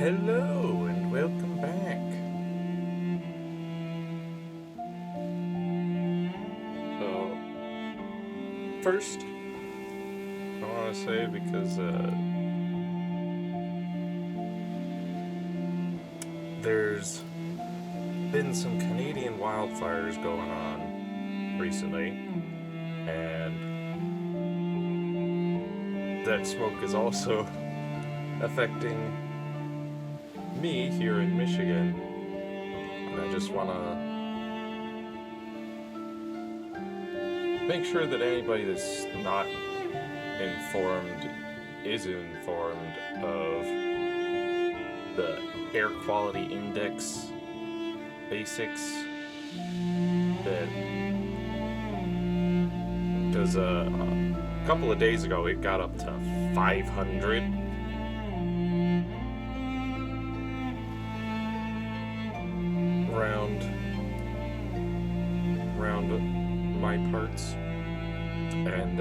Hello and welcome back. First, I want to say because there's been some Canadian wildfires going on recently, and that smoke is also affecting me here in Michigan, and I just want to make sure that anybody that's not informed is informed of the air quality index basics that because a couple of days ago it got up to 500 round my parts, and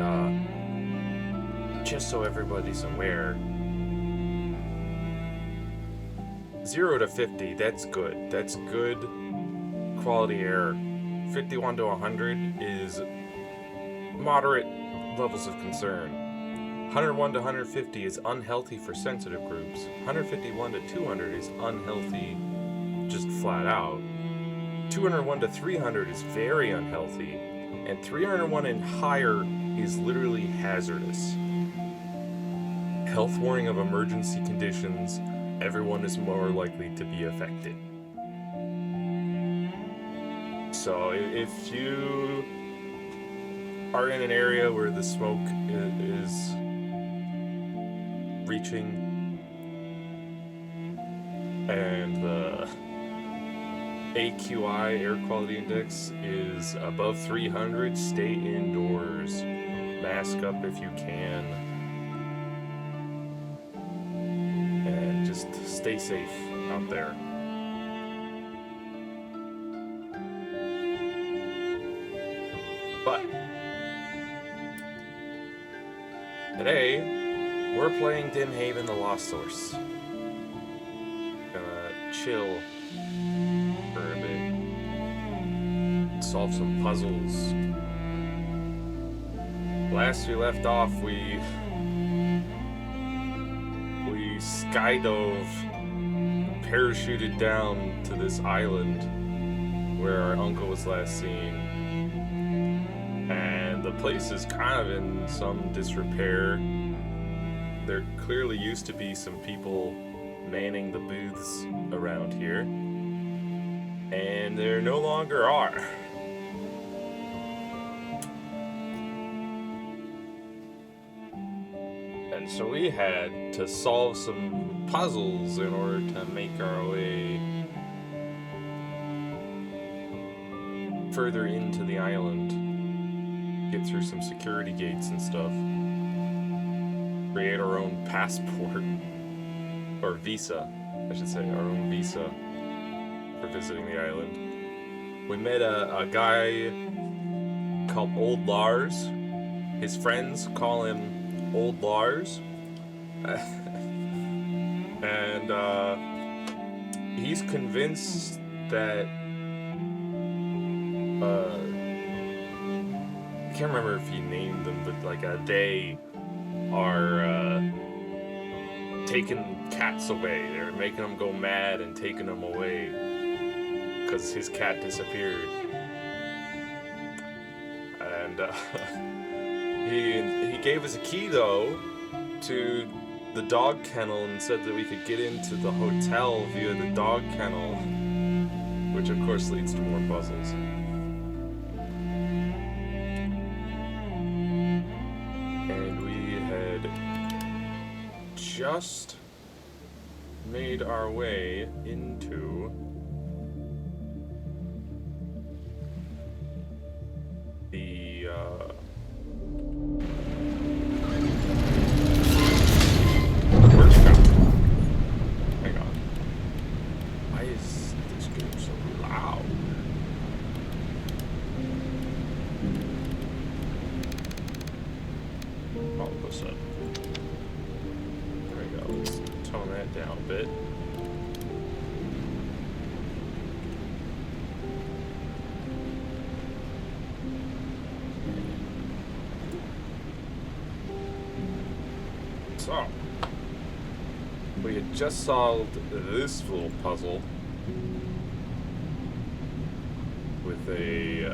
just so everybody's aware, 0 to 50, that's good quality air. 51 to 100 is moderate levels of concern. 101 to 150 is unhealthy for sensitive groups. 151 to 200 is unhealthy just flat out. 201 to 300 is very unhealthy, and 301 and higher is literally hazardous. Health warning of emergency conditions, everyone is more likely to be affected. So if you are in an area where the smoke is reaching and the AQI, air quality index, is above 300, stay indoors. Mask up if you can. And just stay safe out there. But today, we're playing Dim Haven: The Lost Source. Gonna chill for a bit, solve some puzzles. Last we left off, we skydove, parachuted down to this island where our uncle was last seen, and the place is kind of in some disrepair. There clearly used to be some people manning the booths around here, and there no longer are. And so we had to solve some puzzles in order to make our way further into the island, get through some security gates and stuff, create our own passport, or visa, I should say, our own visa for visiting the island. We met a guy called Old Lars. His friends call him Old Lars. And he's convinced that I can't remember if he named them, but like they are taking cats away. They're making them go mad and taking them away because his cat disappeared. And he gave us a key though to the dog kennel and said that we could get into the hotel via the dog kennel, which of course leads to more puzzles. And we had just made our way into the workshop. Hang on. Why is this game so loud? All of a sudden. There we go. Let's tone that down a bit. So, we had just solved this little puzzle with a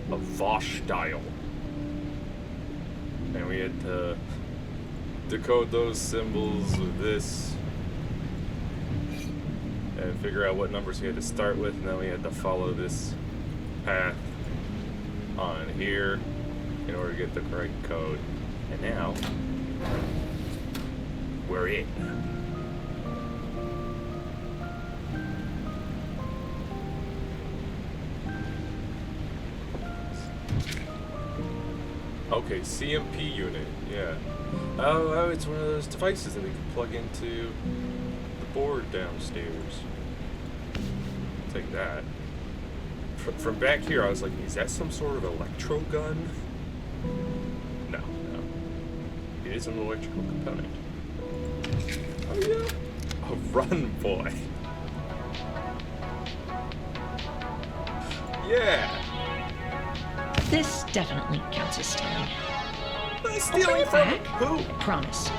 Vosh dial. And we had to decode those symbols with this and figure out what numbers we had to start with, and then we had to follow this path on here in order to get the correct code. And now we're in. Okay, CMP unit, yeah. Oh, it's one of those devices that we can plug into the board downstairs. Take that. From back here, I was like, is that some sort of electro gun? No. It is an electrical component. Oh, yeah. A run, boy. Yeah. This definitely counts as stealing. Stealing from who? I promise.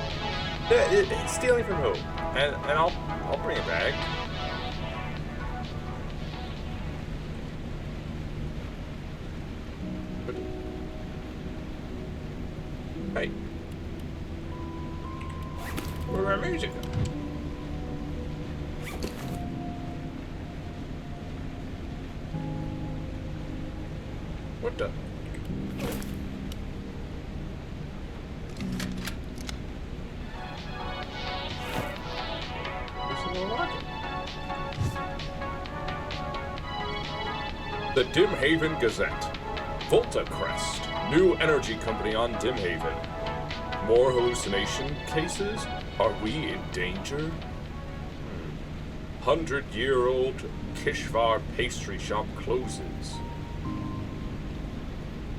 Stealing from who? And I'll bring it back. But, hey, where's our music? What the? The Dimhaven Gazette. Voltacrest, new energy company on Dimhaven. More hallucination cases? Are we in danger? 100-year-old Kishvar pastry shop closes.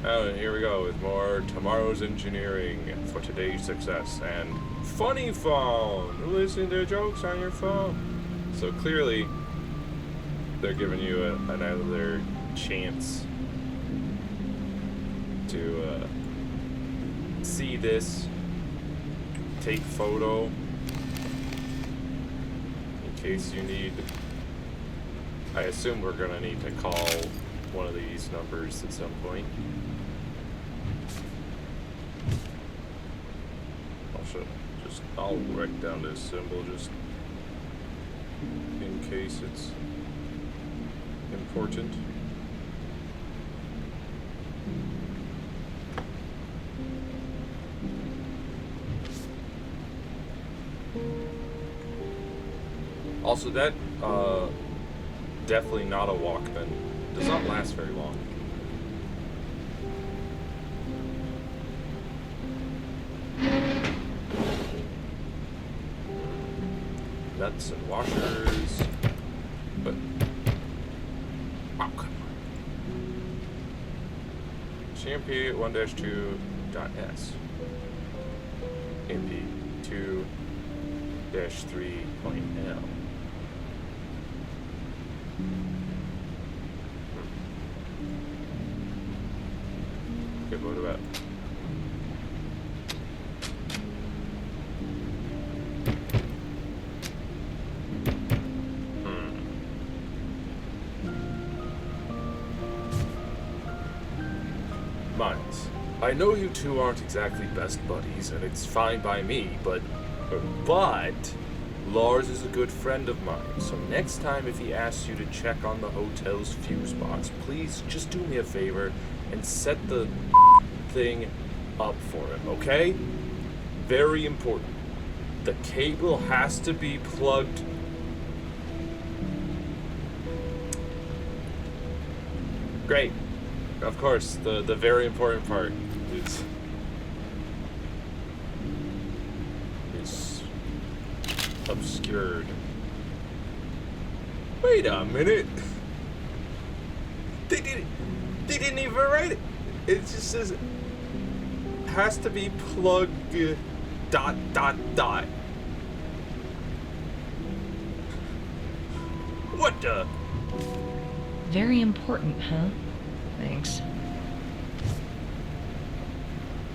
Oh, and here we go with more Tomorrow's Engineering for today's success and Funny Phone. Listen to jokes on your phone. So clearly, they're giving you another chance to see this, take photo, in case you need. I assume we're gonna need to call one of these numbers at some point. I'll write down this symbol just in case it's important. Also, that definitely not a Walkman. Does not last very long. Nuts and washers, but oh, come on. CMP 1-2.s MP 2-3.L. Okay, what about? Miles, I know you two aren't exactly best buddies, and it's fine by me, but Lars is a good friend of mine, so next time if he asks you to check on the hotel's fuse box, please just do me a favor and set the thing up for him, okay? Very important. The cable has to be plugged. Great. Of course, the very important part is obscured. Wait a minute. They didn't even write it. It just says has to be plugged ... What the? Very important, huh? Thanks.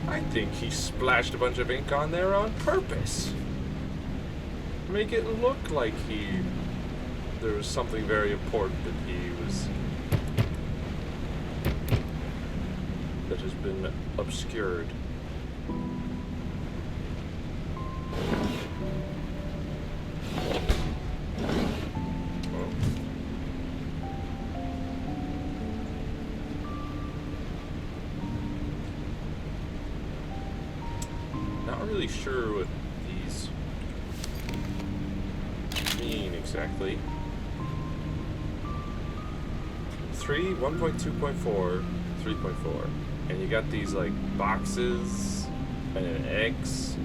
I think he splashed a bunch of ink on there on purpose. Make it look like there was something very important that has been obscured. Not really sure what these mean exactly. 1.2.4, 3.4. And you got these like boxes and an X.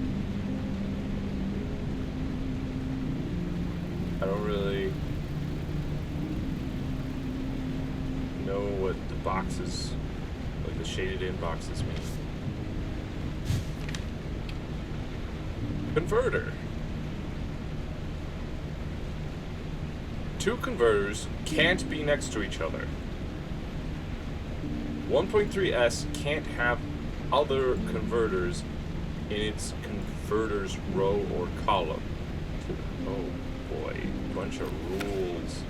I don't really know what the boxes, like the shaded in boxes mean. Converter. Two converters can't be next to each other. 1.3S can't have other converters in its converter's row or column. Oh boy, bunch of rules.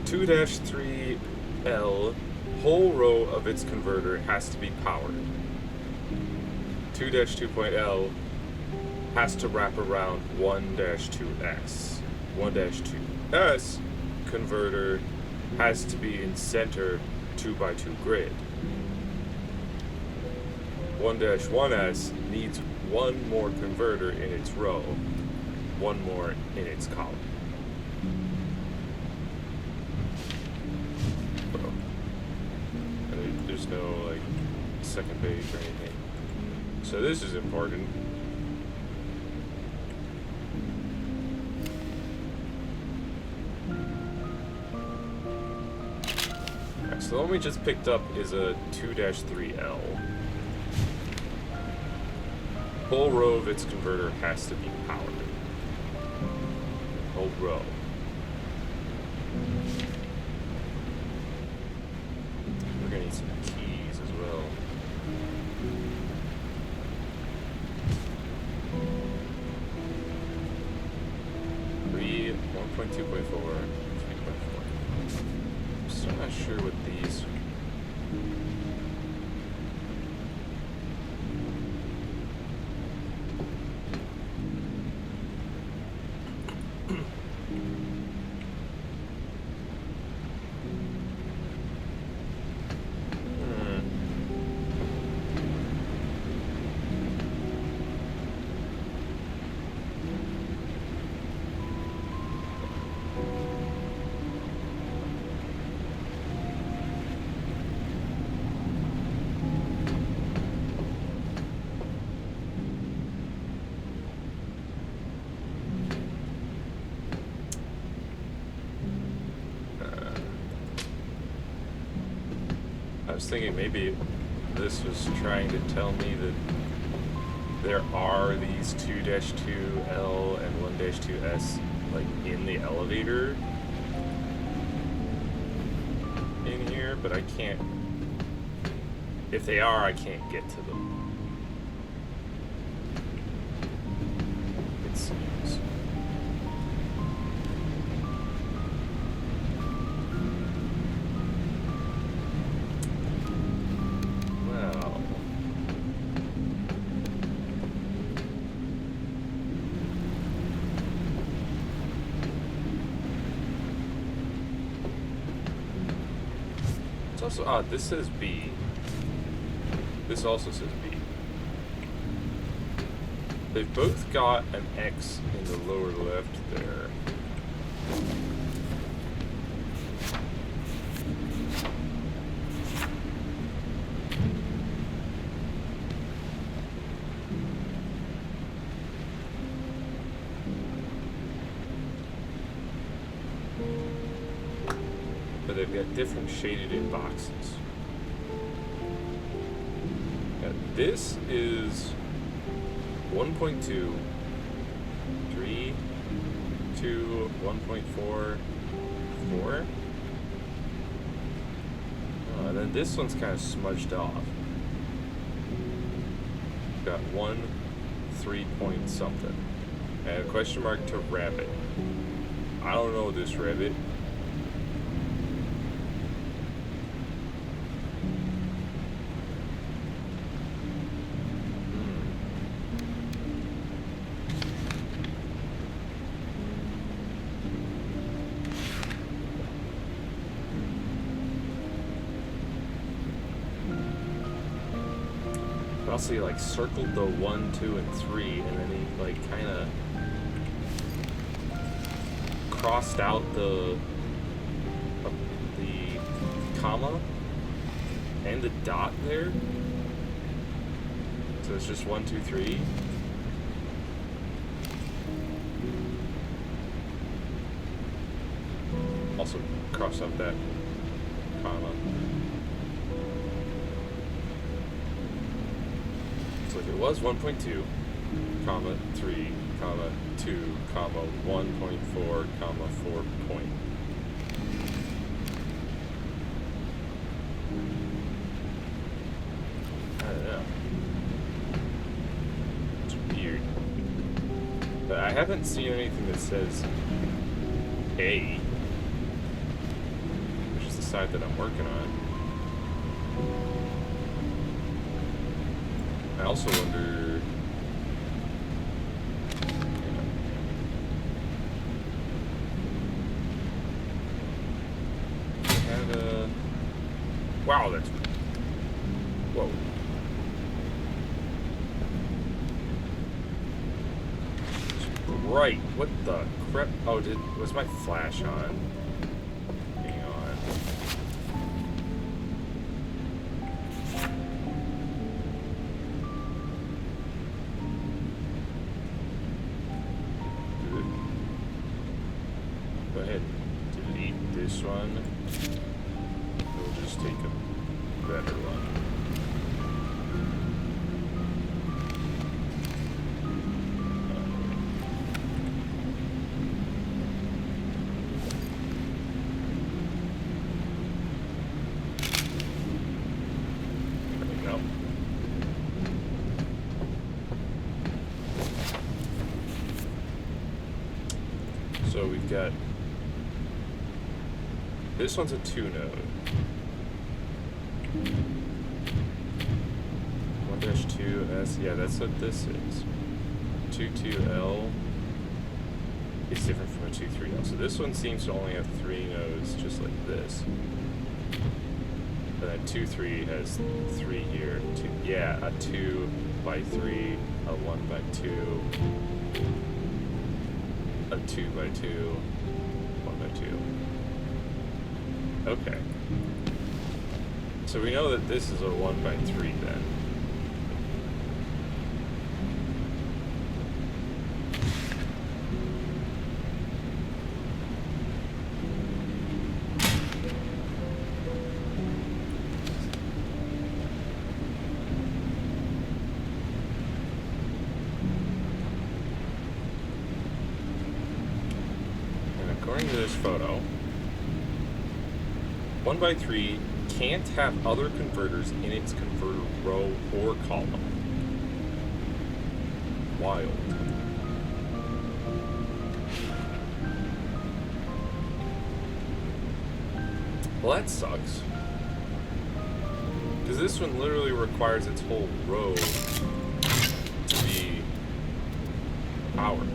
Two -3 L, whole row of its converter has to be powered. 2-2.L has to wrap around 1-2S. 1-2S converter has to be in center 2x2 grid. 1-1S needs one more converter in its row, one more in its column. And there's no like second page or anything. So this is important. Alright, so the one we just picked up is a 2-3L. Whole row of its converter has to be powered. Whole row. We're gonna need some keys as well. Three, 1.2.4, 3.4. I'm still not sure what these. I was thinking maybe this was trying to tell me that there are these 2-2L and 1-2S like in the elevator in here, but I can't. If they are, I can't get to them. It seems. It's also odd, this says B. This also says B. They've both got an X in the lower left there. But they've got different shaded in boxes. Now, this is 1.2, 3, 2, 1.4, 4. And then this one's kind of smudged off. Got 1 3 point something. And a question mark to rabbit. I don't know this rabbit. But also he like circled the 1, 2, and 3, and then he like kind of crossed out the comma and the dot there. So it's just 1, 2, 3. Also cross out that comma. So if it was 1.2, comma 3, comma 2, comma 1.4, comma 4 point. I don't know. It's weird. But I haven't seen anything that says A, which is the side that I'm working on. I also wonder. Wow, that's. Whoa. Right. What the crap? Oh, was my flash on? Hang on. Go ahead and delete this one. We'll just take a better one. There we go. So we've got this one's a 2 node. 1-2S, yeah, that's what this is. 2-2L is different from a 2-3L. So this one seems to only have 3 nodes, just like this. But then 2-3 has 3 here. Yeah, a 2 by 3, a 1 by 2, a 2 by 2, 1 by 2. Okay. So we know that this is a 1 by 3 then. And according to this photo, 1 by 3 can't have other converters in its converter row or column. Wild. Well, that sucks. Because this one literally requires its whole row to be powered.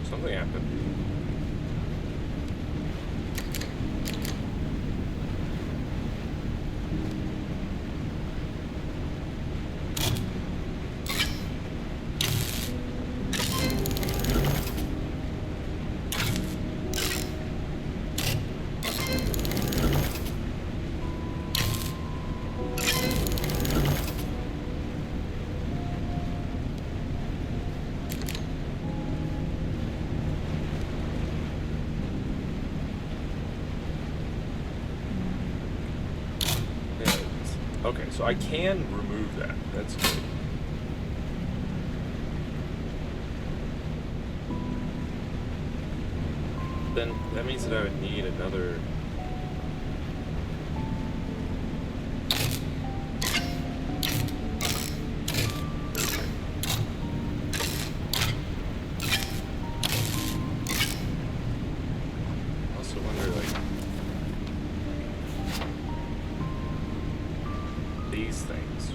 Something happened. Okay, so I can remove that. That's good. Then that means that I would need another. I also wonder, like, these things.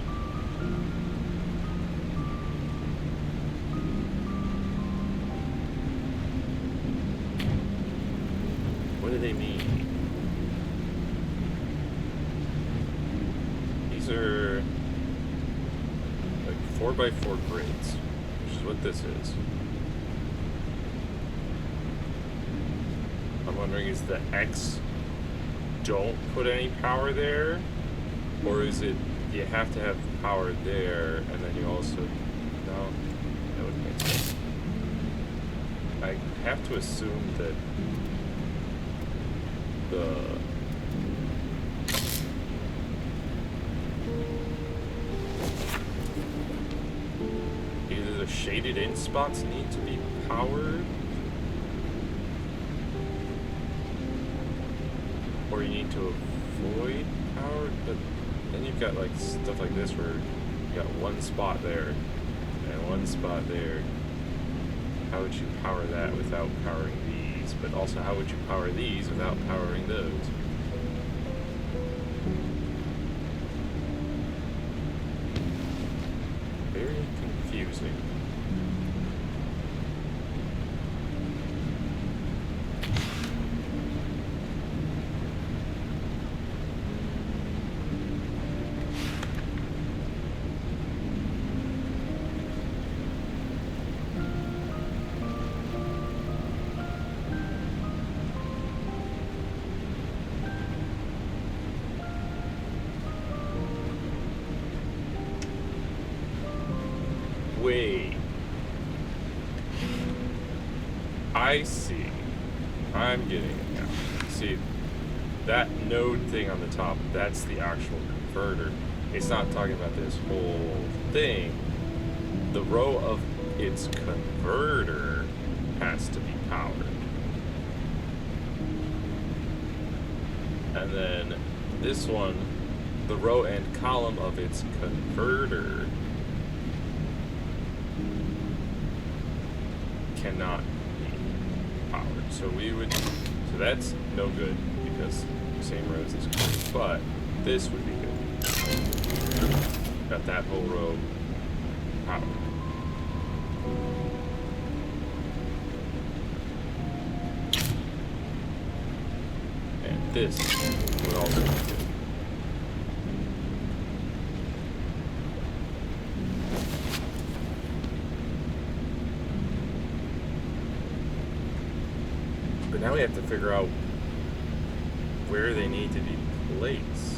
What do they mean? These are like 4x4 grids, which is what this is. I'm wondering, is the X don't put any power there? Or is it you have to have power there and then you also... No, that wouldn't make sense. I have to assume that either the shaded in spots need to be powered, or you need to avoid power, but then you've got like stuff like this where you got one spot there and one spot there. How would you power that without powering these? But also, how would you power these without powering those? Very confusing. Wait. I see. I'm getting it now. See, that node thing on the top, that's the actual converter. It's not talking about this whole thing. The row of its converter has to be powered. And then this one, the row and column of its converter cannot be powered. So that's no good because same row as this code, but this would be good. Got that whole row powered. And this would also be good. But now we have to figure out where they need to be placed.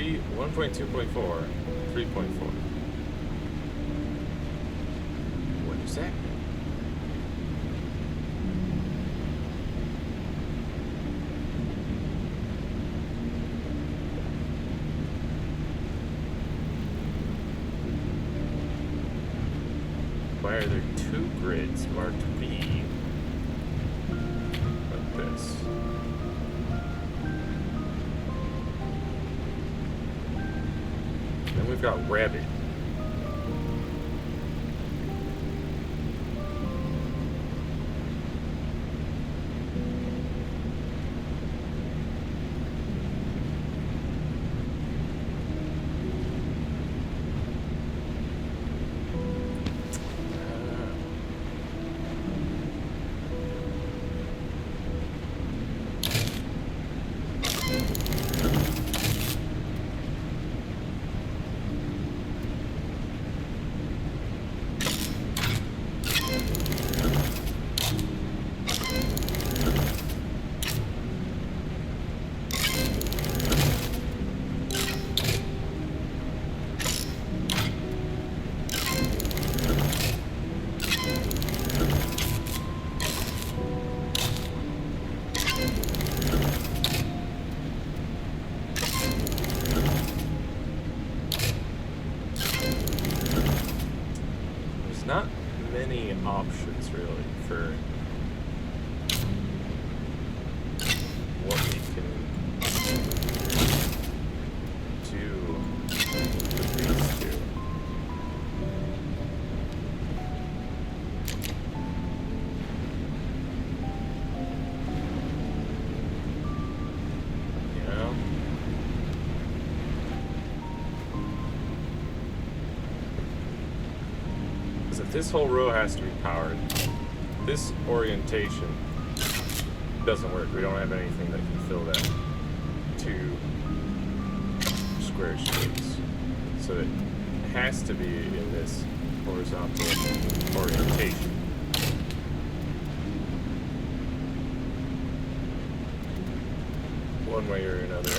1.2.4, 3.4. What is that? Why are there two grids marked B? Like this. Then we've got Rabbit. Not many options really for what we can do with these two. You know? If this whole row has to be powered, this orientation doesn't work. We don't have anything that can fill that two square shapes. So it has to be in this horizontal orientation. One way or another.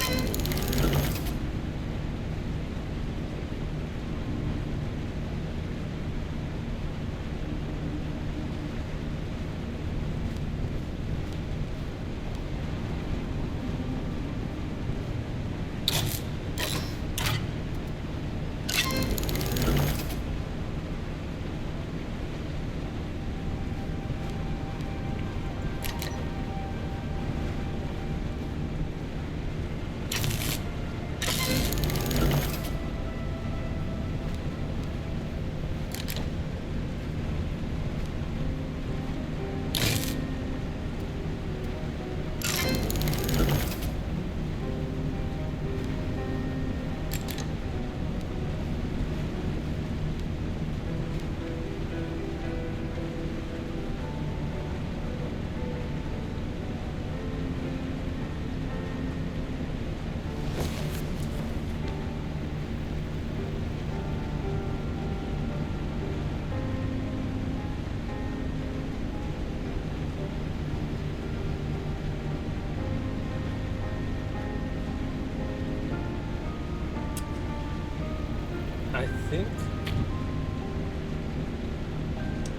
I think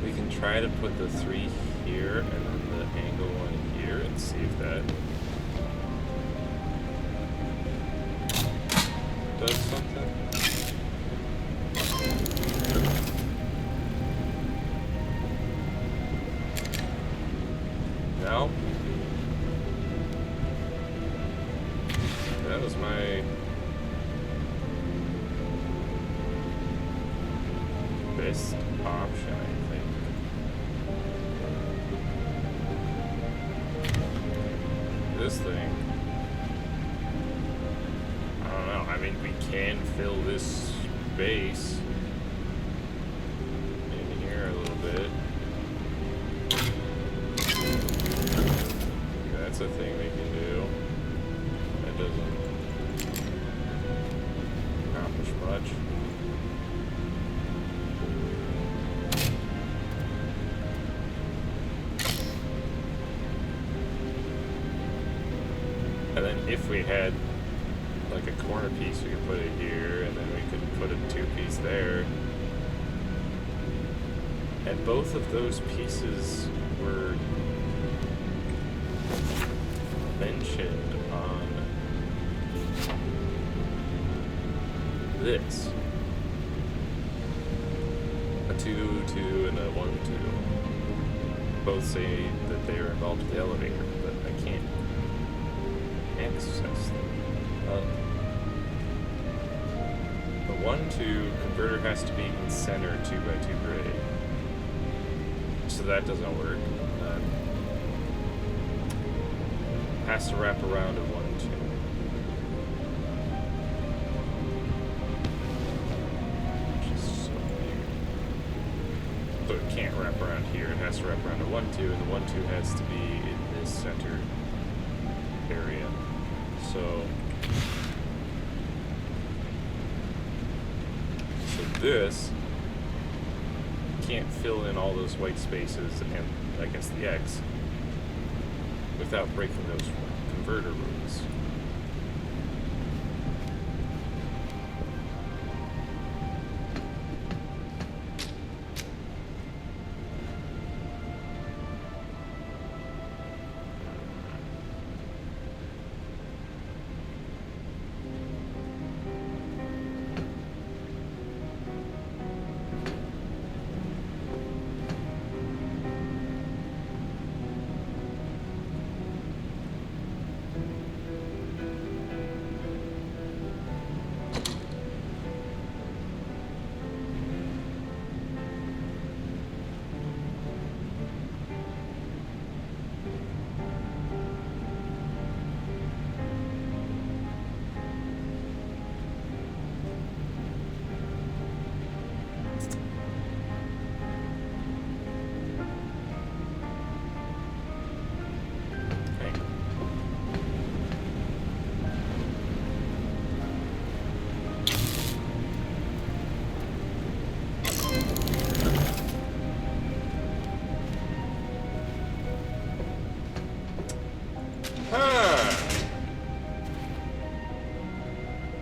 we can try to put the 3 here and then the angle one here and see if that does something. No? That was my best option, I think. This thing, I don't know. I mean, we can fill this space in here a little bit. That's a thing we can do. That doesn't accomplish much. And then if we had like a corner piece, we could put it here, and then we could put a 2-piece there. And both of those pieces were mentioned on this. A 2, 2, and a 1, 2. Both say that they are involved with the elevator, but I can't access them. The 1-2 converter has to be in center 2x2 grid. So that doesn't work. Has to wrap around a 1-2. Which is so weird. So it can't wrap around here. It has to wrap around a 1-2, and the 1-2 has to be in this center area. So this can't fill in all those white spaces and I guess the X without breaking those converter rules.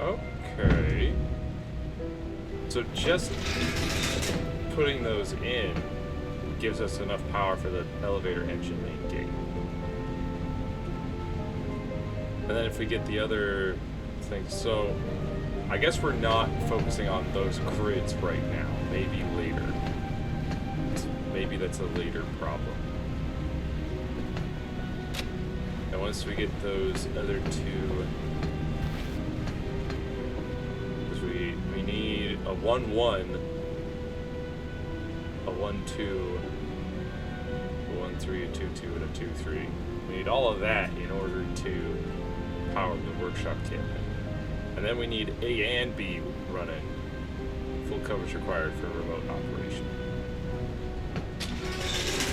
Okay. So just putting those in gives us enough power for the elevator engine main gate. And then if we get the other things, so I guess we're not focusing on those grids right now. Maybe later. Maybe that's a later problem. And once we get those other two, because we need a 1-1, a 1-2, a 1-3, a 2-2, and a 2-3. We need all of that in order to power the workshop cabinet. And then we need A and B running. Full coverage required for remote operation.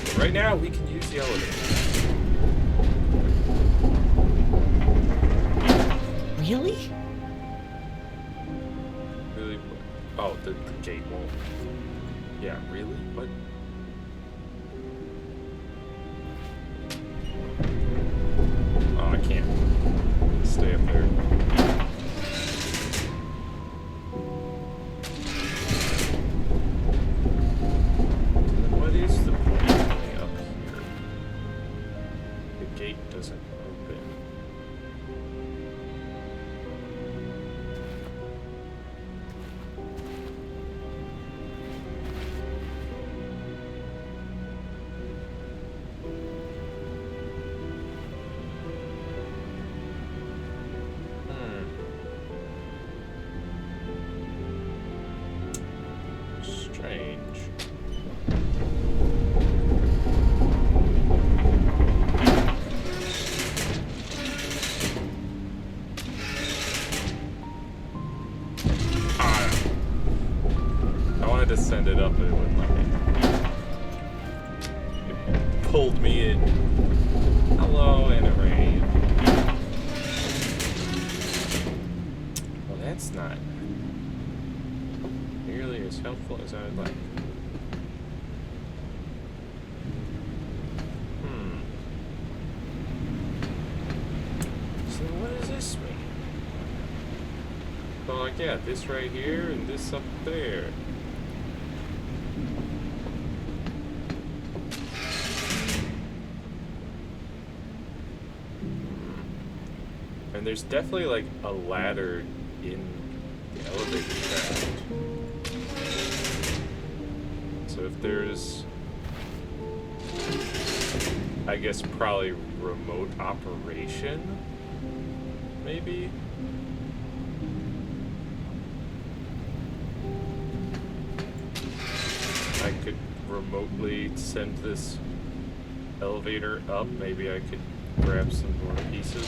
But right now, we can use the elevator. Really? Really? Oh, the gate won't. Yeah, really? What? Oh, I can't stay up there. Then what is the point of going up here? The gate doesn't open. Strange. I wanted to send it up, but it wouldn't let me. It pulled me in. Hello, Anna Rain. Well, that's not nearly as helpful as I would like. So what does this mean? Yeah, this right here and this up there. And there's definitely like a ladder in the elevator shaft. So if there's, I guess probably remote operation, maybe? I could remotely send this elevator up. Maybe I could grab some more pieces.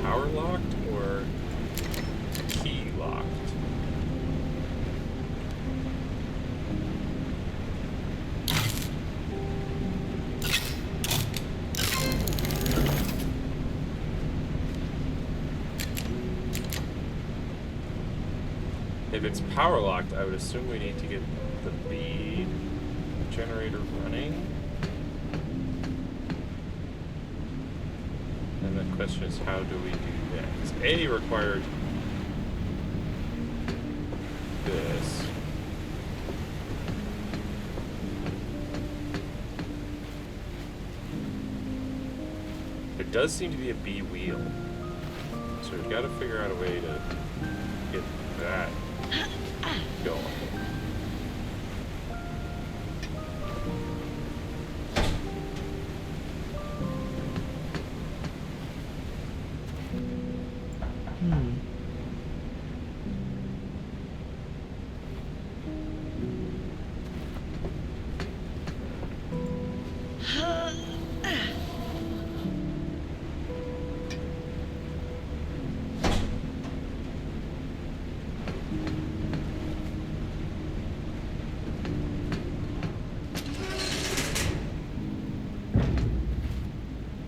Power locked or key locked? If it's power locked, I would assume we need to get the bead generator running. And the question is, how do we do that? Because A required this. There does seem to be a B wheel. So we've got to figure out a way to get that going.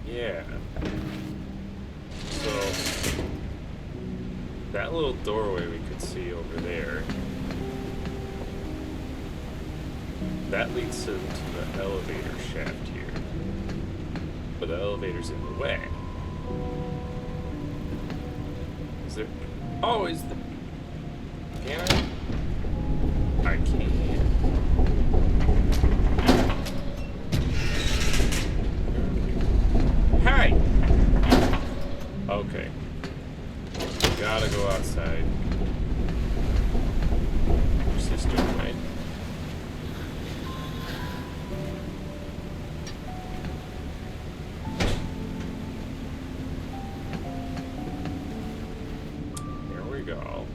Yeah. So that little doorway we could see over there, that leads to the elevator shaft here. But the elevator's in the way. Is there... Oh, is the... Can I can't. Hey! Okay. Gotta go outside. Your sister, right? There we go.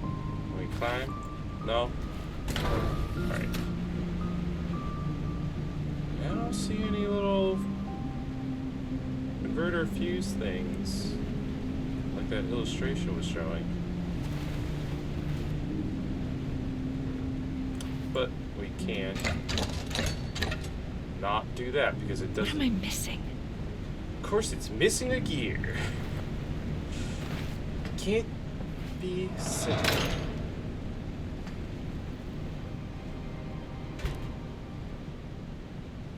Can we climb? No? Alright. I don't see any little inverter fuse things like that illustration was showing. but we can not do that because it What doesn't. am I missing? Of course, it's missing a gear. Can't be simple.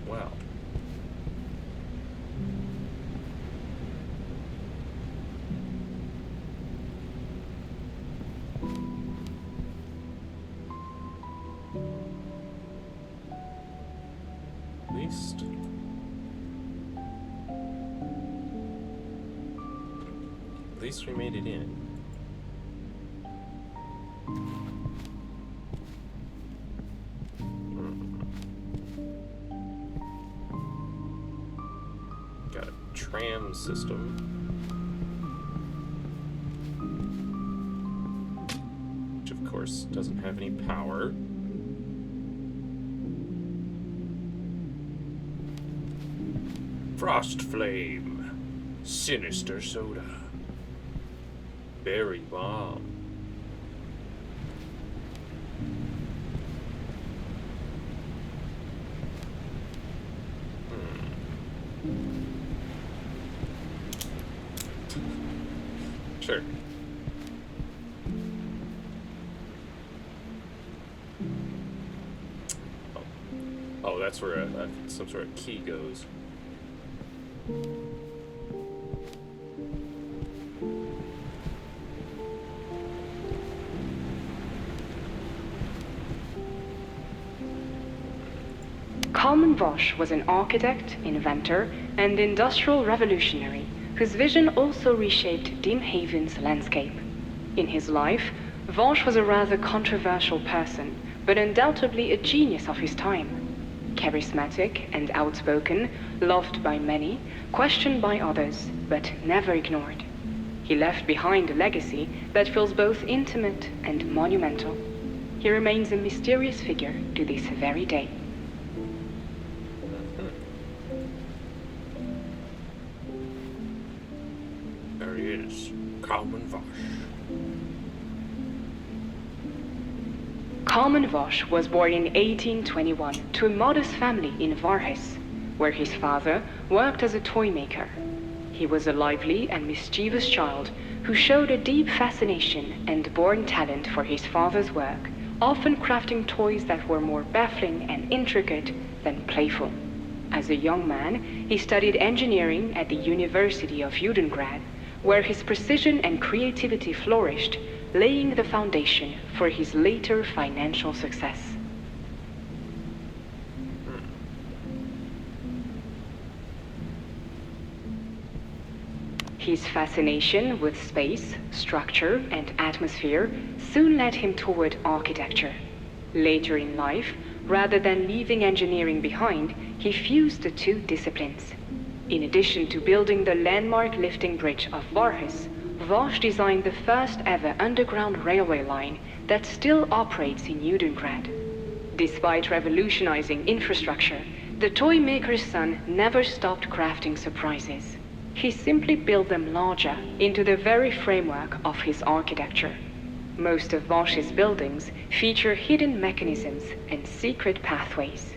Well. At least we made it in. Got a tram system. Which of course doesn't have any power. Frost Flame. Sinister Soda. Berry Bomb. Sure. Oh, that's where some sort of key goes. Kalman Vosch was an architect, inventor, and industrial revolutionary whose vision also reshaped Dimhaven's landscape. In his life, Vosch was a rather controversial person, but undoubtedly a genius of his time. Charismatic and outspoken, loved by many, questioned by others, but never ignored. He left behind a legacy that feels both intimate and monumental. He remains a mysterious figure to this very day. There he is, Kalman Vosch. Kalman Vosch was born in 1821 to a modest family in Varhes, where his father worked as a toy maker. He was a lively and mischievous child who showed a deep fascination and born talent for his father's work, often crafting toys that were more baffling and intricate than playful. As a young man, he studied engineering at the University of Judengrad, where his precision and creativity flourished, laying the foundation for his later financial success. His fascination with space, structure, and atmosphere soon led him toward architecture. Later in life, rather than leaving engineering behind, he fused the two disciplines. In addition to building the landmark lifting bridge of Varhes, Vosch designed the first ever underground railway line that still operates in Judengrad. Despite revolutionizing infrastructure, the toy maker's son never stopped crafting surprises. He simply built them larger into the very framework of his architecture. Most of Vosch's buildings feature hidden mechanisms and secret pathways.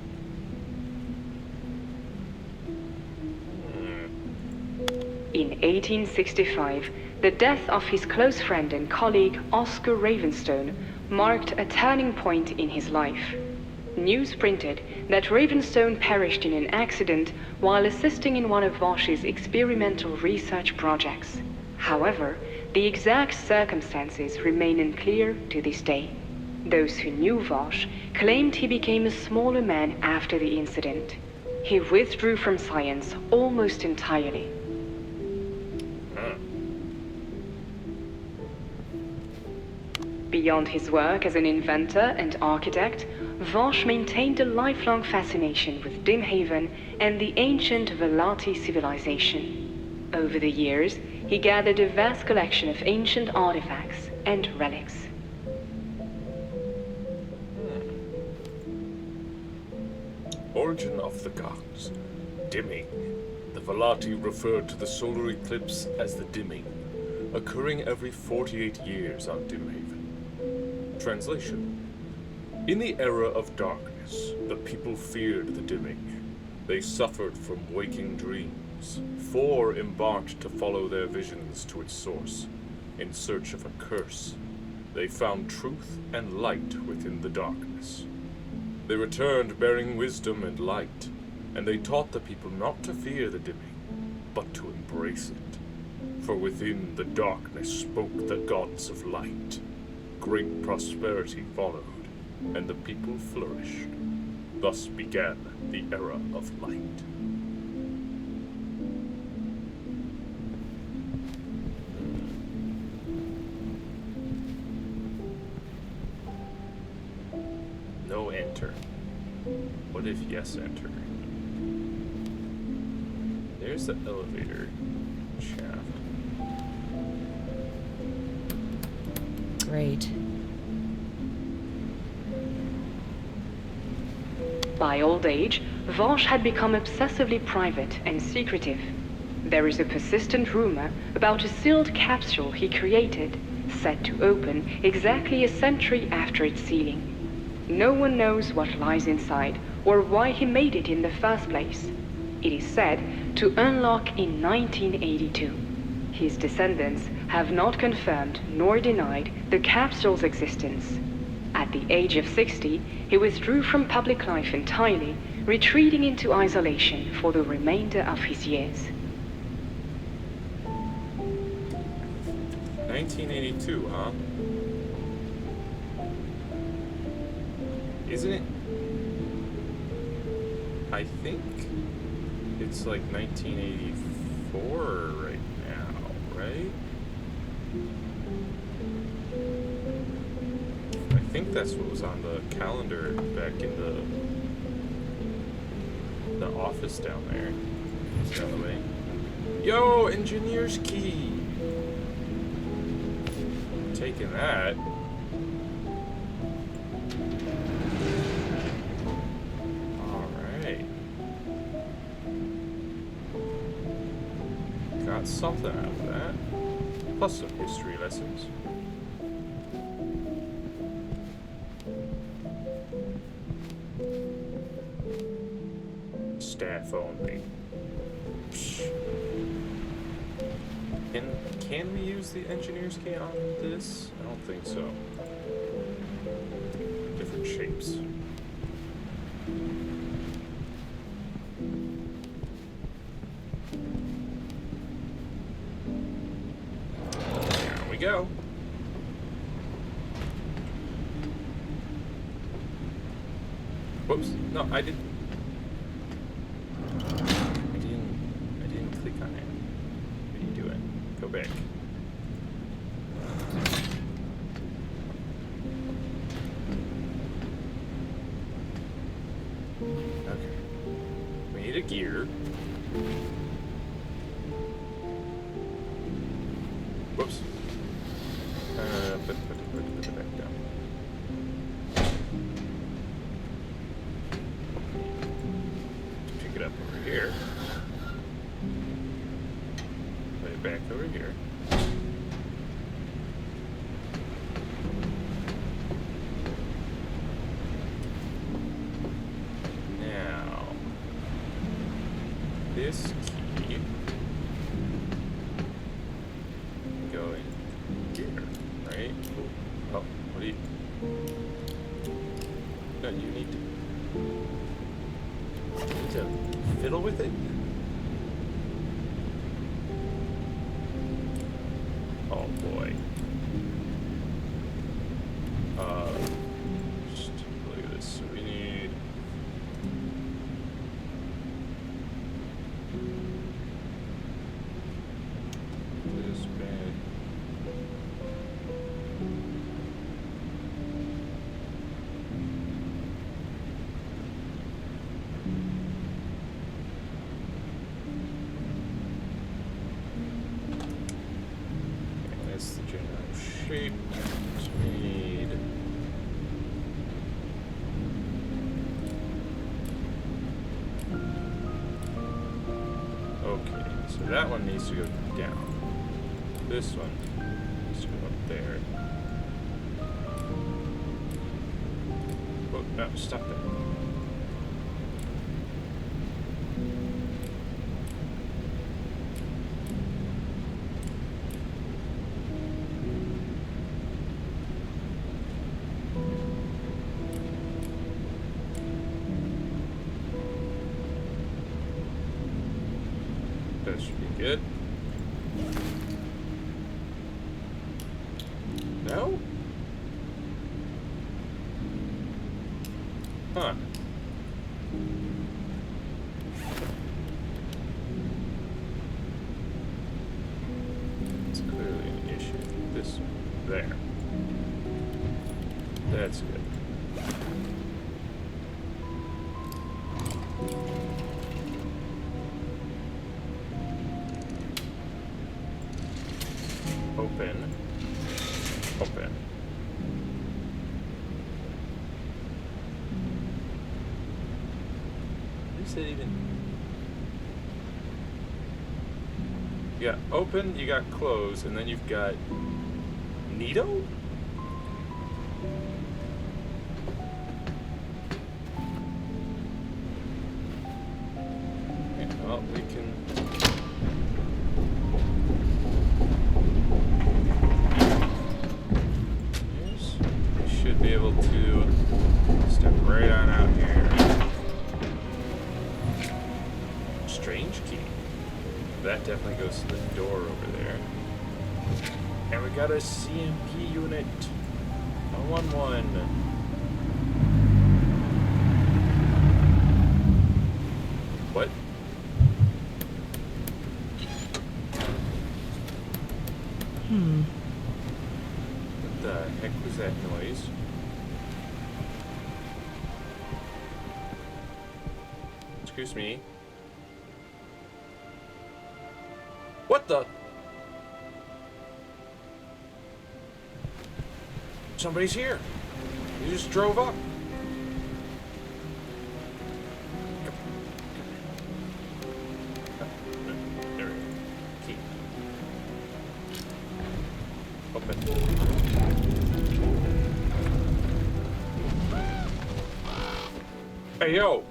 In 1865, the death of his close friend and colleague Oscar Ravenstone marked a turning point in his life. News printed that Ravenstone perished in an accident while assisting in one of Vosch's experimental research projects. However, the exact circumstances remain unclear to this day. Those who knew Vosch claimed he became a smaller man after the incident. He withdrew from science almost entirely. Beyond his work as an inventor and architect, Vosch maintained a lifelong fascination with Dimhaven and the ancient Velati civilization. Over the years, he gathered a vast collection of ancient artifacts and relics. Origin of the gods. Dimming. The Velati referred to the solar eclipse as the dimming, occurring every 48 years on Dimhaven. Translation. In the era of darkness, the people feared the dimming. They suffered from waking dreams. 4 embarked to follow their visions to its source, in search of a curse. They found truth and light within the darkness. They returned bearing wisdom and light, and they taught the people not to fear the dimming, but to embrace it. For within the darkness spoke the gods of light. Great prosperity followed, and the people flourished. Thus began the era of light. No enter. What if yes enter? There's the elevator shaft. Great. By old age, Vosh had become obsessively private and secretive. There is a persistent rumor about a sealed capsule he created, set to open exactly a century after its sealing. No one knows what lies inside or why he made it in the first place. It is said to unlock in 1982. His descendants have not confirmed nor denied the capsule's existence. At the age of 60, he withdrew from public life entirely, retreating into isolation for the remainder of his years. 1982, huh? Isn't it? I think it's like 1984 right now, right? I think that's what was on the calendar back in the office down there. It's down the way. Yo, engineer's key. Taking that. Alright. Got something out of that. Plus some history lessons. Staff only. Psh. Can we use the engineer's key on this? I don't think so. Different shapes. There we go. Whoops. No, I didn't click on it. What are you doing? Go back. Okay. We need a gear. Whoops. Put it back down. Pick it up over here. Put it back over here. Now, this key go in here, right? Oh, what do you? No, you need to fiddle with it. Oh boy. Just look at this. So we need. This bed. Okay, that's the general shape. So we need. Okay, so that one needs to go down. This one needs to go up there. No, stop that. That should be good. No? Huh. It's clearly an issue. This, there. That's good. Open. Open. Is it even? You got open, you got close, and then you've got Nito? Okay, well, we can. We should be able to step right on out here. Strange key. That definitely goes to the door over there. And we got a CMP unit. A 1-1. What? What the heck was that noise? Excuse me. What the? Somebody's here. You just drove up. There we go. Key. Open. Hey, yo.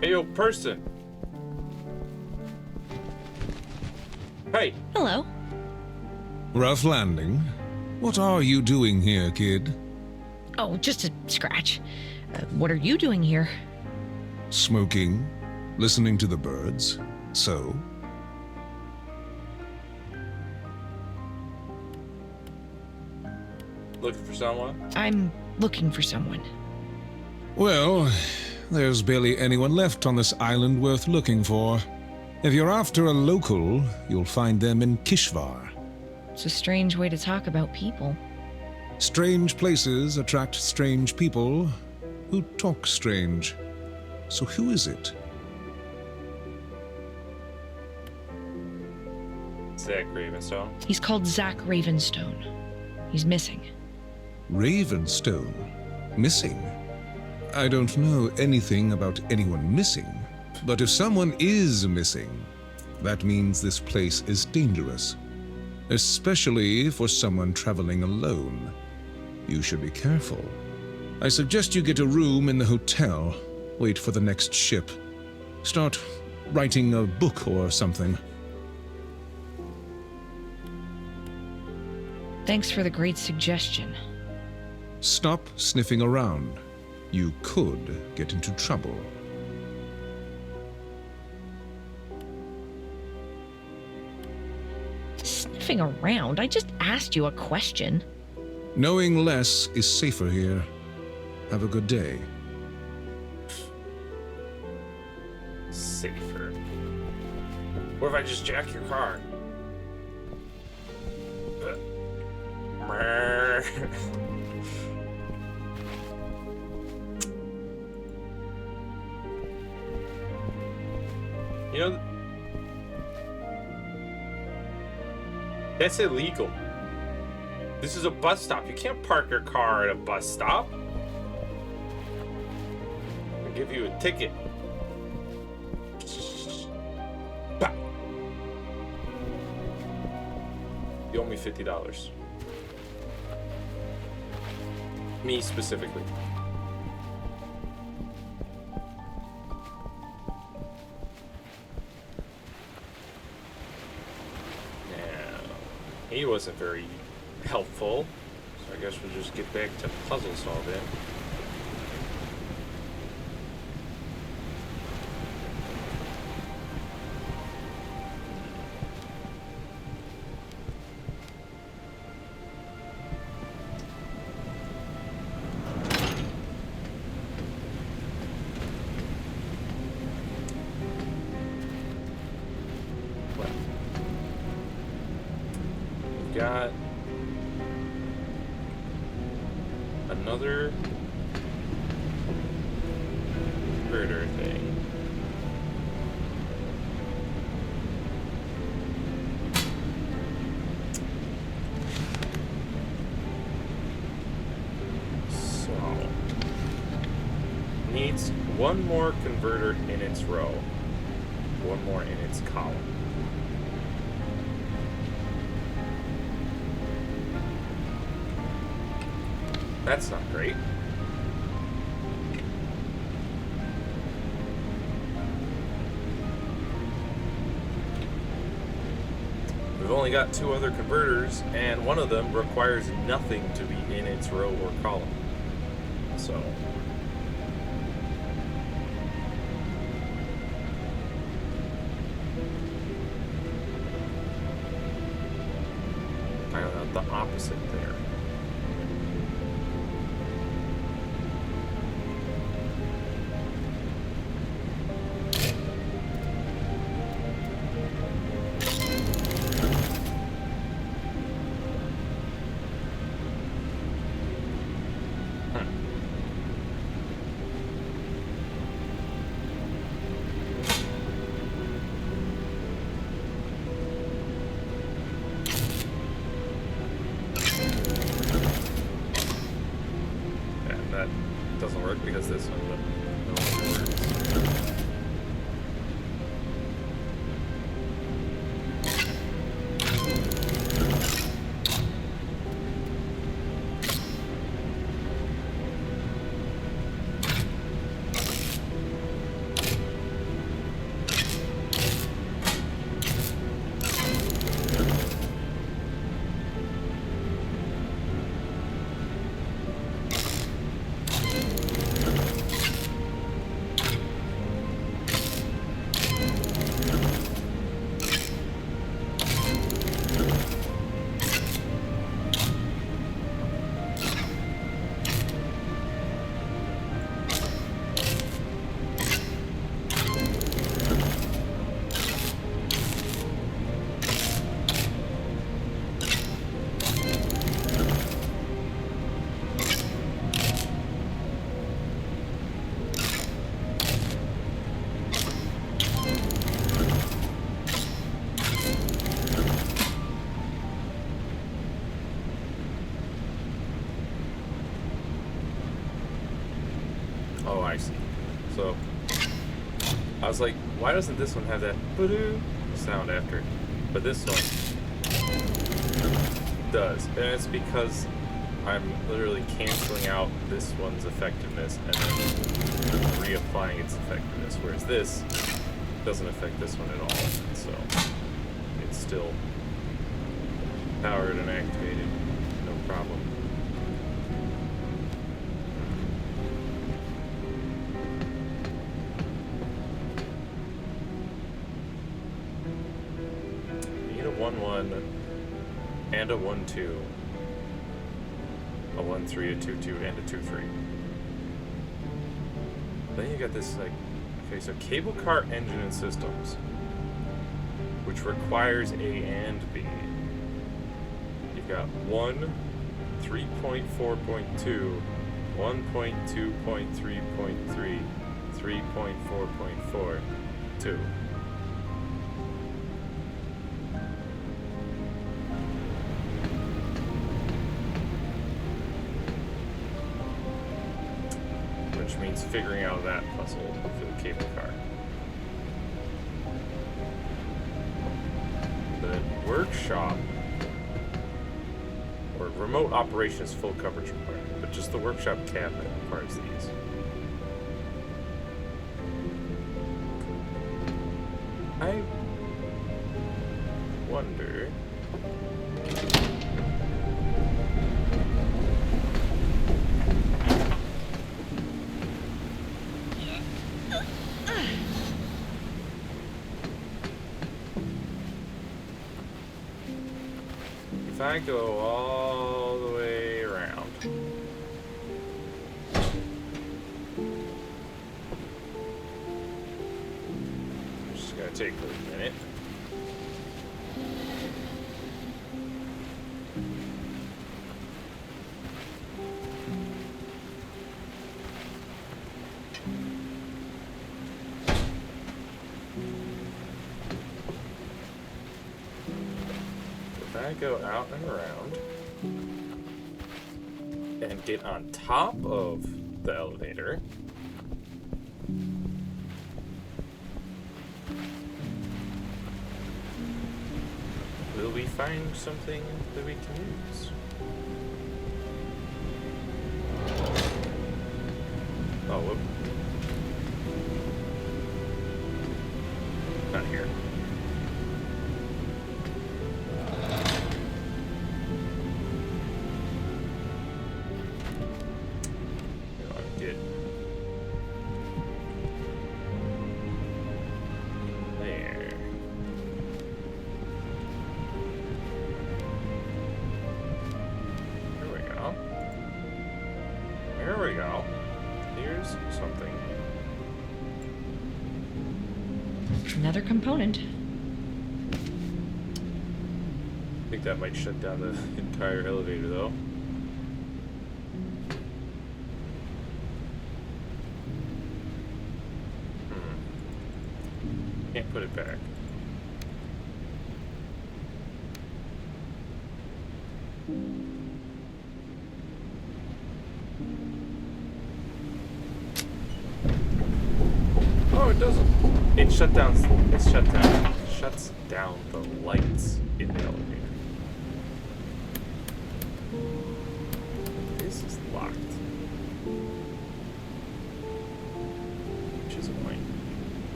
Hey, yo, person. Hey. Hello. Rough landing. What are you doing here, kid? Oh, just a scratch. What are you doing here? Smoking? Listening to the birds? So? Looking for someone? I'm looking for someone. Well, there's barely anyone left on this island worth looking for. If you're after a local, you'll find them in Kishvar. It's a strange way to talk about people. Strange places attract strange people who talk strange. So who is it? Zach Ravenstone. He's called Zach Ravenstone. He's missing. Ravenstone? Missing? I don't know anything about anyone missing, but if someone is missing, that means this place is dangerous. Especially for someone traveling alone. You should be careful. I suggest you get a room in the hotel. Wait for the next ship. Start writing a book or something. Thanks for the great suggestion. Stop sniffing around. You could get into trouble. Sniffing around? I just asked you a question. Knowing less is safer here. Have a good day. Safer. What if I just jack your car? You know, that's illegal. This is a bus stop. You can't park your car at a bus stop. I'll give you a ticket. Bah. You owe me $50. Me specifically. He wasn't very helpful, so I guess we'll just get back to puzzle solving. Got another murder thing. So needs one more converter in its row, one more in its column. That's not great. We've only got 2 other converters, and one of them requires nothing to be in its row or column. So I got the opposite there. Doesn't work because this one no longer works. Oh, I see. So, I was like, why doesn't this one have that ba-doo sound after it? But this one does. And it's because I'm literally canceling out this one's effectiveness and then reapplying its effectiveness, whereas this doesn't affect this one at all. So, it's still powered and activated, no problem. Need a 1-1 and a 1-2, a 1-3, a 2-2, and a 2-3. Then you got this, like, okay, so cable car engine and systems, which requires A and B. You've got 1, 3.4.2, 1.2.3.3, 3.4.4, 2. Which means figuring out that puzzle for the cable car. The workshop, or remote operation is full coverage required, but just the workshop cabinet requires these. I wonder if I go all the way around. Just gonna take a minute. If I go out and around and get on top of the elevator, will we find something that we can use? Oh, whoop. Not here. Get there. There we go. There we go. Here's something. Another component. I think that might shut down the entire elevator, though. Can't put it back. Oh, it doesn't. It shuts down the lights in the elevator. This is locked. Which is annoying.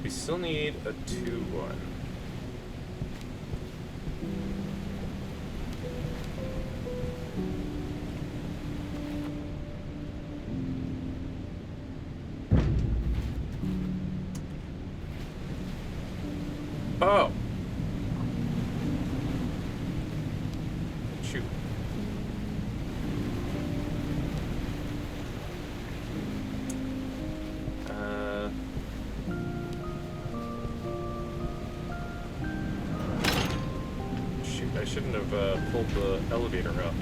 We still need a 2-1. Oh! Shoot. Shoot, I shouldn't have pulled the elevator up.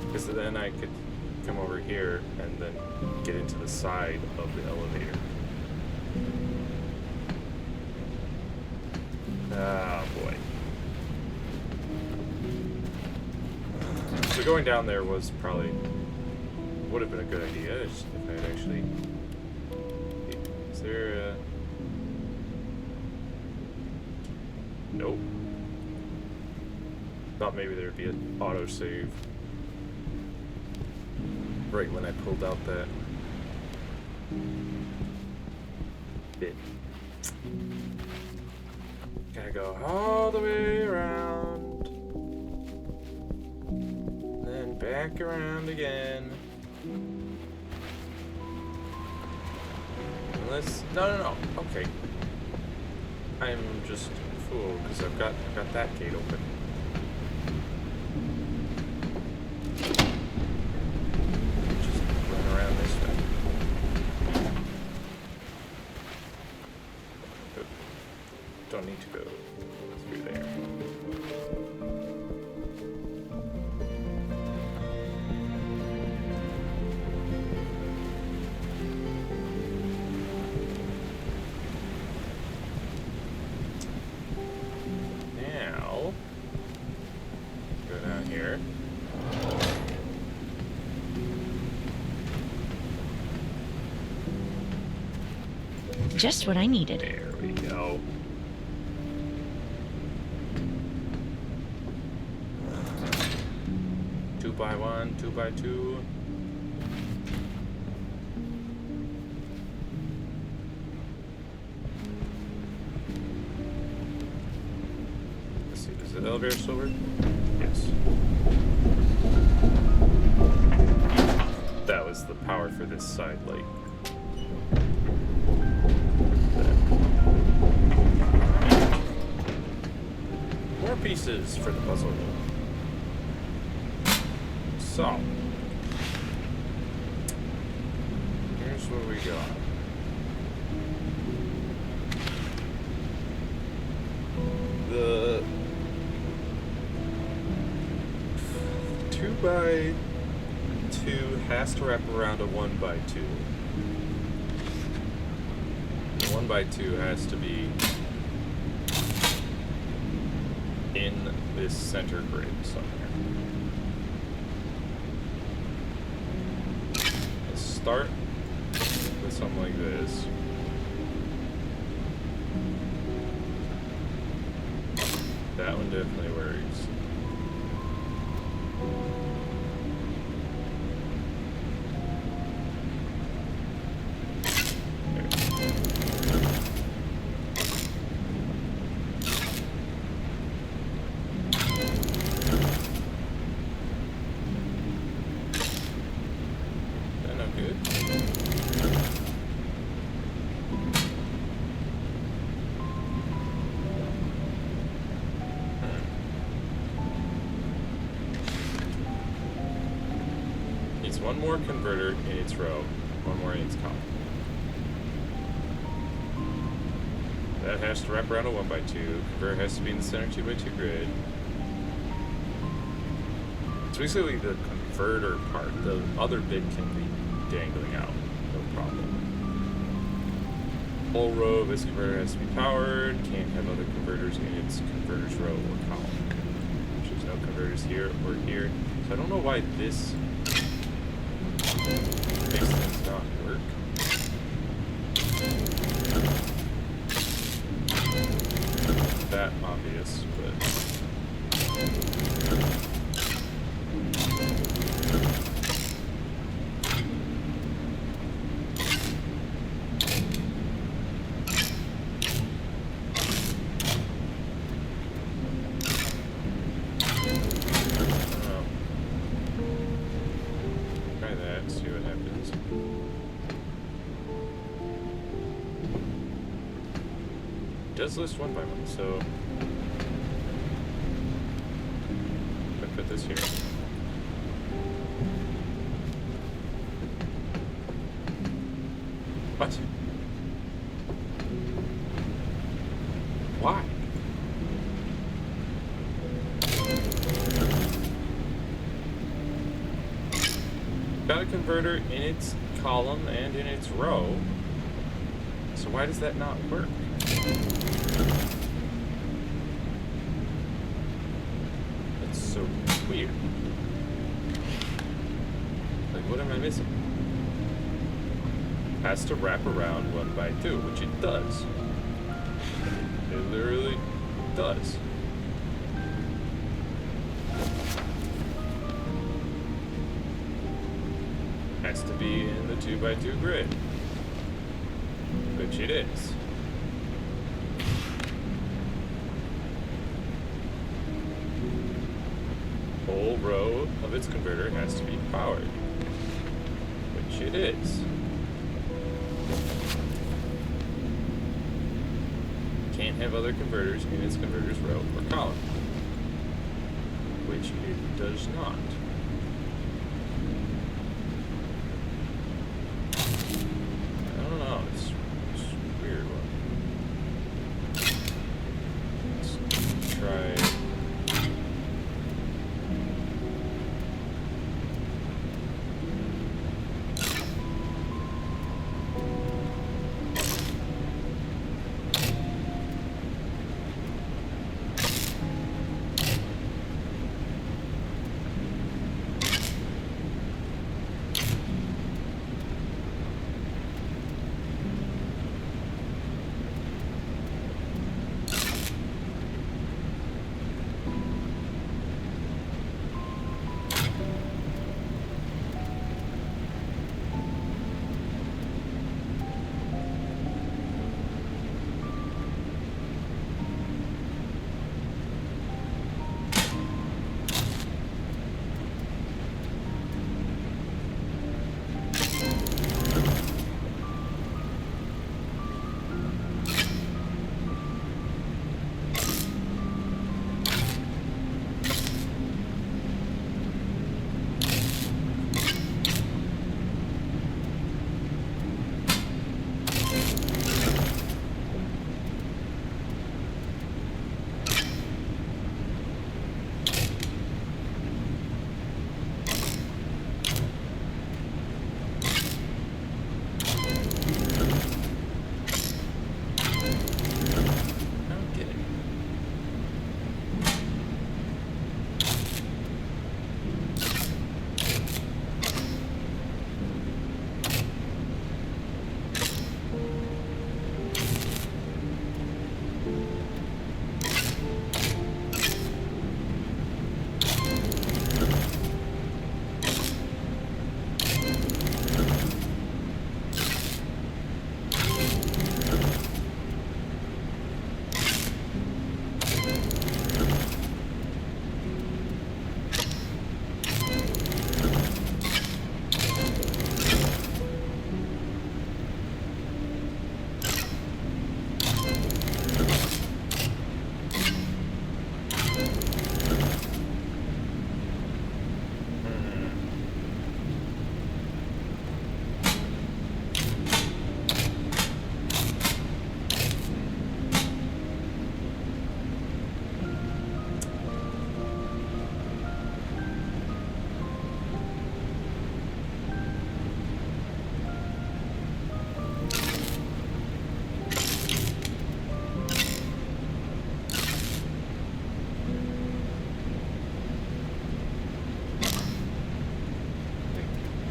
Because then I could come over here and then get into the side of the elevator. Ah, boy. So going down there was probably... would have been a good idea if I had actually... Is there a... Nope. Thought maybe there'd be an autosave right when I pulled out that bit. Gotta go all the way around, then back around again. Unless, no. Okay, I'm just a fool because I've got that gate open. Just run around this way. Don't need to go through there. Now, go down here. Just what I needed. There we go. Two by one, 2 by 2. Let's see, is the elevator still work? Yeah. this. That was the power for this side light. More pieces for the puzzle. So, here's what we got. The 2x2 has to wrap around a 1x2. The 1x2 has to be in this center grid somewhere. Let's start with something like this. That one definitely works. That not good. Needs one more converter in its row, one more in its column. That has to wrap around a 1x2. Converter has to be in the center 2x2 grid. It's basically the converter part. The other bit can be dangling out, no problem. Whole row of this converter has to be powered. Can't have other converters in its converter's row or column. There's no converters here or here. So I don't know why this makes things not work. That obvious, but try that, see what happens. It does list one by one, so I put this here. What? Why? Got a converter in its column and in its row. So why does that not work? That's so weird. Like, what am I missing? Has to wrap around 1x2, which it does. It literally does. Has to be in the 2x2 grid, which it is. Whole row of its converter has to be powered, which it is. Can't have other converters in its converter's row or column, which it does not. I don't know, it's a weird one. Let's try.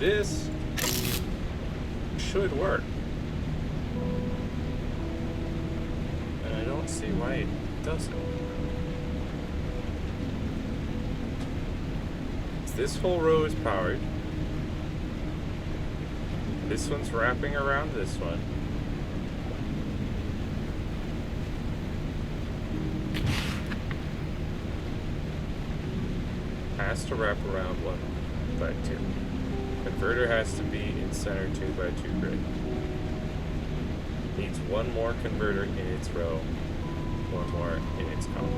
this should work. And I don't see why it doesn't. This whole row is powered. This one's wrapping around this one. Has to wrap around 1 by 2. Converter has to be in center 2 by 2 grid. Needs one more converter in its row, one more in its column.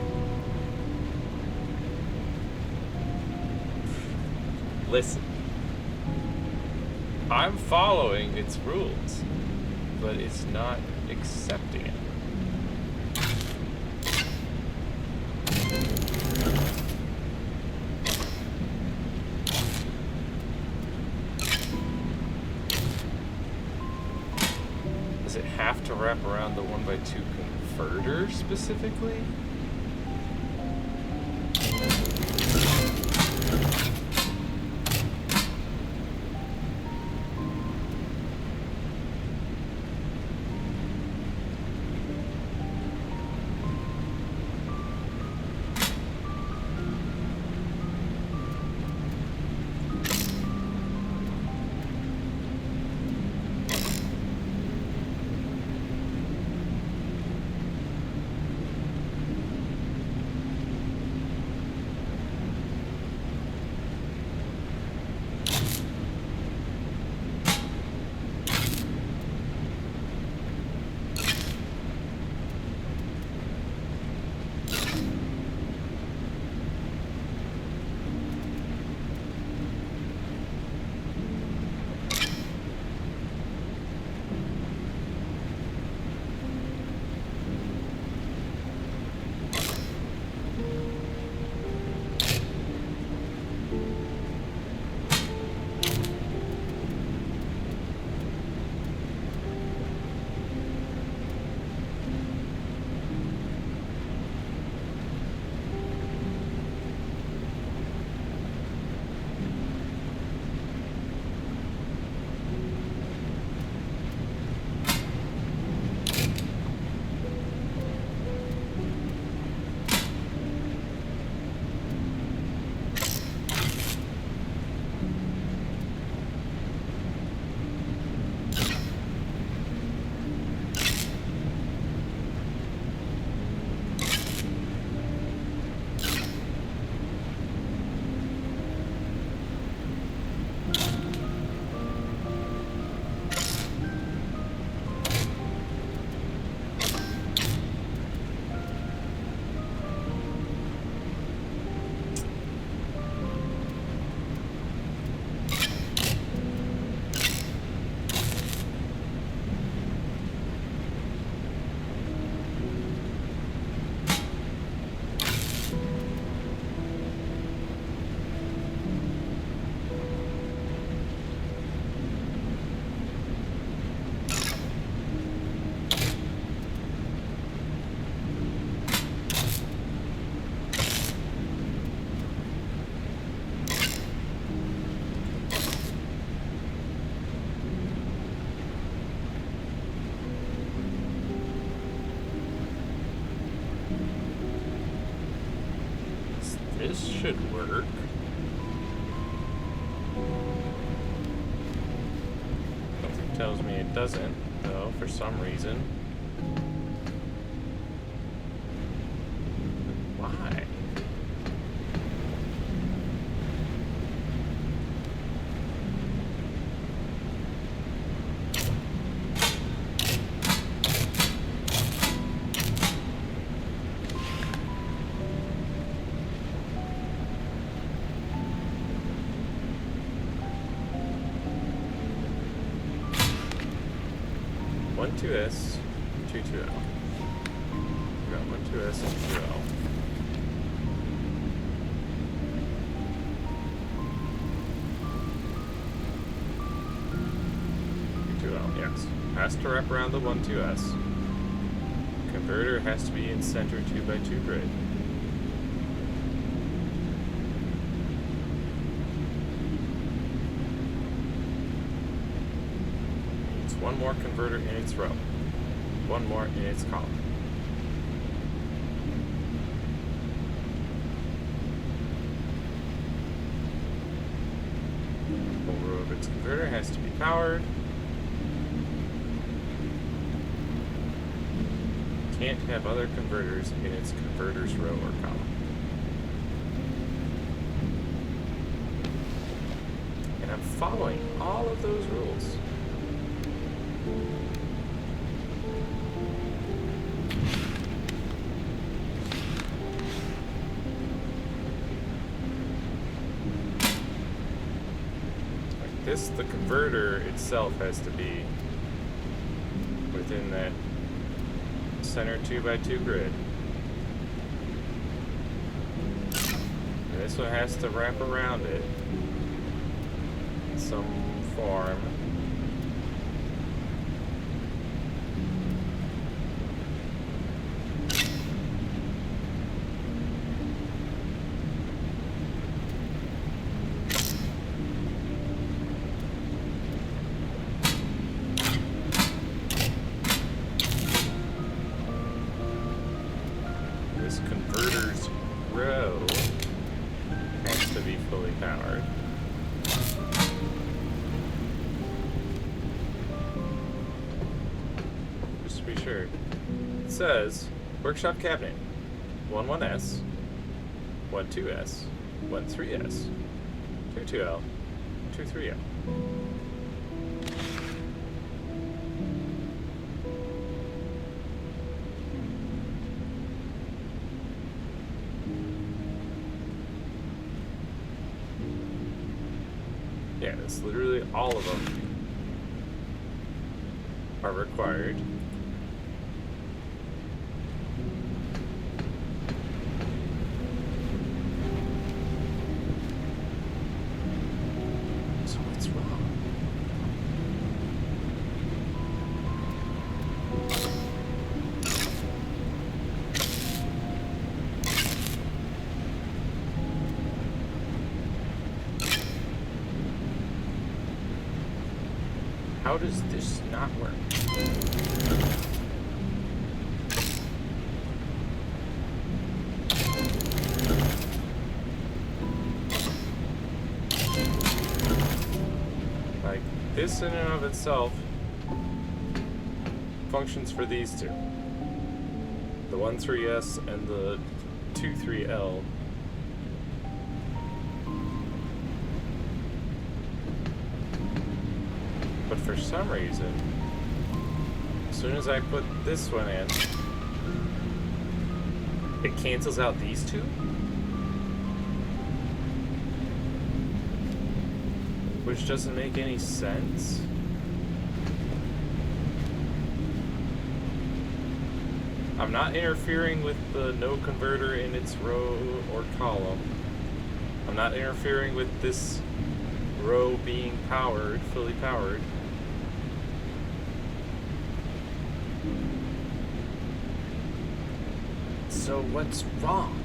Listen, I'm following its rules, but it's not accepting it. Does it have to wrap around the 1 by 2 converter specifically? This should work. Something tells me it doesn't, though, for some reason. Why? One 2S, 2 2L. We got 1 2S and 2L. Yes. Has to wrap around the 1 2S. Converter has to be in center 2 by 2 grid. One more converter in its row. One more in its column. Whole row of its converter has to be powered. Can't have other converters in its converter's row or column. And I'm following all of those rules. Like this, the converter itself has to be within that center 2x2 grid. And this one has to wrap around it in some form. This converter's row has to be fully powered. Just to be sure. It says workshop cabinet 11S, 12S, 13S, 22L, 23L. Yeah, it's literally all of them are required. So what's wrong? How does this not work? Like, this in and of itself functions for these two. The 13S and the 23L. But for some reason, as soon as I put this one in, it cancels out these two? Which doesn't make any sense. I'm not interfering with the no converter in its row or column. I'm not interfering with this row being powered, fully powered. So what's wrong?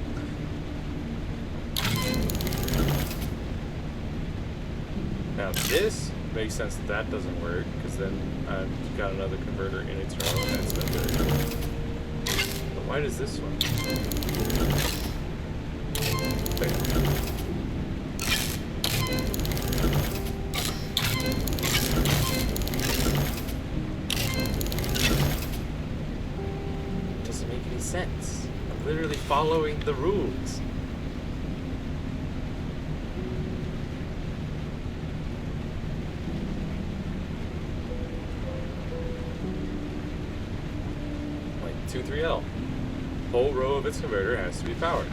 Now this makes sense that that doesn't work, because then I've got another converter in its row, and that's no good. But why does this one fail? Doesn't make any sense. I'm literally following the rules. Like 23L. Whole row of its converter has to be powered.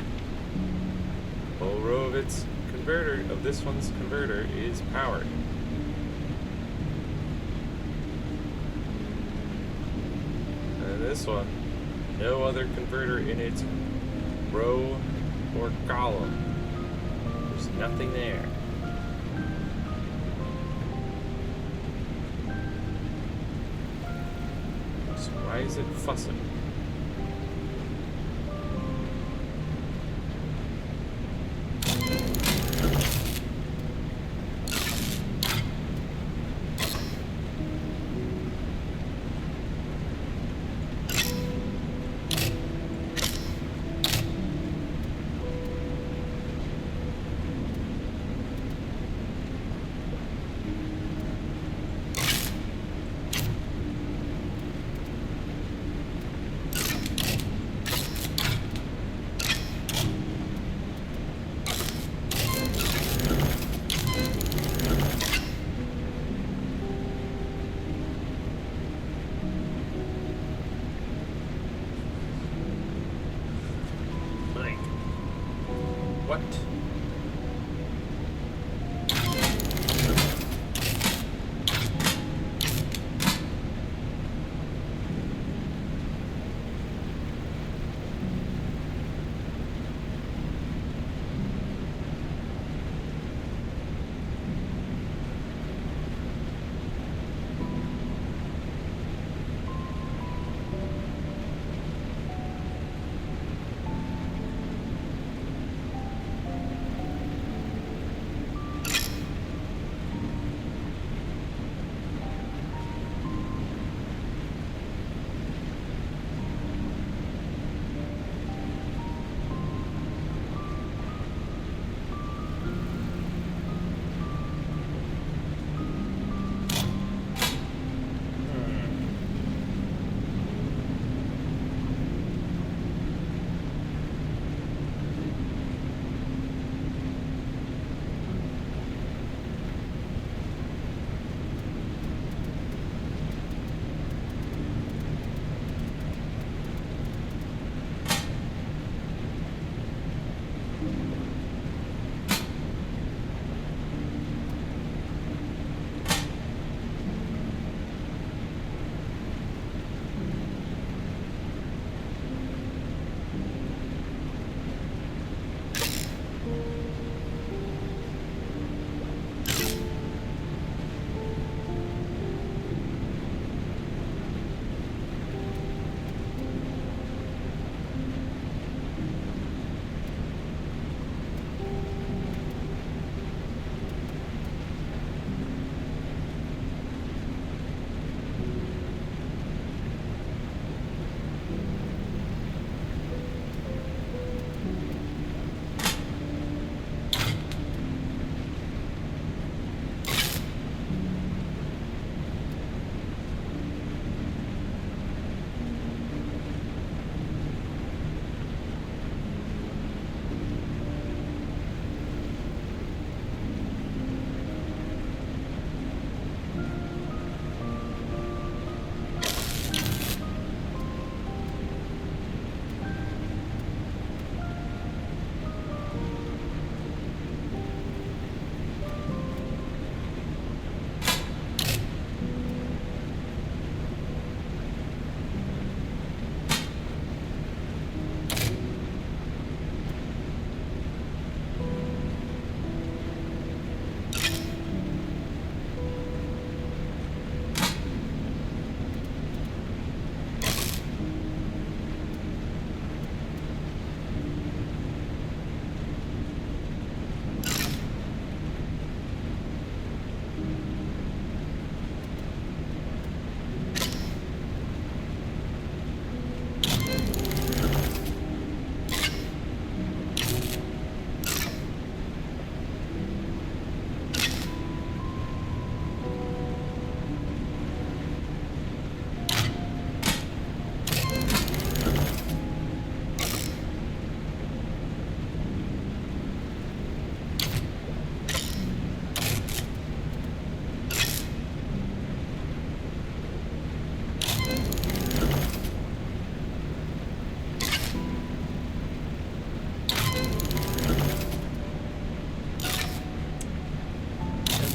Whole row of its converter, of this one's converter, is powered. And this one, no other converter in its row or column. There's nothing there. So why is it fussing? What?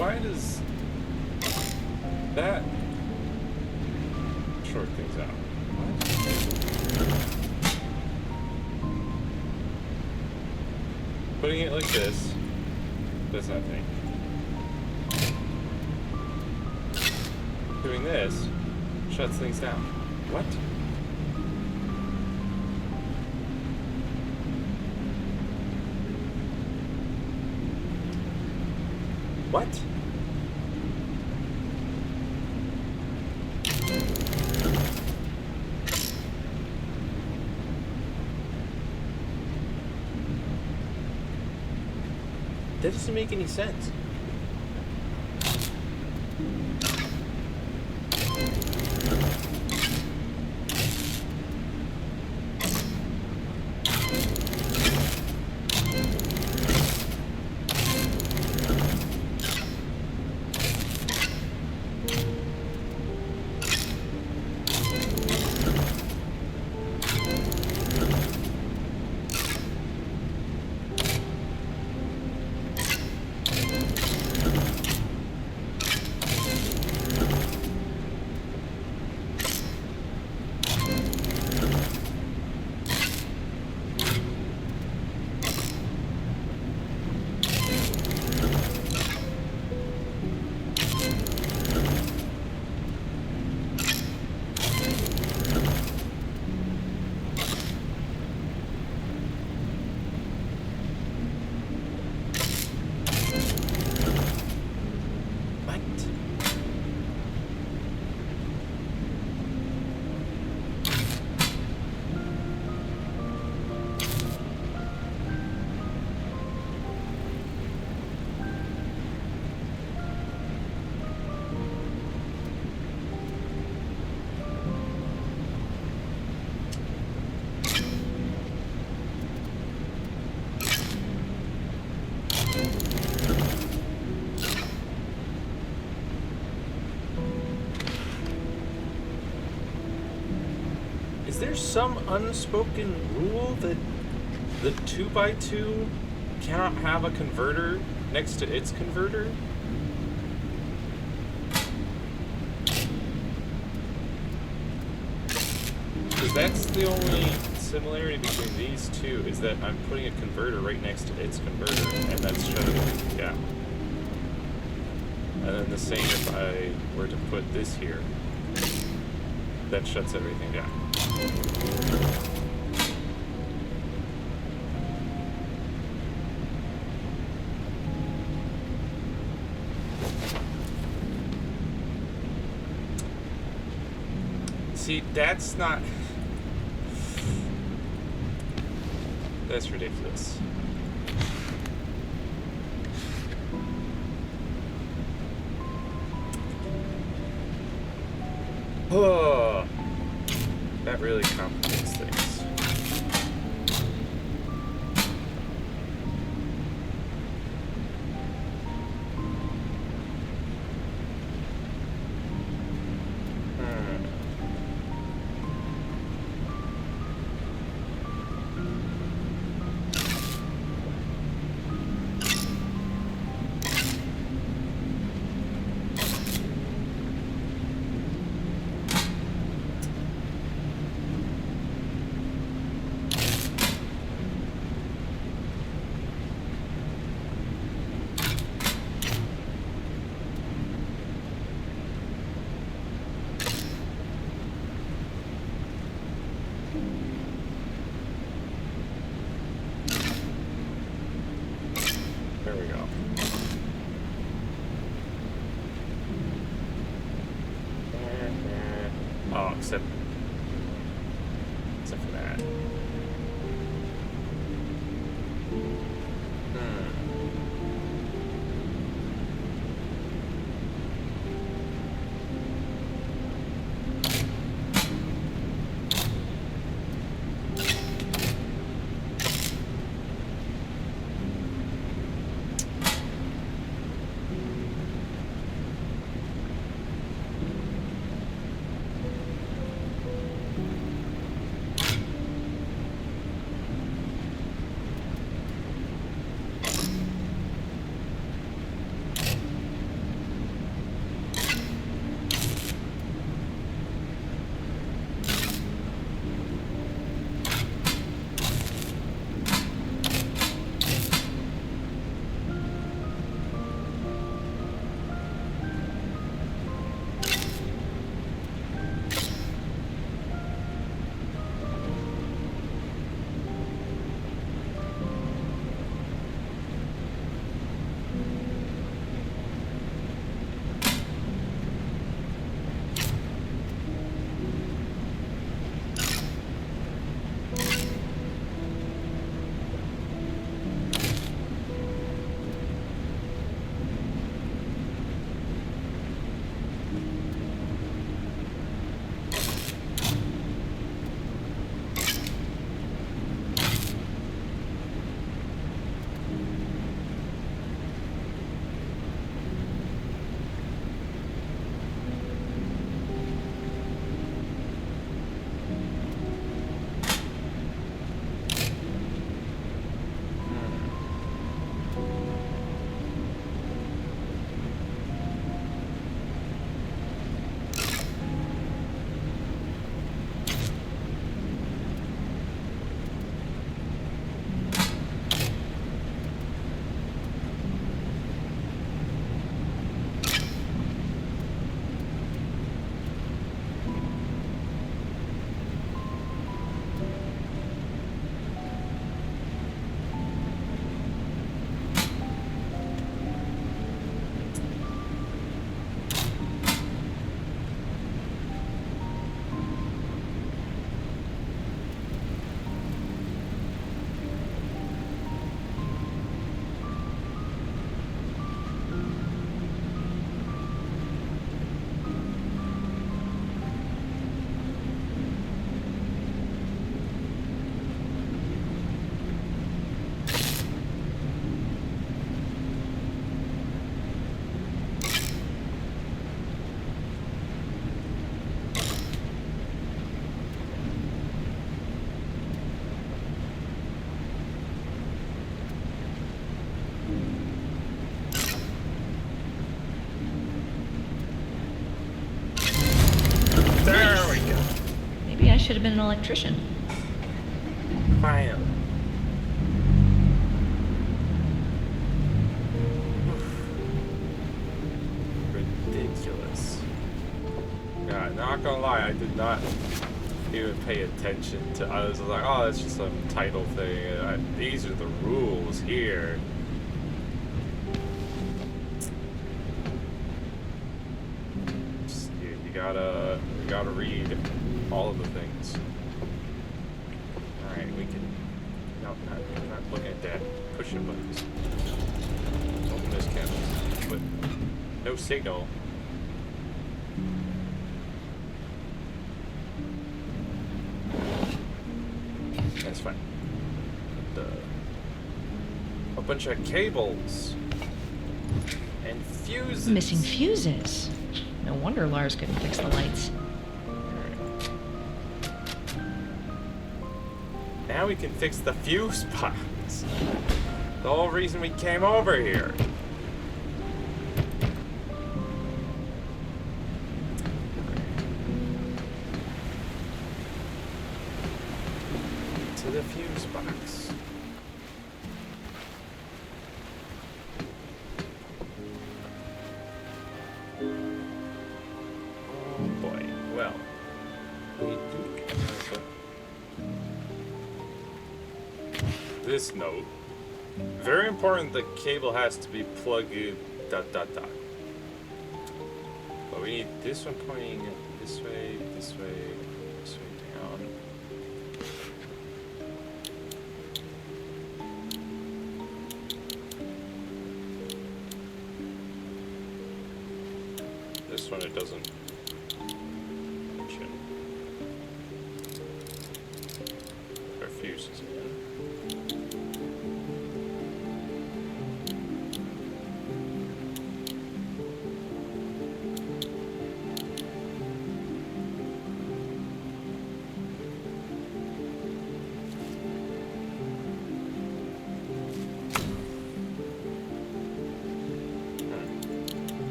Why does that short things out? What? Putting it like this does nothing. Doing this shuts things down. What? What? That doesn't make any sense. Is there some unspoken rule that the 2x2 cannot have a converter next to its converter? Because that's the only similarity between these two, is that I'm putting a converter right next to its converter, and that's shutting everything down. And then the same if I were to put this here. That shuts everything down. See, that's not... That's ridiculous. Oh, that really complicates things. There we go. Oh, except for that. have been an electrician. Fine. Ridiculous. Yeah, not gonna lie, I did not even pay attention to. I was like, oh, that's just some title thing. These are the rules here. Just, you gotta read all of the things. All right, we can. No, not looking at that. Pushing buttons. Open this cabinet, but no signal. That's fine. A bunch of cables and fuses. Missing fuses. No wonder Lars couldn't fix the lights. Alright. Now we can fix the fuse box. The whole reason we came over here. To the fuse box. Oh boy. Well, we do have this note. Very important, the cable has to be plugged in, ... But we need this one pointing this way, this way, this way down. This one it doesn't mention. Our fuses again.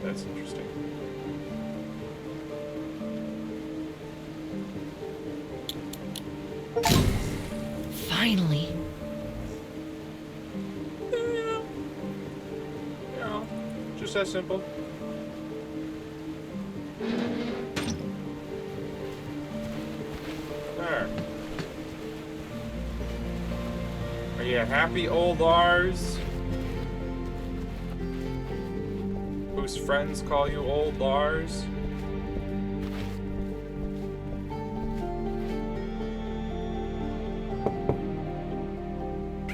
That's interesting. Finally. Yeah, just that simple. There. Are you happy, old Lars? Whose friends call you old Lars?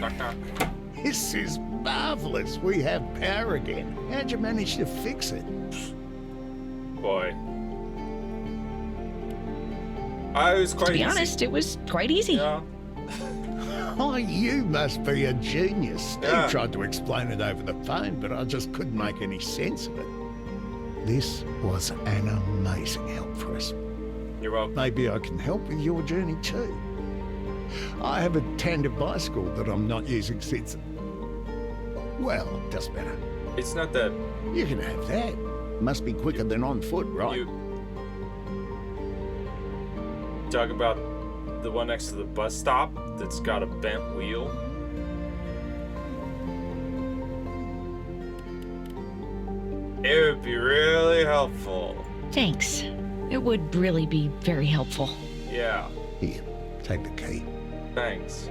Knock knock. This is marvelous. We have power again. How'd you manage to fix it? Boy. I was quite To be easy. honest, it was quite easy. Yeah. Oh, you must be a genius. Steve Yeah. tried to explain it over the phone, but I just couldn't make any sense of it. This was an amazing help for us. You're welcome. Maybe I can help with your journey too. I have a tandem bicycle that I'm not using since... Well, it doesn't matter. It's not that You can have that. Must be quicker than on foot, right? you talk about the one next to the bus stop that's got a bent wheel. It would be really helpful. Thanks. It would really be very helpful. Yeah, Here, take the key. thanks.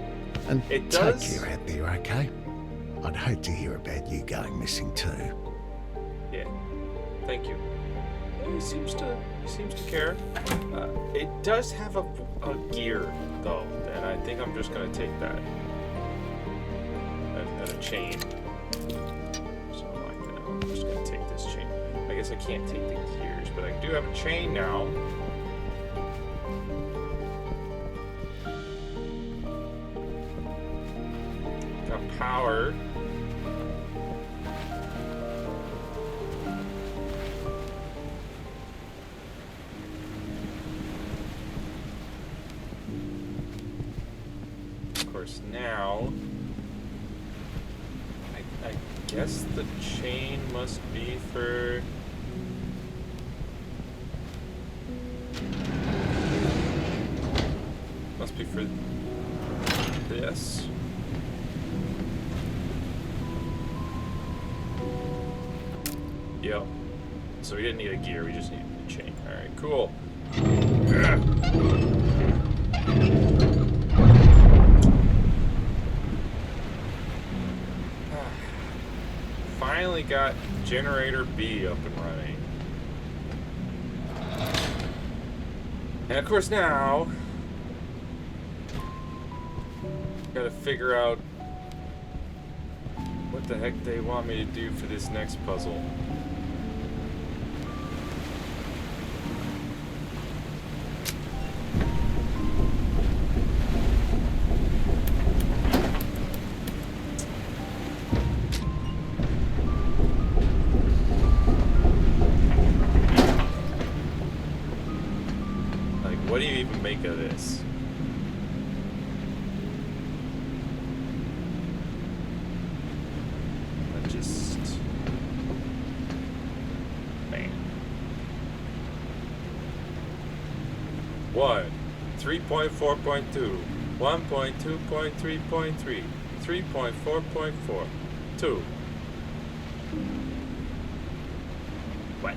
And It take does- care out there, okay? I'd hate to hear about you going missing too. Yeah, thank you. He seems to care. It does have a gear though, and I think I'm just gonna take that and a chain. So I'm just gonna take this chain. I guess I can't take the gears, but I do have a chain now. Got power. Of course, now I guess the chain must be for be for this. Yep. So we didn't need a gear, we just needed a chain. Alright, cool. Finally got generator B up and running. And of course now, gotta figure out what the heck they want me to do for this next puzzle. What do you even make of this? I just... Man. 1, 3.4.2, 1.2.3.3, 3.4.4, 2. What?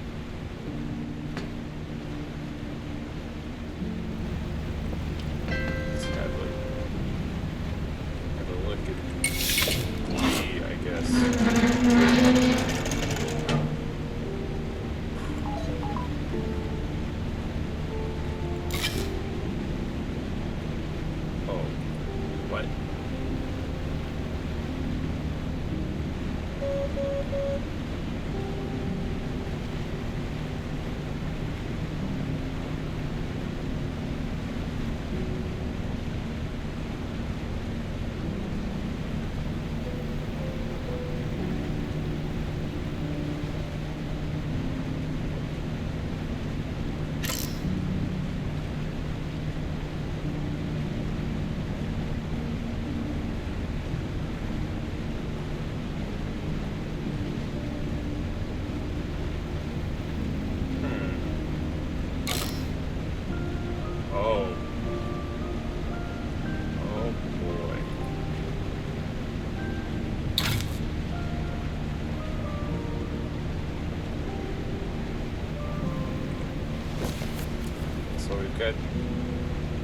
Got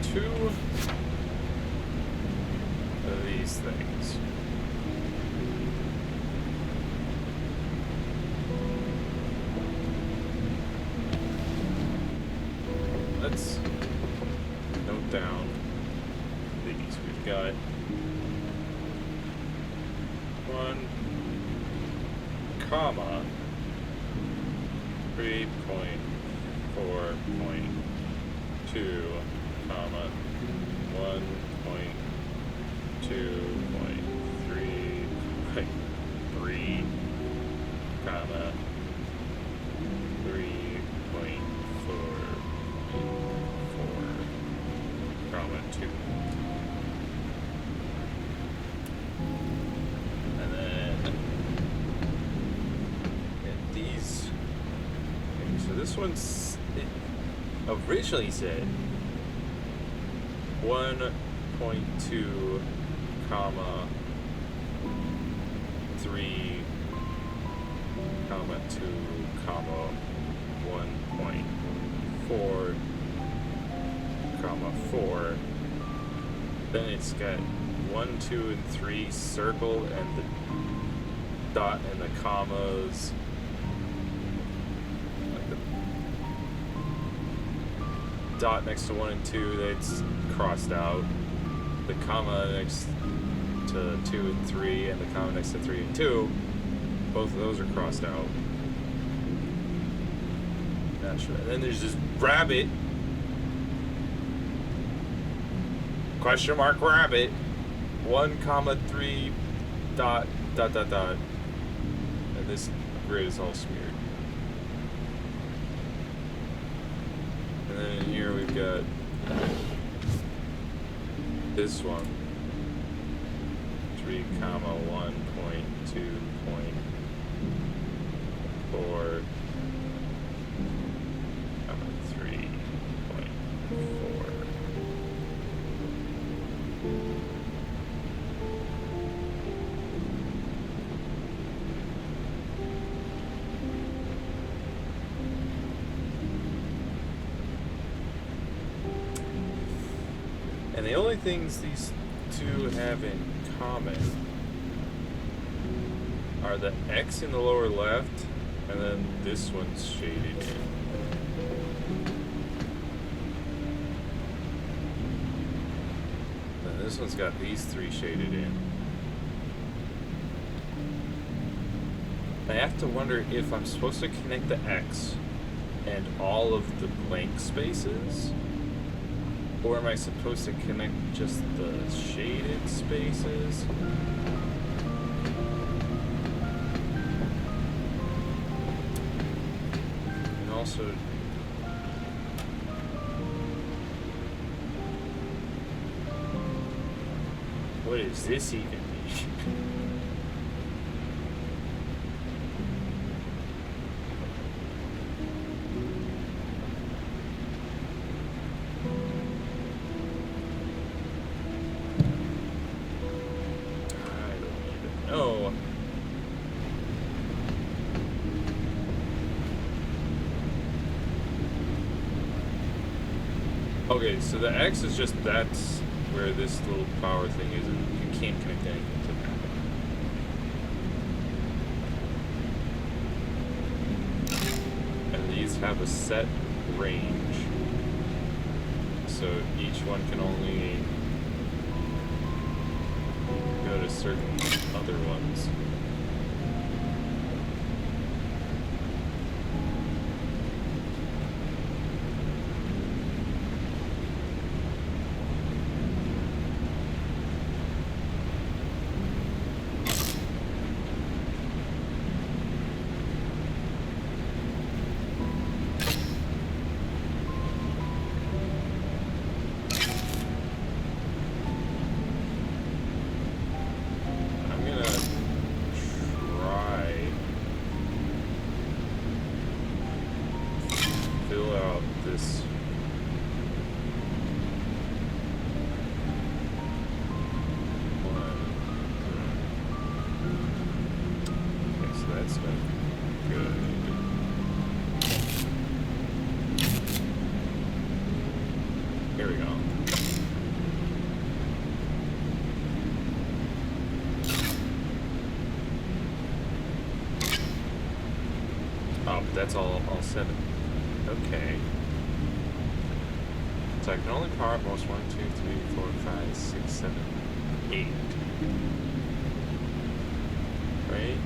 2 of these things. Let's note down these. We've got 1, comma, 3.4.2, comma, 1.2.3.3, comma, 3.4.4, comma, 2. And then these. Okay, so this one's originally said 1.2, comma 3, comma 2, comma 1.4, comma 4. Then it's got 1, 2, and 3 circle and the dot and the commas. Dot next to 1 and 2, that's crossed out. The comma next to 2 and 3, and the comma next to 3 and 2, both of those are crossed out. Not sure. And then there's this rabbit. Question mark rabbit. 1, comma 3, dot, dot, dot, dot. And this grid is all smeared. And then here we've got this one, 3, comma 1.2.4, comma 3.4, And the only things these two have in common are the X in the lower left, and then this one's shaded in. And this one's got these three shaded in. I have to wonder if I'm supposed to connect the X and all of the blank spaces, or am I supposed to connect just the shaded spaces? And also, what does this even mean? Oh. Okay, so the X is just, that's where this little power thing is, and you can't connect anything to that. And these have a set range, so each one can only go to certain other ones. Here we go. Oh, but that's all 7. Okay. So I can only power up most 1, 2, 3, 4, 5, 6, 7, 8. Right?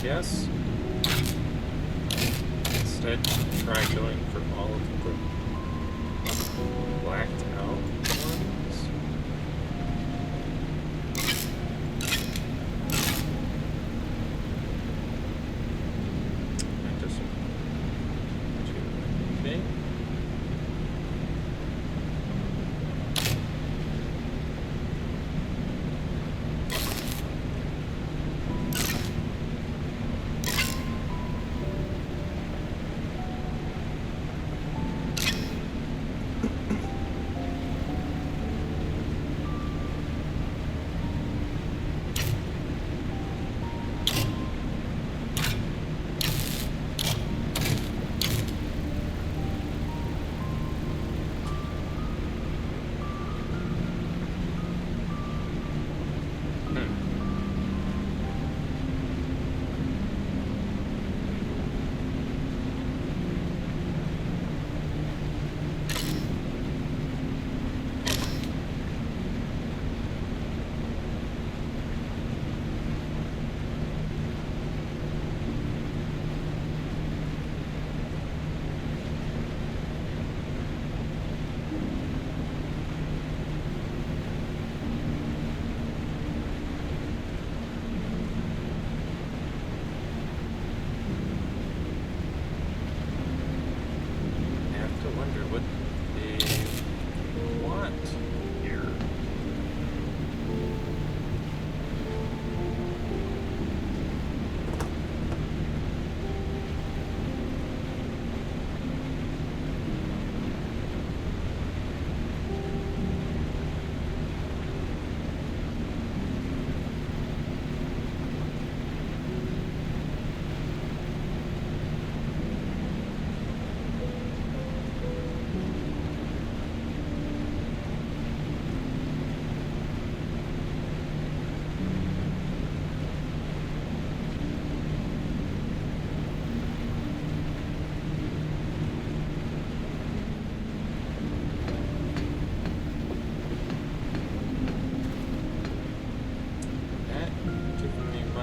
Yes. Instead, try going for all of the blacked out ones.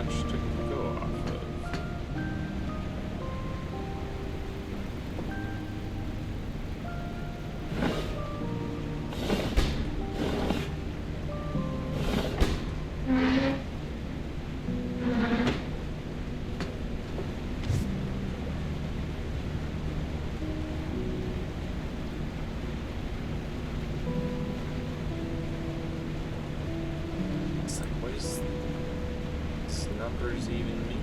much to go off of. It's like, what does these numbers even mean?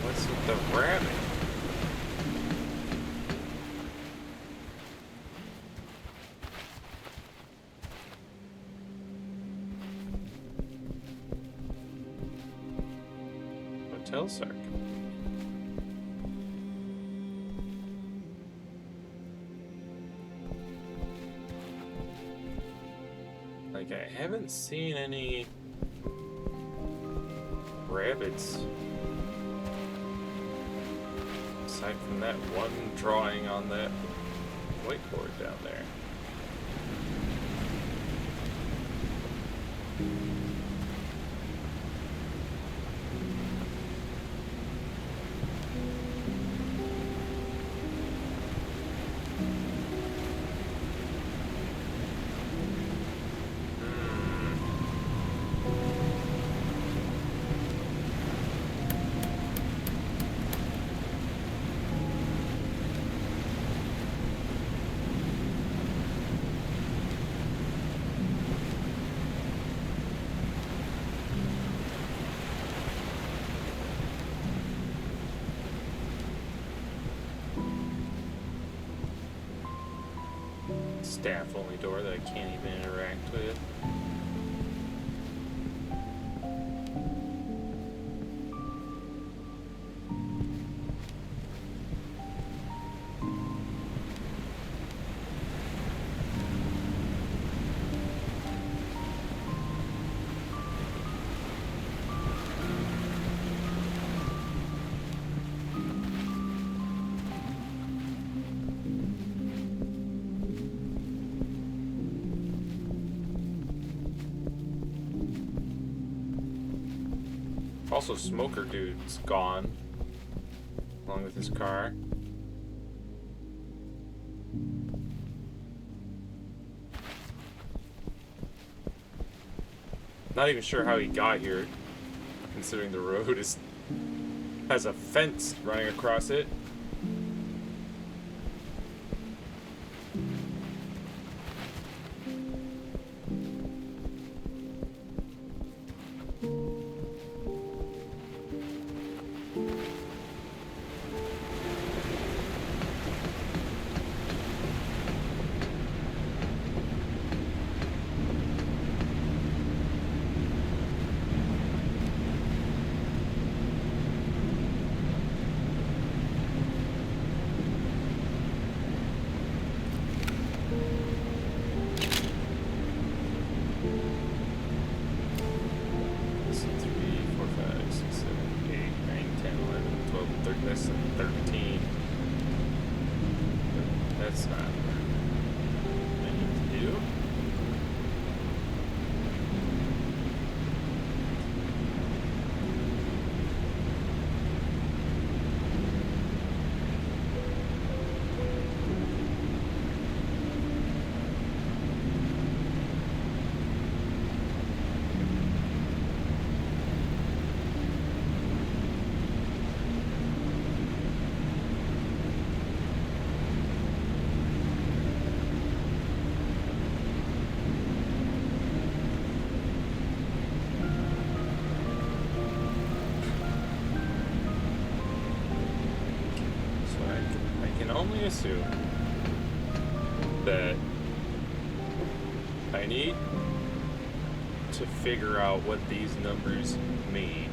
What's with the rabbit? Hotel Sark. Like, I haven't seen any rabbits aside from that one drawing on that whiteboard down there. Staff only door that I can't even interact with. Also, Smoker Dude's gone, along with his car. Not even sure how he got here, considering the road has a fence running across it. assume that I need to figure out what these numbers mean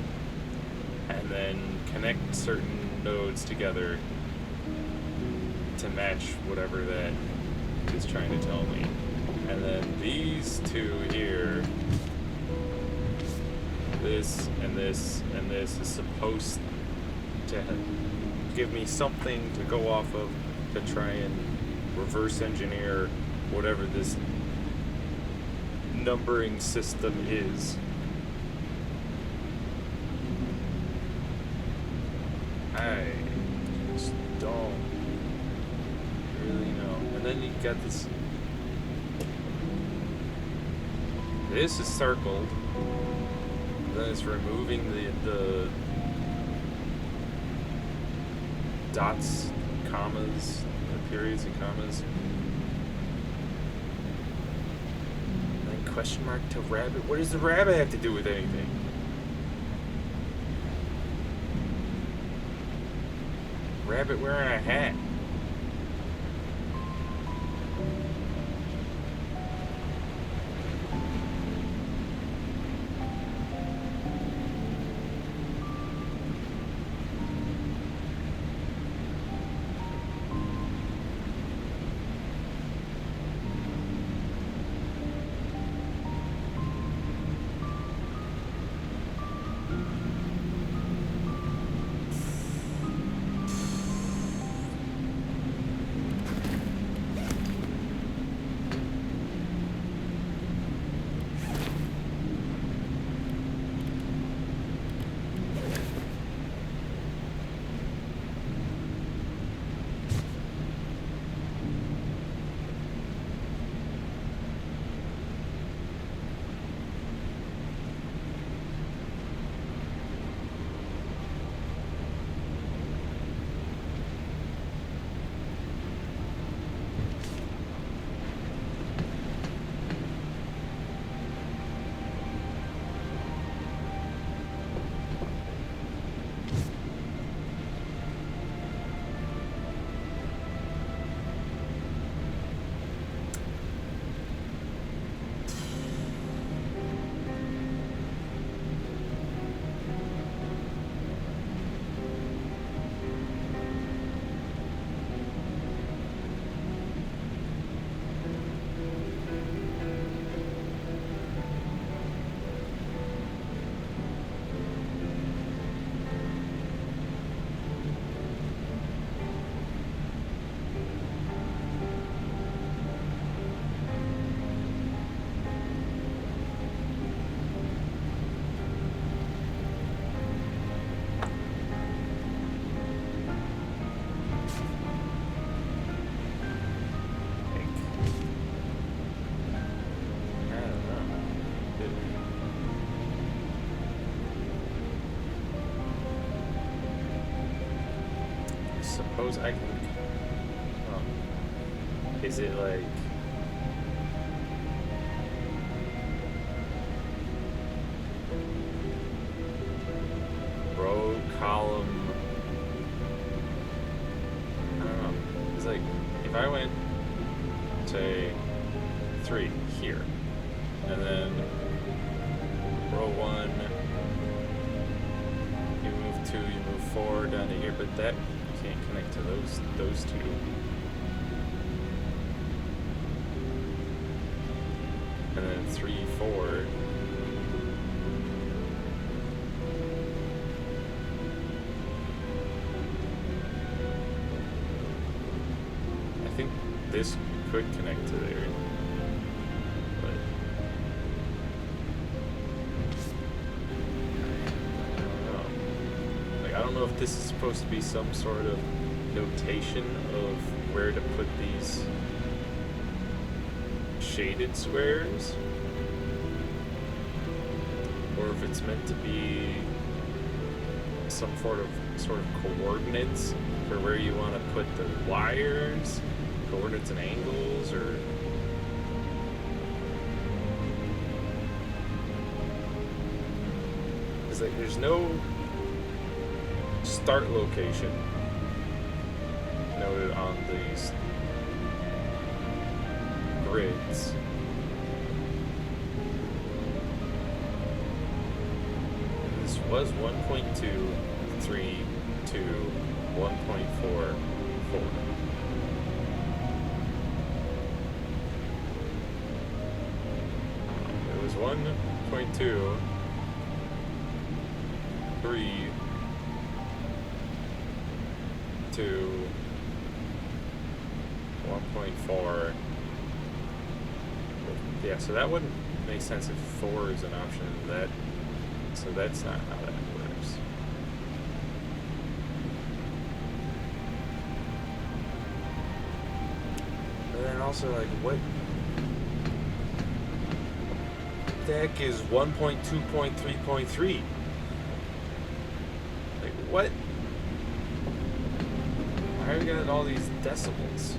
and then connect certain nodes together to match whatever that is trying to tell me. And then these two here, this and this and this, is supposed to give me something to go off of to try and reverse engineer whatever this numbering system is. I just don't really know. And then you got this. This is circled. Then it's removing the dots, commas, periods and commas. And then question mark to rabbit. What does the rabbit have to do with anything? Rabbit wearing a hat. Suppose I can. Is it like? Row, column. I don't know. It's like if I went, say, 3 here, and then row 1. You move 2. You move 4 down to here, but that. Can't connect to those two. And then 3, 4. I think this could connect to there. But I don't know. Like, I don't know if this is supposed to be some sort of notation of where to put these shaded squares, or if it's meant to be some sort of coordinates for where you want to put the wires, coordinates and angles, or it's like there's no start location, noted on these grids. This was 1.232 to 1.44. It was 1.2, 3 to 1.4. Yeah, so that wouldn't make sense if 4 is an option. So that's not how that works. But then also, like, what the heck is 1.2.3.3? Like, what? Why are we got all these decibels?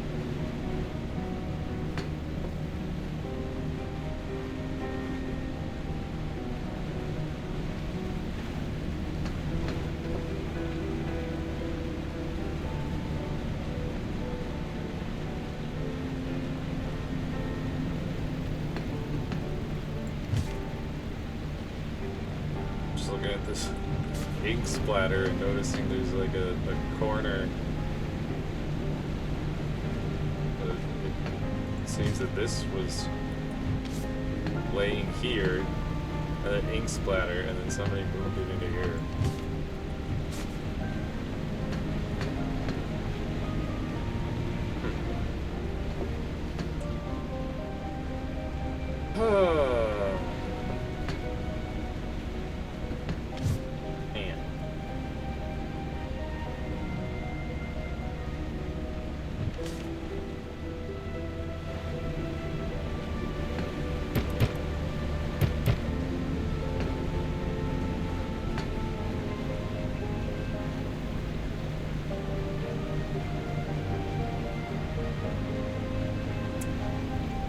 Just looking at this ink splatter and noticing there's like a corner. It seems that this was laying here, and then ink splatter, and then somebody moved it into here. Man.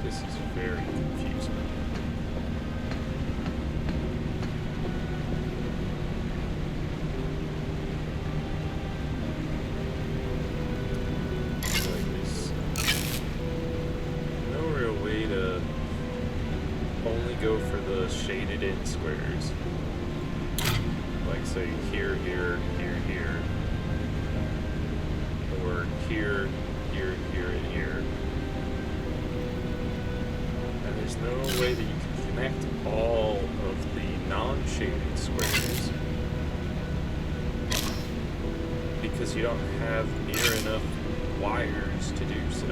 This is very confusing. Like there's no real way to only go for the shaded in squares. Like say here, here, here, here. Or here, here, here, and here. And there's no way that you can connect all of the non-shaded squares because you don't have near enough wires to do so.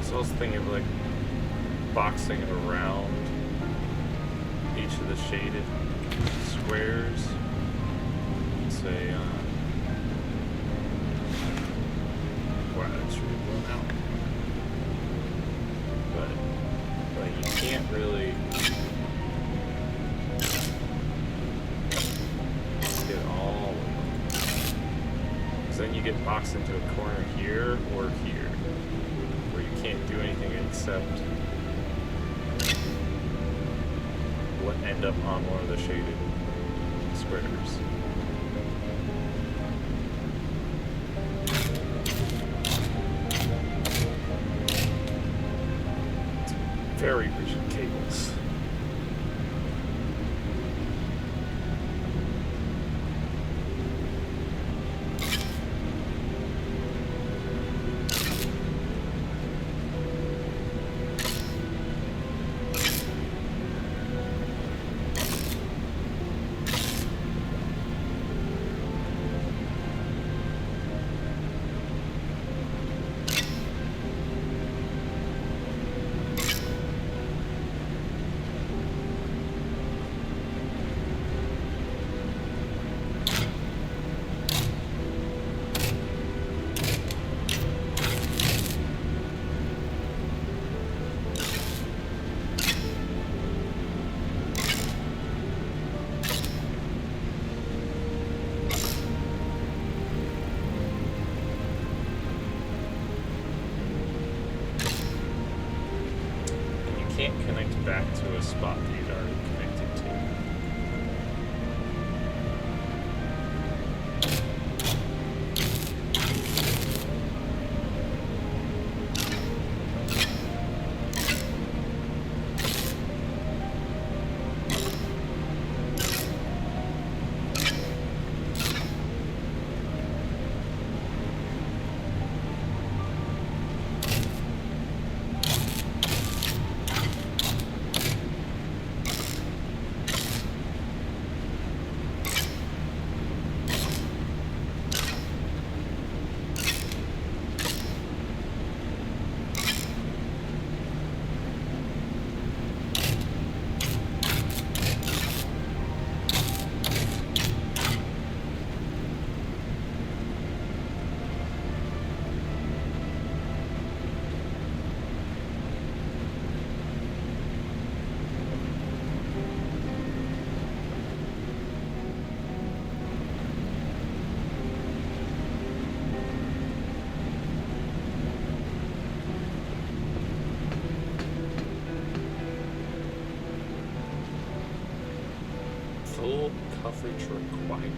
So I was thinking of like boxing it around each of the shaded squares. Say, wow, that's really blown out. But like, you can't really get all of them. Because then you get boxed into a corner here or here, where you can't do anything except end up on one of the shaded squares. Very rigid cables. Can't connect back to a spot that you'd already connected to. Full coverage required.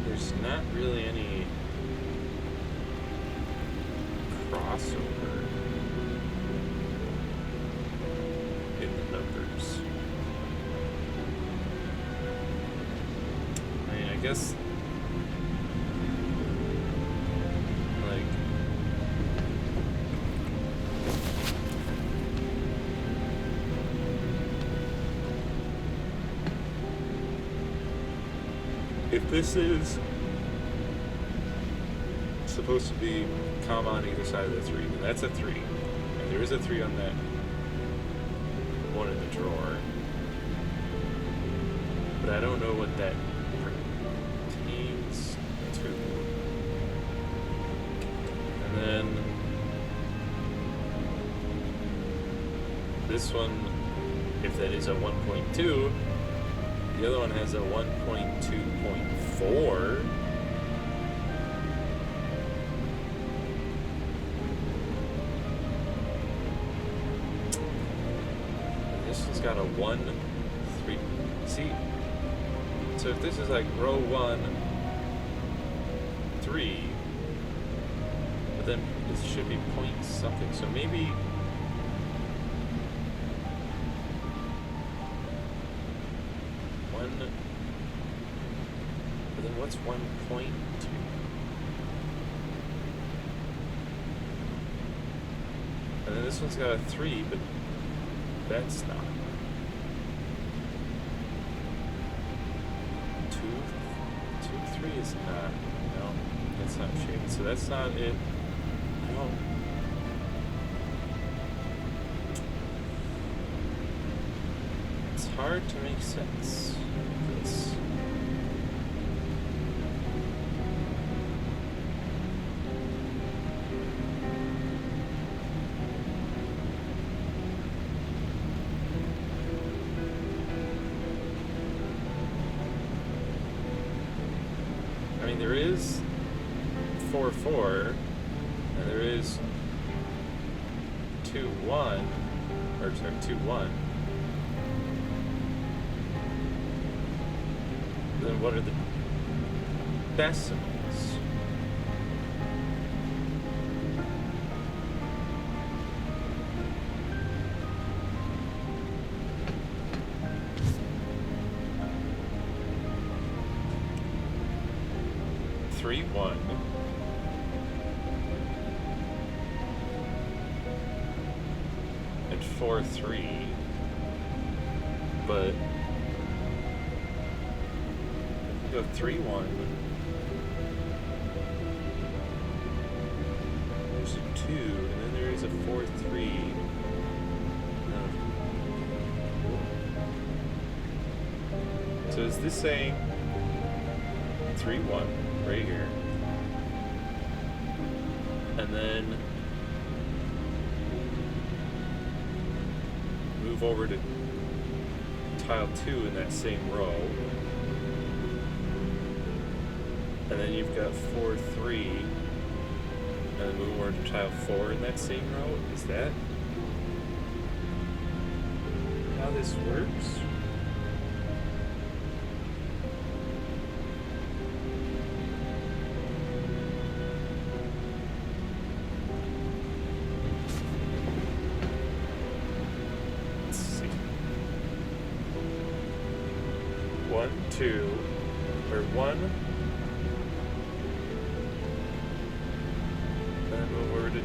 There's not really any crossover in the numbers. I mean, I guess, like, if this is supposed to be comma on either side of the 3, then that's a 3. And there is a 3 on that one in the drawer. But I don't know what that pertains to. And then this one, if that is a 1.2, the other one has a 1.2.4. This one's got a 1, 3. See? So if this is like row 1, 3, but then this should be point something. So maybe one. But then what's 1.2? And then this one's got a 3, but that's not. 2, 3 is not. No, that's not shaded. So that's not it. No. It's hard to make sense of this. I mean, there is 4, 4, and there is 2, 1, or sorry, 2, 1. Then what are the decimals? Three, 1. And 4, 3. But go 3, 1. There's a 2, and then there is a 4, 3. So is this saying 3, 1 right here? And then move over to tile 2 in that same row. And then you've got 4, 3, and then move over to tile 4 in that same row. Is that how this works? Let's see. 1, 2, or 1. Move over to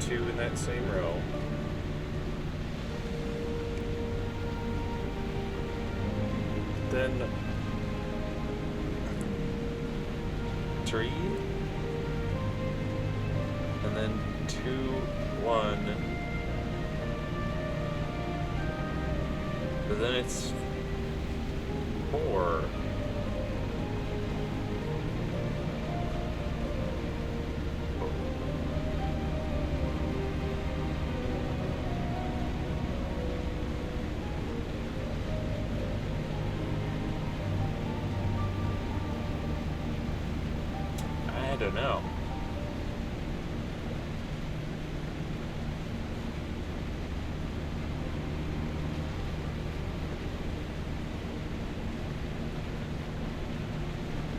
2 in that same row. Then 3. And then 2, 1. But then it's 4. I don't know.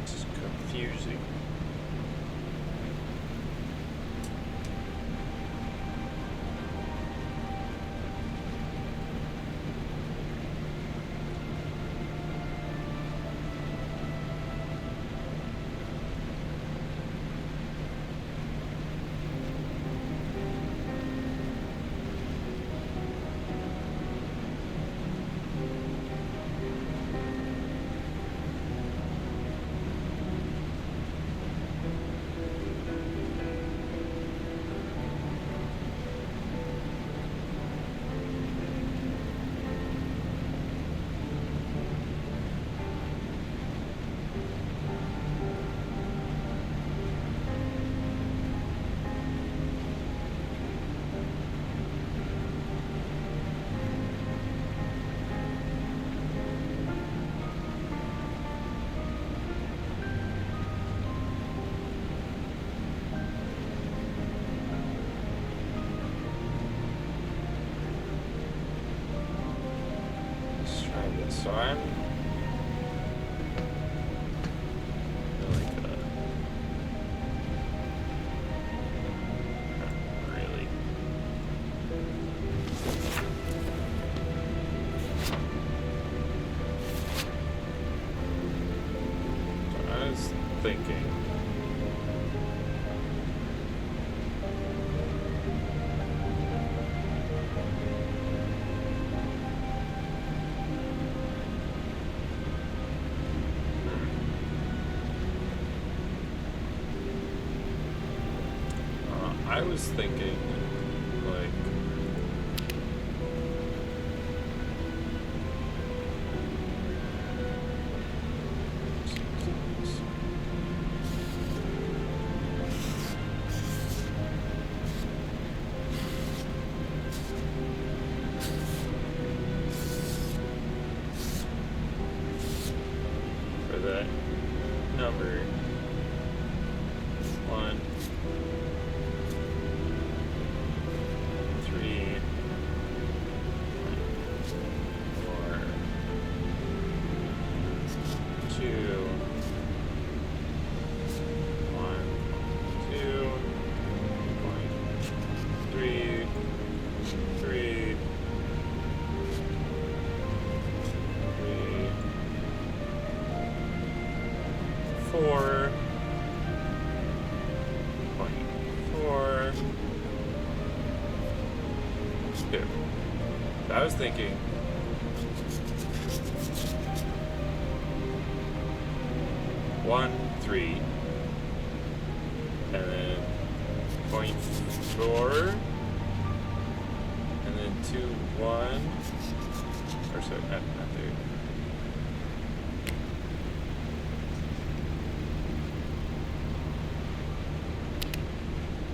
It's confusing. So I'm like not really. So I was thinking. I was thinking, like, for that number 1, 3, 4, 2, 1, 2, 3, 3, 3, 4, 4, 2. I was thinking 1, 3, and then 0.4, and then 2, 1, or sorry, not there.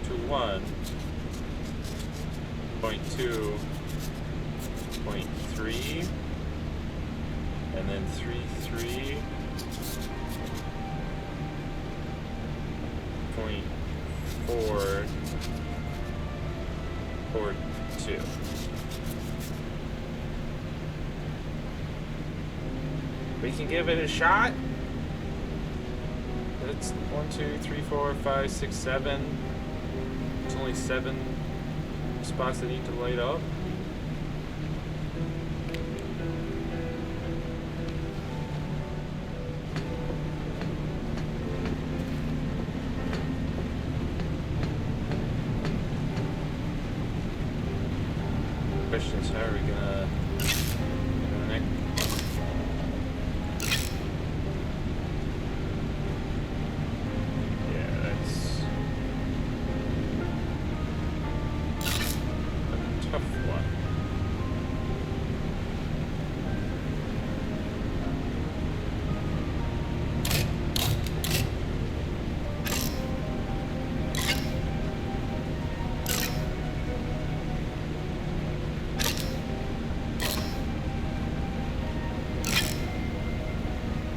2, 1, 0.2, 0.3, and then 3, 3, 0.4, 4, 2. We can give it a shot. It's 1, 2, 3, 4, 5, 6, 7. It's only 7 spots that need to light up. Question is, how are we gonna connect? Yeah, that's a tough one.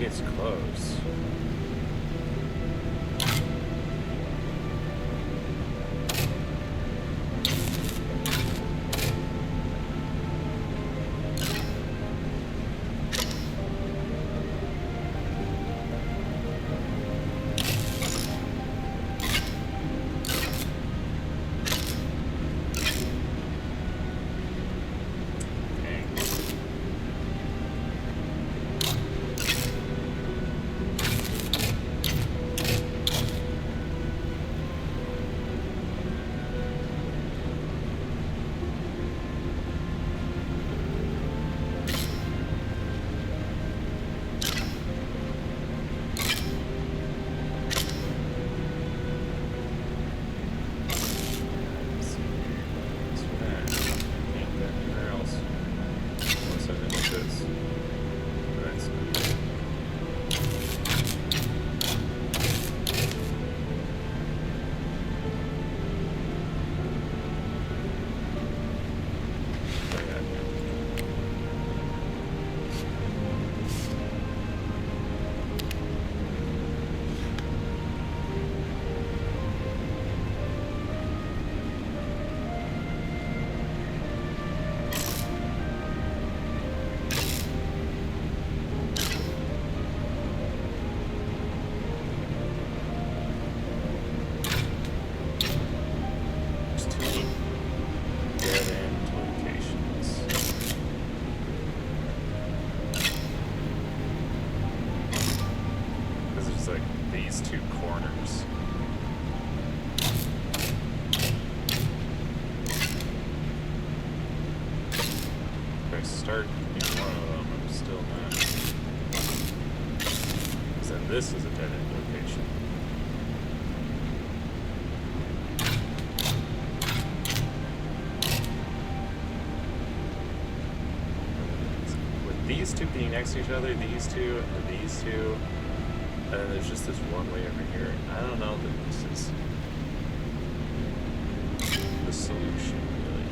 It's close. Dang. in one of them. I'm still not. So this is a dead-end location. With these two being next to each other, these two, and these two, and then there's just this one way over here. I don't know that this is the solution, really.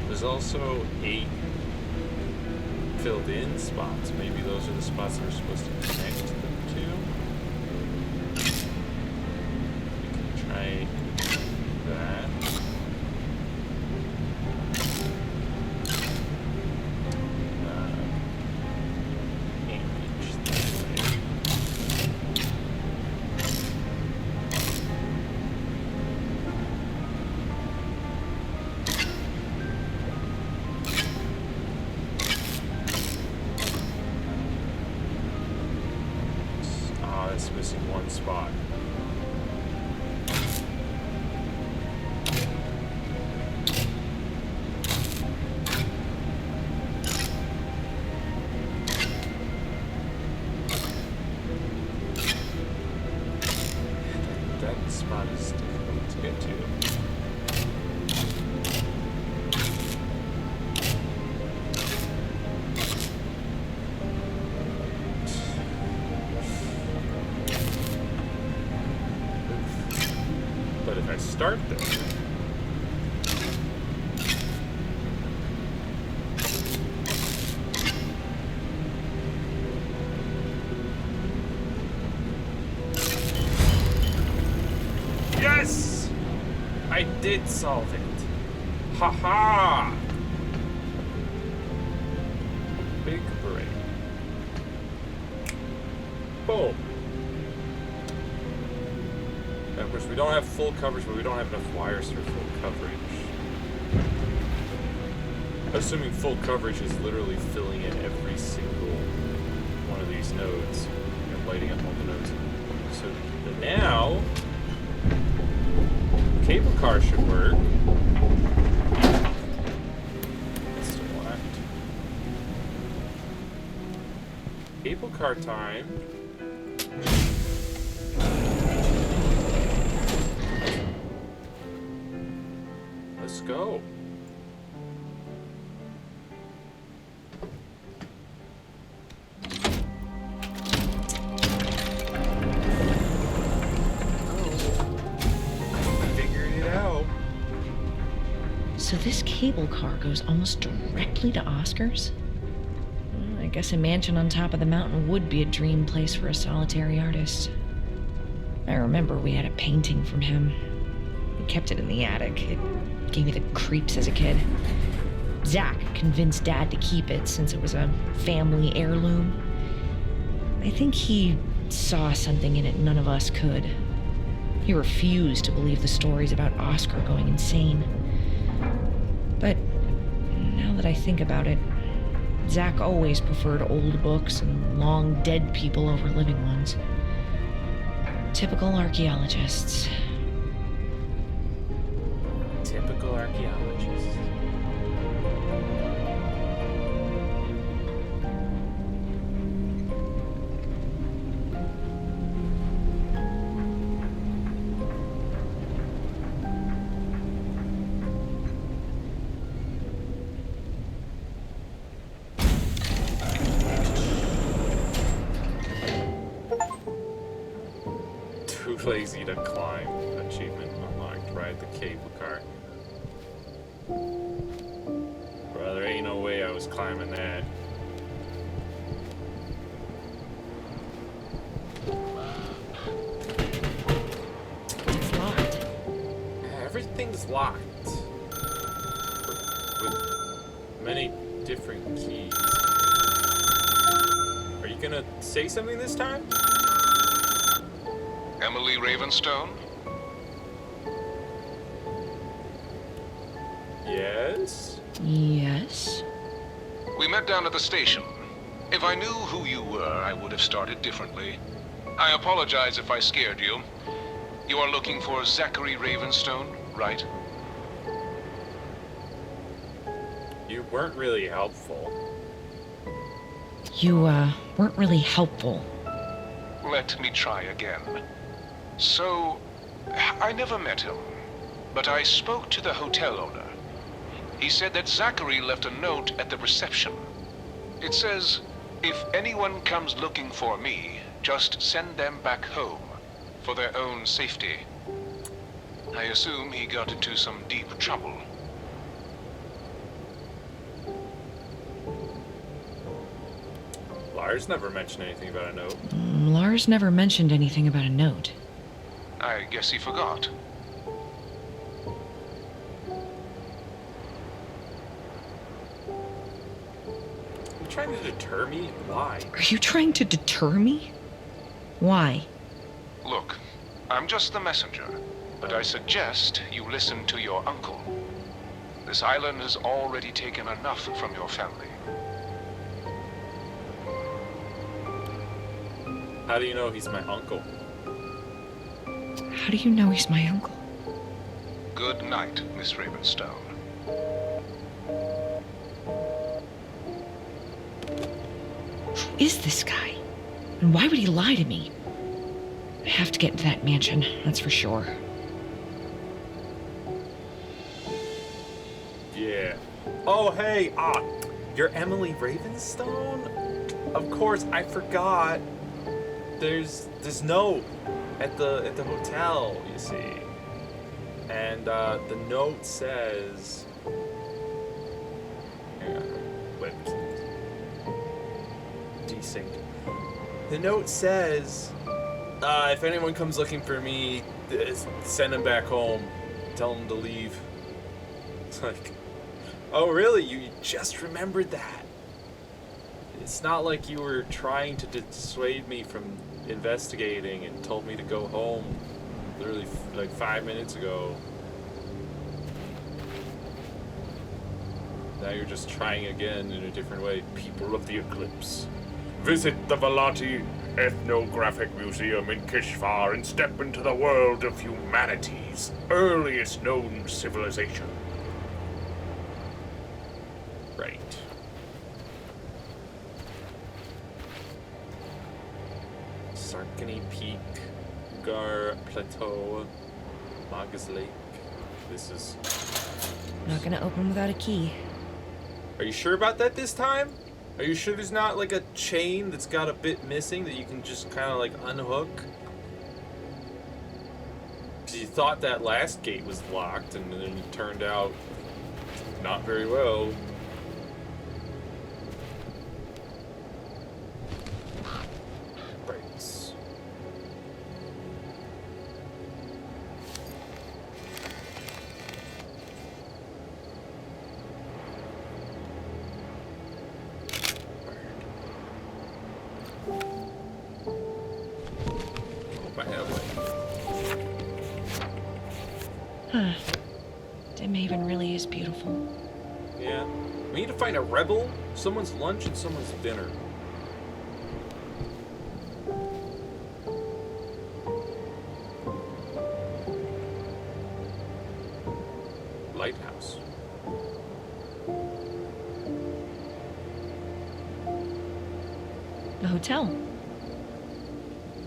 There's also 8 filled-in spots. Maybe those are the spots that are supposed to connect them to. We can try that. Can't reach that way. Ah, it's missing one spot. That spot is difficult to get to. But if I start there, yes! I did solve it. Ha-ha! Big break. Boom. And of course, we don't have full coverage, but we don't have enough wires for full coverage. Assuming full coverage is literally filling in every single one of these nodes and lighting up all the nodes. So now, cable car should work. It's still locked. Cable car time. Let's go. Figured it out. So this cable car goes almost directly to Oscar's? Well, I guess a mansion on top of the mountain would be a dream place for a solitary artist. I remember we had a painting from him. We kept it in the attic. It gave me the creeps as a kid. Zach convinced Dad to keep it since it was a family heirloom. I think he saw something in it none of us could. He refused to believe the stories about Oscar going insane. But now that I think about it, Zach always preferred old books and long dead people over living ones. Typical archaeologists. Typical archaeologists. Too lazy to climb. Achievement unlocked. Ride the cable car. Brother, ain't no way I was climbing that. It's locked. Everything's locked. With many different keys. Are you gonna say something this time? Emily Ravenstone? Yes? Yes? We met down at the station. If I knew who you were, I would have started differently. I apologize if I scared you. You are looking for Zachary Ravenstone, right? You weren't really helpful. You, weren't really helpful. Let me try again. So, I never met him, but I spoke to the hotel owner. He said that Zachary left a note at the reception. It says, if anyone comes looking for me, just send them back home, for their own safety. I assume he got into some deep trouble. Lars never mentioned anything about a note. Lars never mentioned anything about a note. I guess he forgot. You trying to deter me? Why? Are you trying to deter me? Why? Look, I'm just the messenger, but I suggest you listen to your uncle. This island has already taken enough from your family. How do you know he's my uncle? How do you know he's my uncle? Good night, Miss Ravenstone. Who is this guy? And why would he lie to me? I have to get into that mansion, that's for sure. Yeah. Oh, hey, you're Emily Ravenstone? Of course, I forgot. There's this note at the hotel, you see. And the note says, wait, desync. The note says, if anyone comes looking for me, send them back home. Tell them to leave. It's like, oh really? You just remembered that? It's not like you were trying to dissuade me from investigating and told me to go home literally like 5 minutes ago. Now you're just trying again in a different way. People of the Eclipse, visit the Velati Ethnographic Museum in Kishvar and step into the world of humanity's earliest known civilization. Right. Sarkany Peak, Gar Plateau, Magas Lake. This is... Not gonna open without a key. Are you sure about that this time? Are you sure there's not like a chain that's got a bit missing that you can just kind of like unhook? Because you thought that last gate was locked and then it turned out not very well. Right. Huh. Dimhaven really is beautiful. Yeah. We need to find a rebel, someone's lunch, and someone's dinner. Lighthouse. The hotel.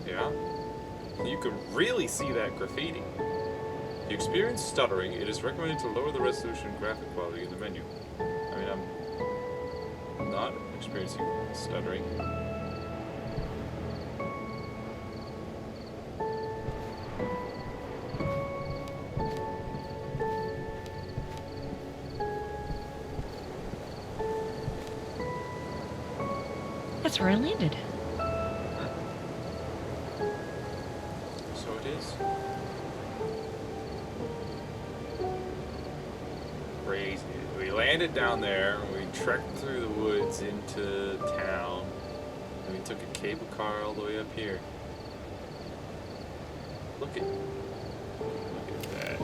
Yeah? You can really see that graffiti. If you experience stuttering, it is recommended to lower the resolution and graphic quality in the menu. I mean, I'm not experiencing stuttering. That's where I landed. So it is. Crazy. We landed down there, we trekked through the woods into town, and we took a cable car all the way up here. Look at that.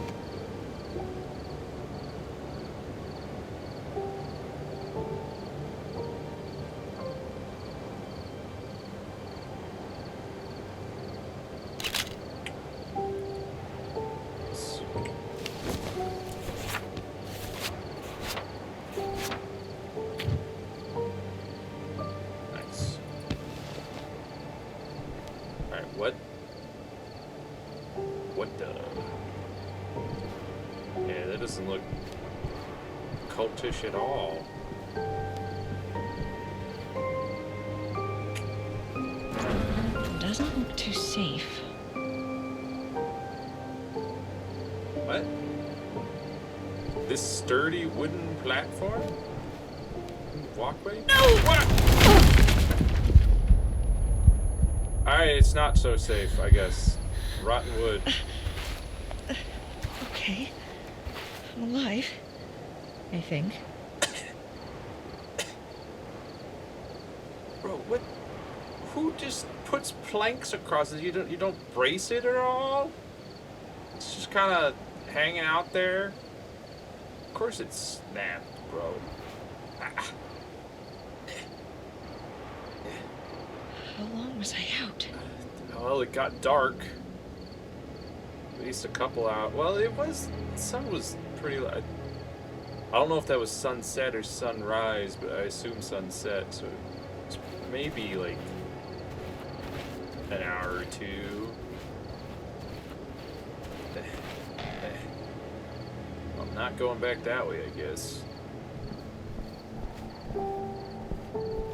It doesn't look cultish at all. Doesn't look too safe. What? This sturdy wooden platform? Walkway? No! What? Alright, it's not so safe, I guess. Rotten wood. Okay. I'm alive. I think. Bro, what? Who just puts planks across it? You don't brace it at all? It's just kind of hanging out there. Of course it's snapped, bro. Ah. How long was I out? Well, it got dark. At least a couple hours. Well, the sun was pretty light. I don't know if that was sunset or sunrise, but I assume sunset, so it's maybe like an hour or two. I'm not going back that way, I guess.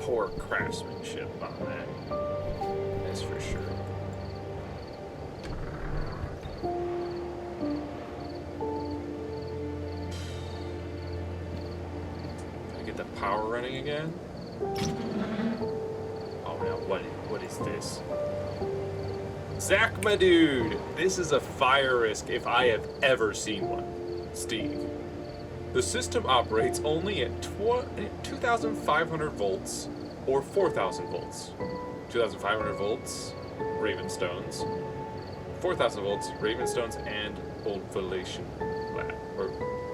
Poor craftsmanship on that. That's for sure. Can I get the power running again? Oh no, what is this? Zach, my dude! This is a fire risk if I have ever seen one. Steve. The system operates only at 2,500 volts or 4,000 volts. 2,500 volts, Ravenstones. 4,000 volts, Ravenstones and Old Valation Lab, or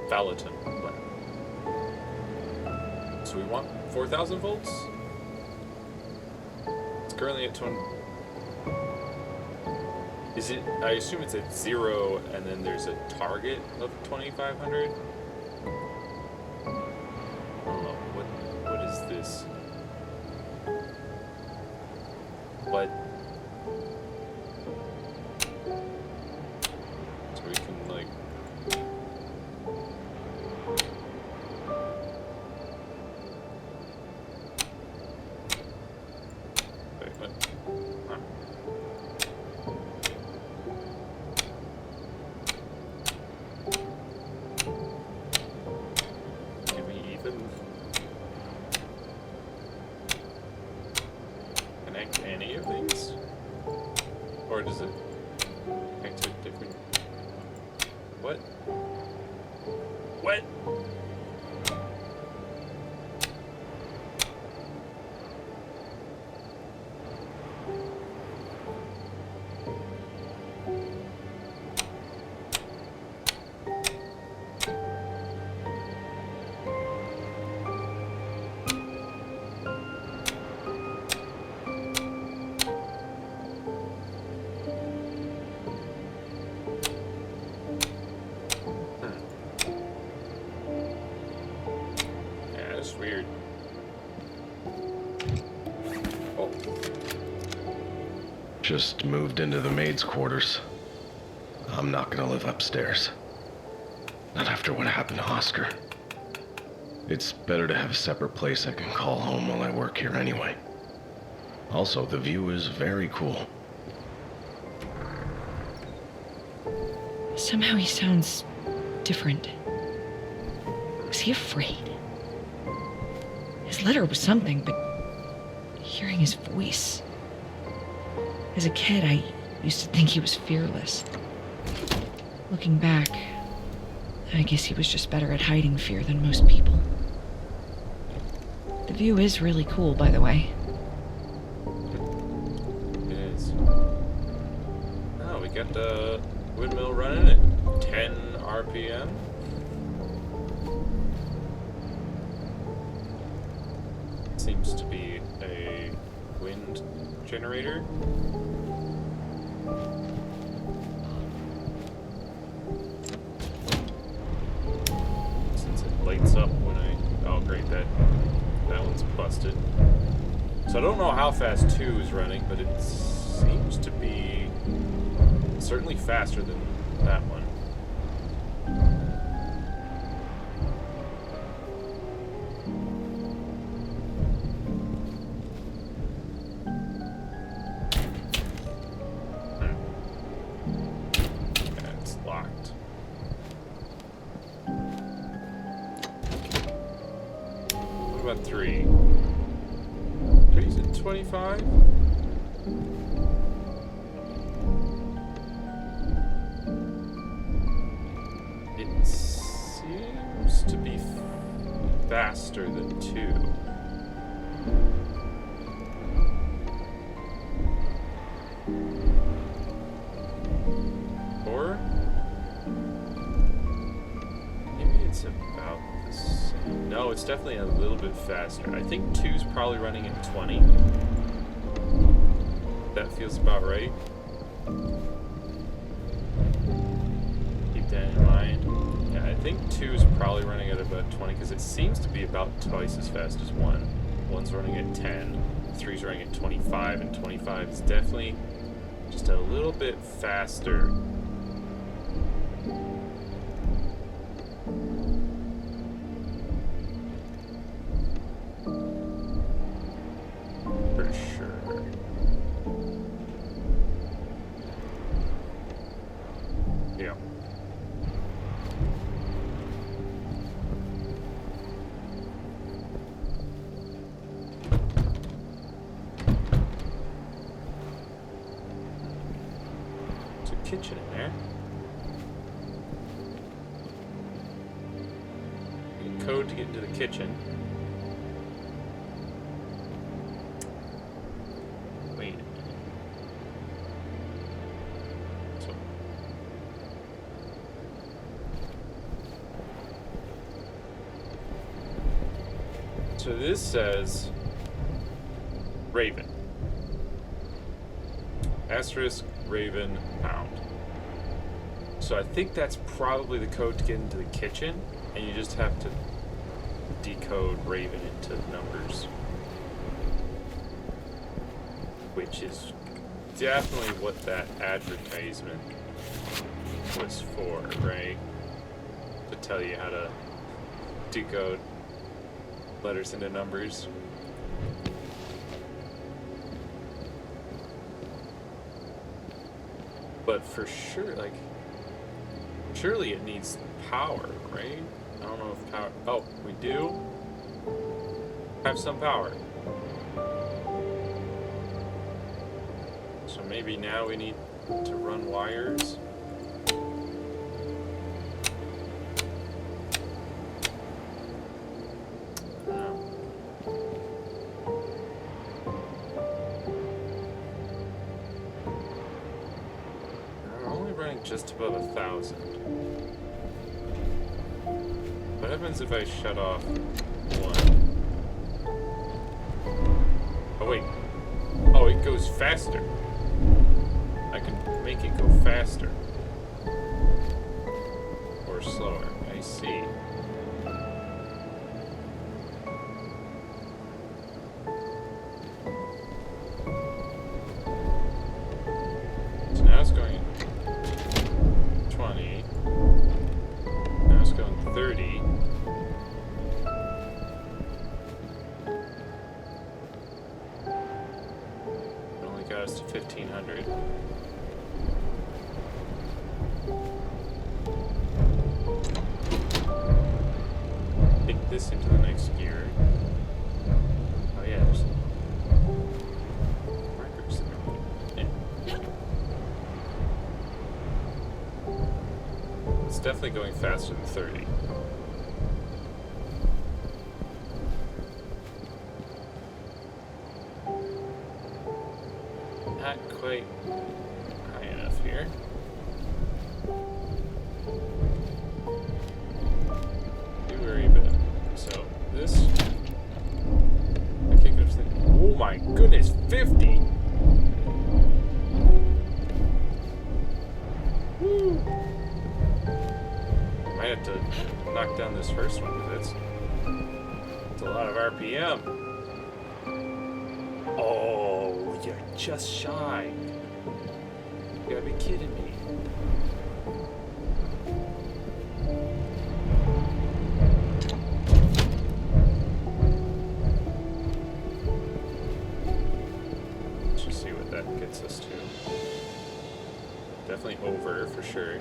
Valaton Lab. So we want 4,000 volts? It's currently at 20. Is it? I assume it's at 0, and then there's a target of 2,500. I don't know. What is this? What? So we can like. Wait, what? Huh. Can we even connect any of these? Or does it connect to different... What? What? Yeah, that's weird. Oh. Just moved into the maid's quarters. I'm not gonna live upstairs. Not after what happened to Oscar. It's better to have a separate place I can call home while I work here anyway. Also, the view is very cool. Somehow he sounds different. Was he afraid? His letter was something, but hearing his voice. As a kid, I used to think he was fearless. Looking back, I guess he was just better at hiding fear than most people. The view is really cool, by the way. It is. Oh, we got the windmill running at 10 RPM. Seems to be a wind generator. Since it lights up when I... Oh, great, that one's busted. So I don't know how fast 2 is running, but it seems to be certainly faster than that one. What about 3? 3's at 25? It seems to be faster than 2. Or maybe it's about the same. No, it's definitely a little bit faster. I think 2's probably running at 20. That feels about right. Keep that in mind. Yeah, I think 2's probably running at about 20 because it seems to be about twice as fast as 1. 1's running at 10, 3's running at 25, and 25 is definitely just a little bit faster. For sure. Yeah. There's a kitchen in there. Need a code to get into the kitchen. Wait a minute. So this says Raven. Asterisk Raven pound. So I think that's probably the code to get into the kitchen, and you just have to decode Raven into numbers. Which is definitely what that advertisement was for, right? To tell you how to decode letters into numbers. But for sure, like, surely it needs power, right? I don't know if power... Oh, we do have some power. So maybe now we need to run wires. Just above 1,000. What happens if I shut off 1? Oh wait. Oh, it goes faster. I can make it go faster. Or slower. I see. So now it's going 20. Now it's going 30. It only got us to 1,500. Take this into the next gear. Oh yeah, there's markers there. Yeah. It's definitely going faster than 30. Not quite high enough here. Do worry about it. So this, I can't get everything. Oh my goodness, 50! Woo! Might have to knock down this first one because it's a lot of RPM. Oh, you're just shy. You gotta be kidding me. Let's just see what that gets us to. Definitely over for sure.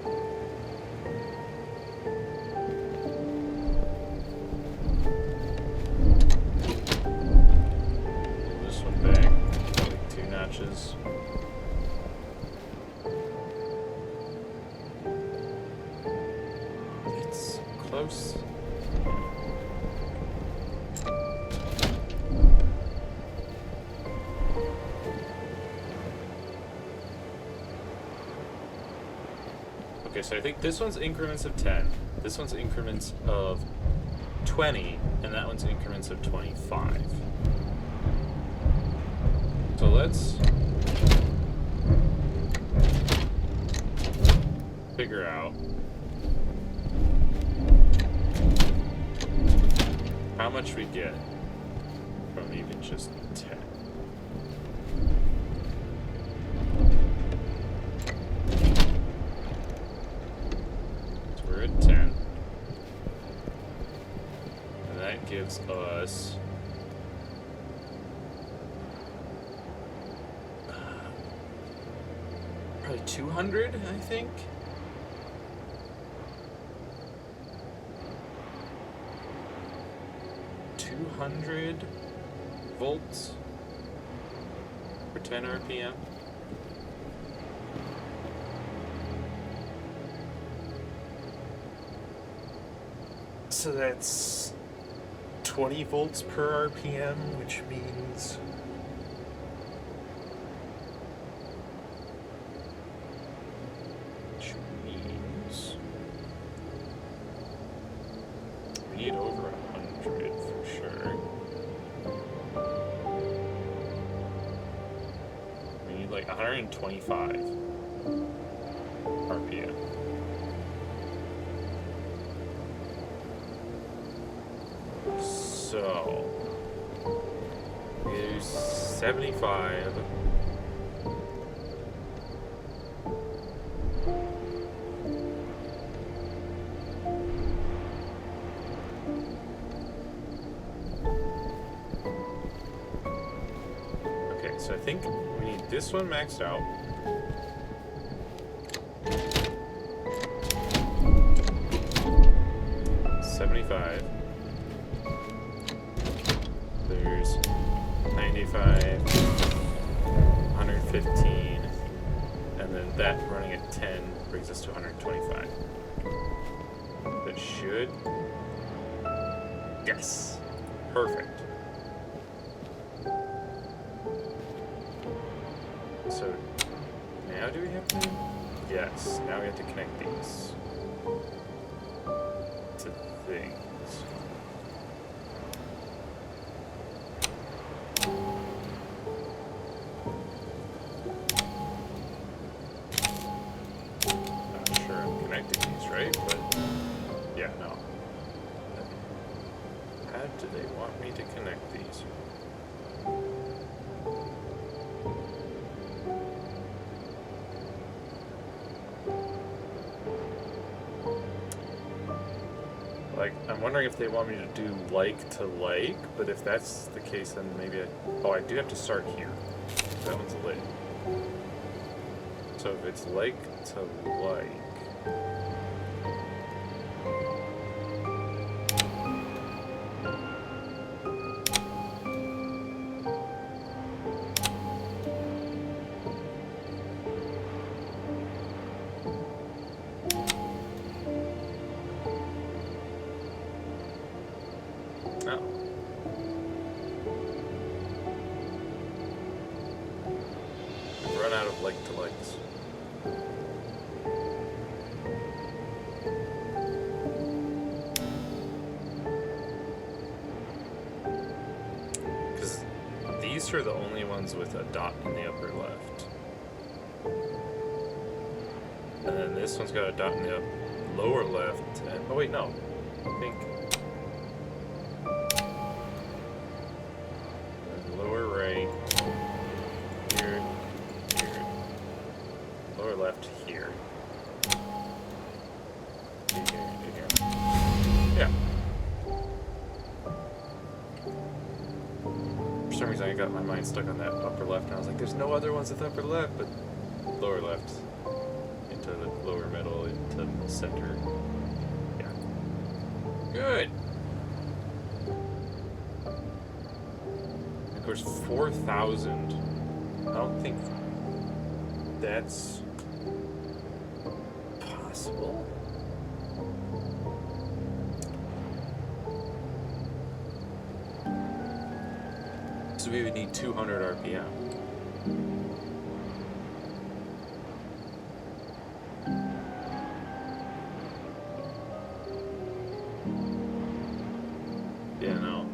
close. Okay, so I think this one's increments of 10, this one's increments of 20, and that one's increments of 25. So let's figure out how much we get from even just 10. So we're at 10. And that gives us probably 200, I think. Volts for 10 RPM. So that's 20 volts per RPM, which means we need over 100 for sure. We need like 125 RPM. So we use 75. Okay, so I think we need this one maxed out. There's 95, 115, and then that running at 10 brings us to 125. That should... Yes! Perfect. So, now do we have to... Yes, now we have to connect these to things. Not sure I'm connecting these right, but yeah, no. How do they want me to connect these? Like, I'm wondering if they want me to do like to like, but if that's the case, then maybe oh, I do have to start here. That one's lit. So if it's like to like... Oh. I've run out of like to likes. Because these are the only ones with a dot in the upper left. And then this one's got a dot in the lower left. And, oh wait, no. I think... Lower right. Here. Here. Lower left here. Here. Yeah. For some reason I got my mind stuck on that upper left and I was like, there's no other ones with upper left, but lower left. Into the lower middle, into the center. Yeah. Good. Of course, 4,000. I don't think that's possible. So we would need 200 RPM. Yeah, no.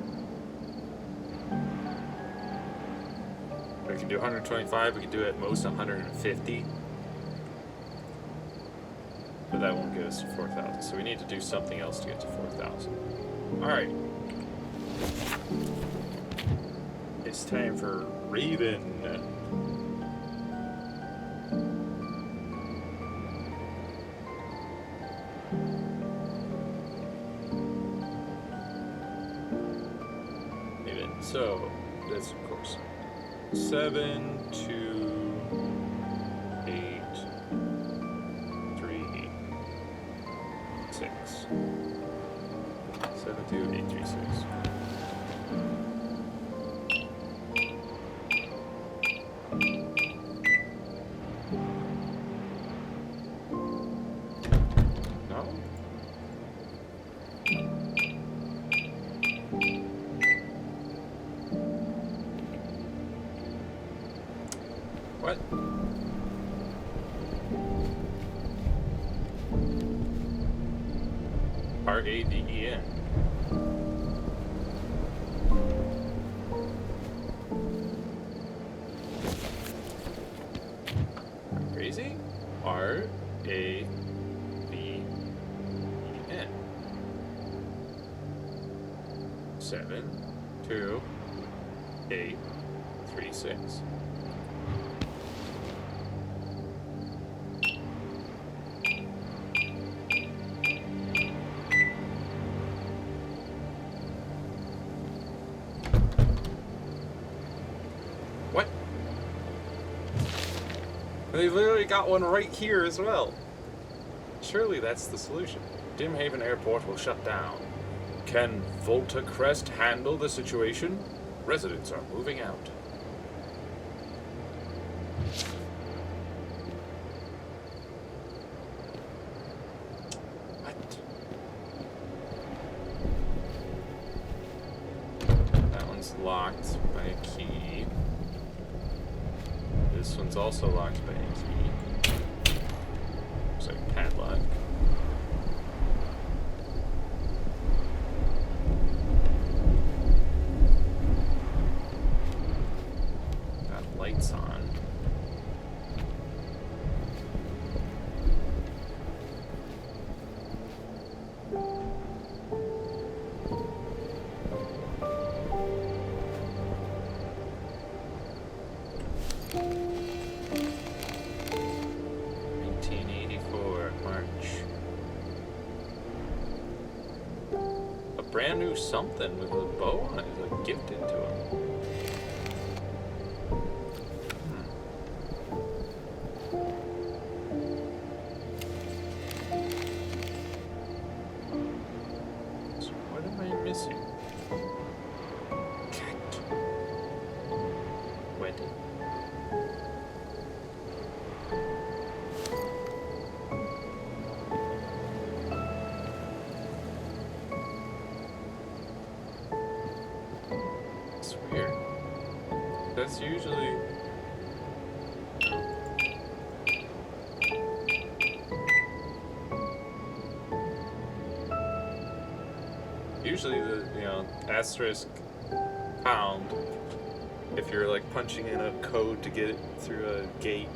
We can do 125, we can do at most 150. But that won't get us to 4,000. So we need to do something else to get to 4,000. Alright. It's time for Raven. Raven. So, that's of course 7, 2, 8, 3, 6. 7, 2, 8, 3, 6. No? What? R-A-V-E-N. Crazy? R-A-V-E-N. 7, 2, 8, 3, 6. What? They literally got one right here as well. Surely that's the solution. Dimhaven Airport will shut down. Can Volta Crest handle the situation? Residents are moving out. What? That one's locked by a key. This one's also locked by a key. Looks like a padlock. Got lights on. Brand new something with a bow on it, like gifted to him. So what am I missing? Cat. Wedding. That's usually... Usually the, asterisk pound, if you're like punching in a code to get it through a gate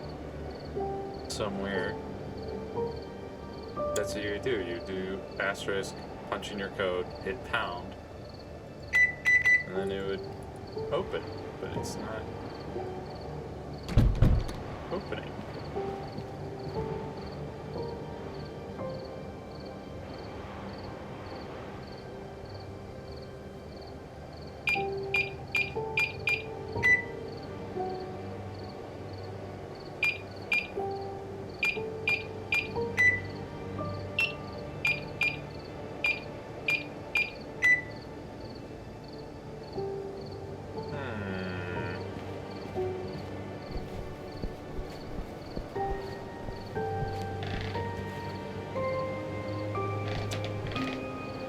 somewhere, that's what you do. You do asterisk, punch in your code, hit pound, and then it would open. But it's not opening.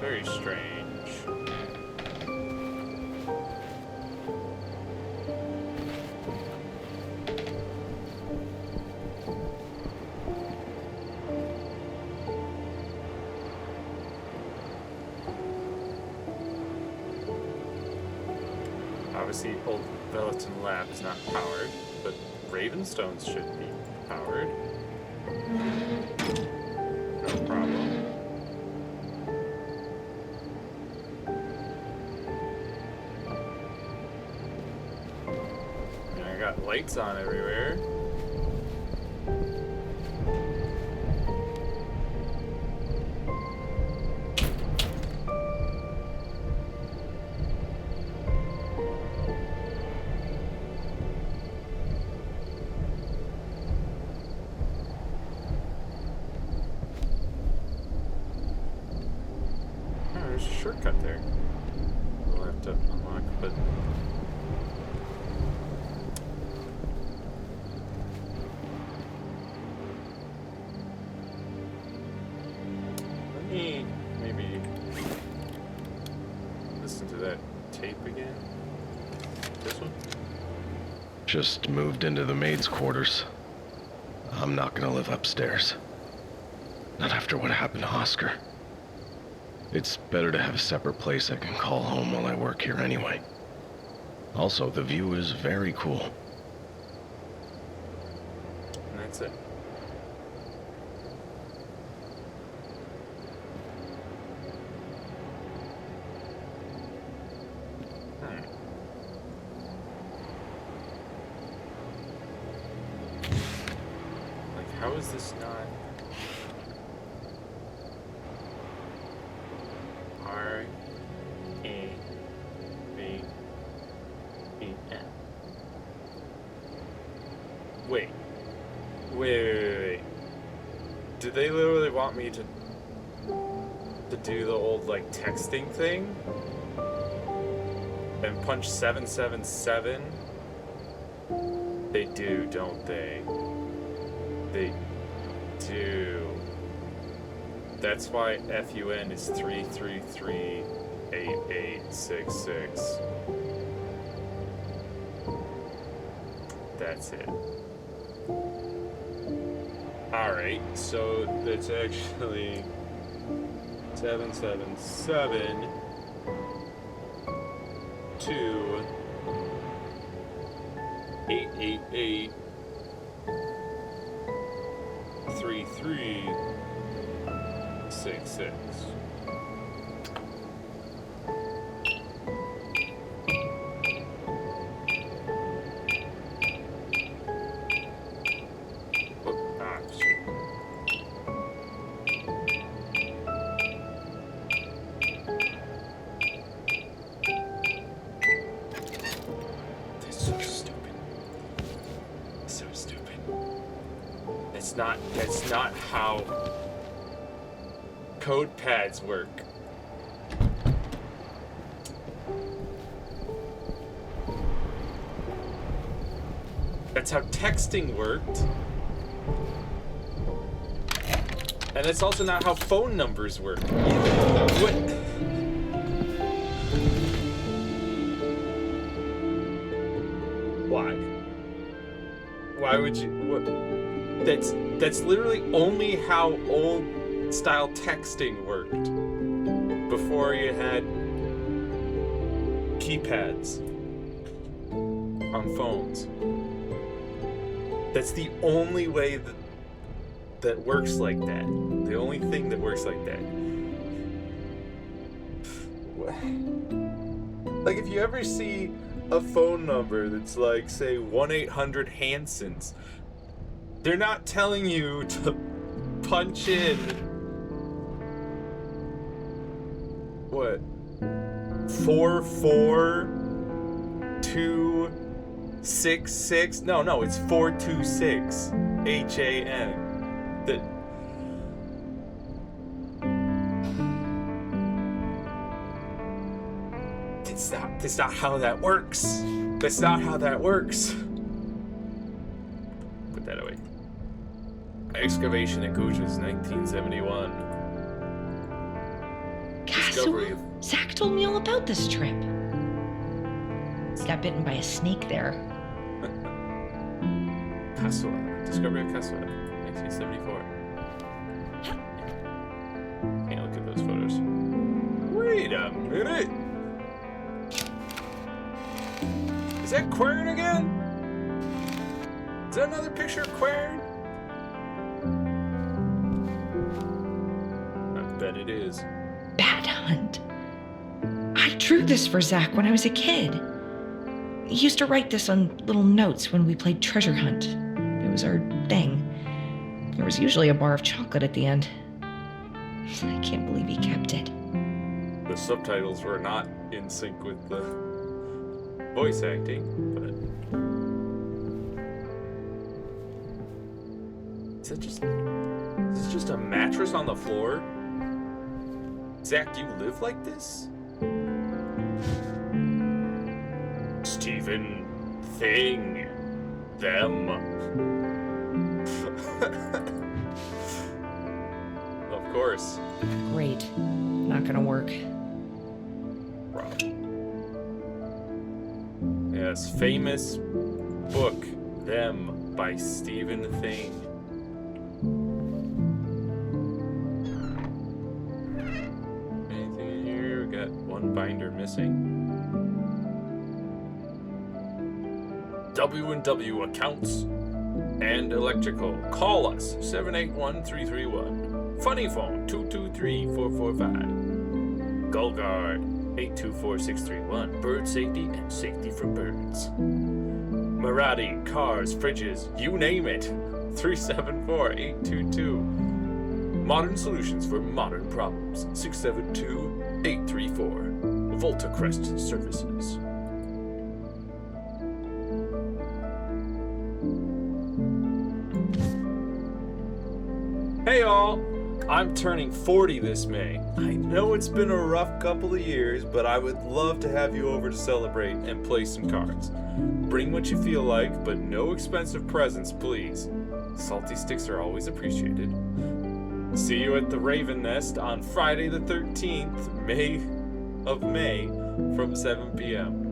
Very strange. Obviously, Old Velatin Lab is not powered, but Ravenstones should be powered. No problem. And I got lights on everywhere. There's a shortcut there. We'll have to unlock, but let me maybe listen to that tape again. This one? Just moved into the maid's quarters. I'm not gonna live upstairs. Not after what happened to Oscar. It's better to have a separate place I can call home while I work here anyway. Also, the view is very cool. And that's it. Like, how is this not... R A V E N. Wait. Do they literally want me to do the old like texting thing and punch 777? They do, don't they? They do. That's why FUN is 3338866. That's it. Alright, so that's actually 777 to 888 3366. That's not how code pads work. That's how texting worked. And that's also not how phone numbers work. What? Why? Why would you? What? That's literally only how old style texting worked before you had keypads on phones. That's the only way that works like that. The only thing that works like that. Like if you ever see a phone number that's like, say, 1-800-Hansons, they're not telling you to punch in what? 44266? No, it's 426 HAN. That that's not how that works. That's not how that works. Put that away. Excavation at Guja's 1971. Discovery of... Zach told me all about this trip. Got bitten by a snake there. Kaswa. Discovery of Kaswa, 1974. Can't look at those photos. Wait a minute. Is that Quern again? Is that another picture of Quern? I bet it is. Bat Hunt. I drew this for Zach when I was a kid. He used to write this on little notes when we played Treasure Hunt. It was our thing. There was usually a bar of chocolate at the end. I can't believe he kept it. The subtitles were not in sync with the voice acting, but is this just a mattress on the floor? Zach, do you live like this? Stephen Thing. Them. Of course. Great. Not gonna work. Rob. Yes, famous book, Them, by Stephen Thing. Anything in here? We got one binder missing. W&W Accounts and Electrical. Call us, 781-331. Funny phone, 223-445. Gullguard, 824-631. Bird safety and safety for birds. Marathi, cars, fridges, you name it. 374-822. Modern solutions for modern problems. 672-834. Voltacrest Services. Hey all! I'm turning 40 this May. I know it's been a rough couple of years, but I would love to have you over to celebrate and play some cards. Bring what you feel like, but no expensive presents, please. Salty sticks are always appreciated. See you at the Raven Nest on Friday the 13th, May from 7 p.m.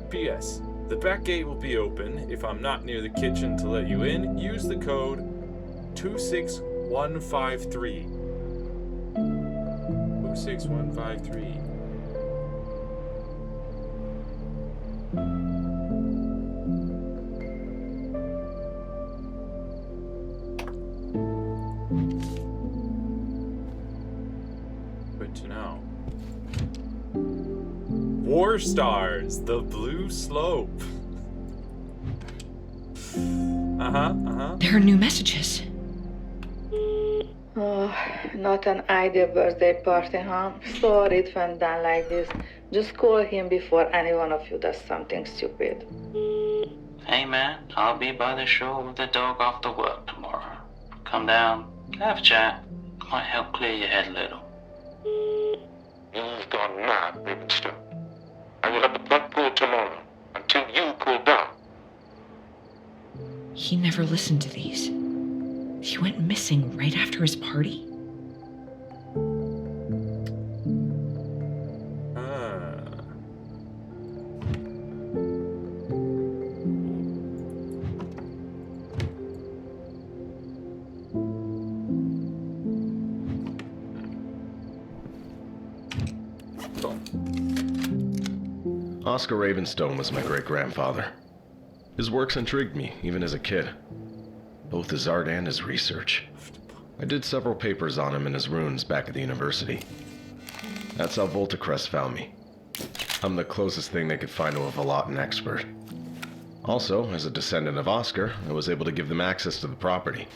P.S. The back gate will be open. If I'm not near the kitchen to let you in, use the code 26153. 26153. Good to know. War Stars, the Blue Slope. There are new messages. Oh, not an ideal birthday party, huh? Sorry it went down like this. Just call him before any one of you does something stupid. Hey man, I'll be by the shore with the dog after work tomorrow. Come down, have a chat. Might help clear your head a little. You've gone mad, Ravenstone. I will have the blood pool tomorrow, until you cool down. He never listened to these. He went missing right after his party? Oscar Ravenstone was my great-grandfather. His works intrigued me, even as a kid. Both his art and his research. I did several papers on him and his runes back at the university. That's how Voltacrest found me. I'm the closest thing they could find to a Volatin expert. Also, as a descendant of Oscar, I was able to give them access to the property.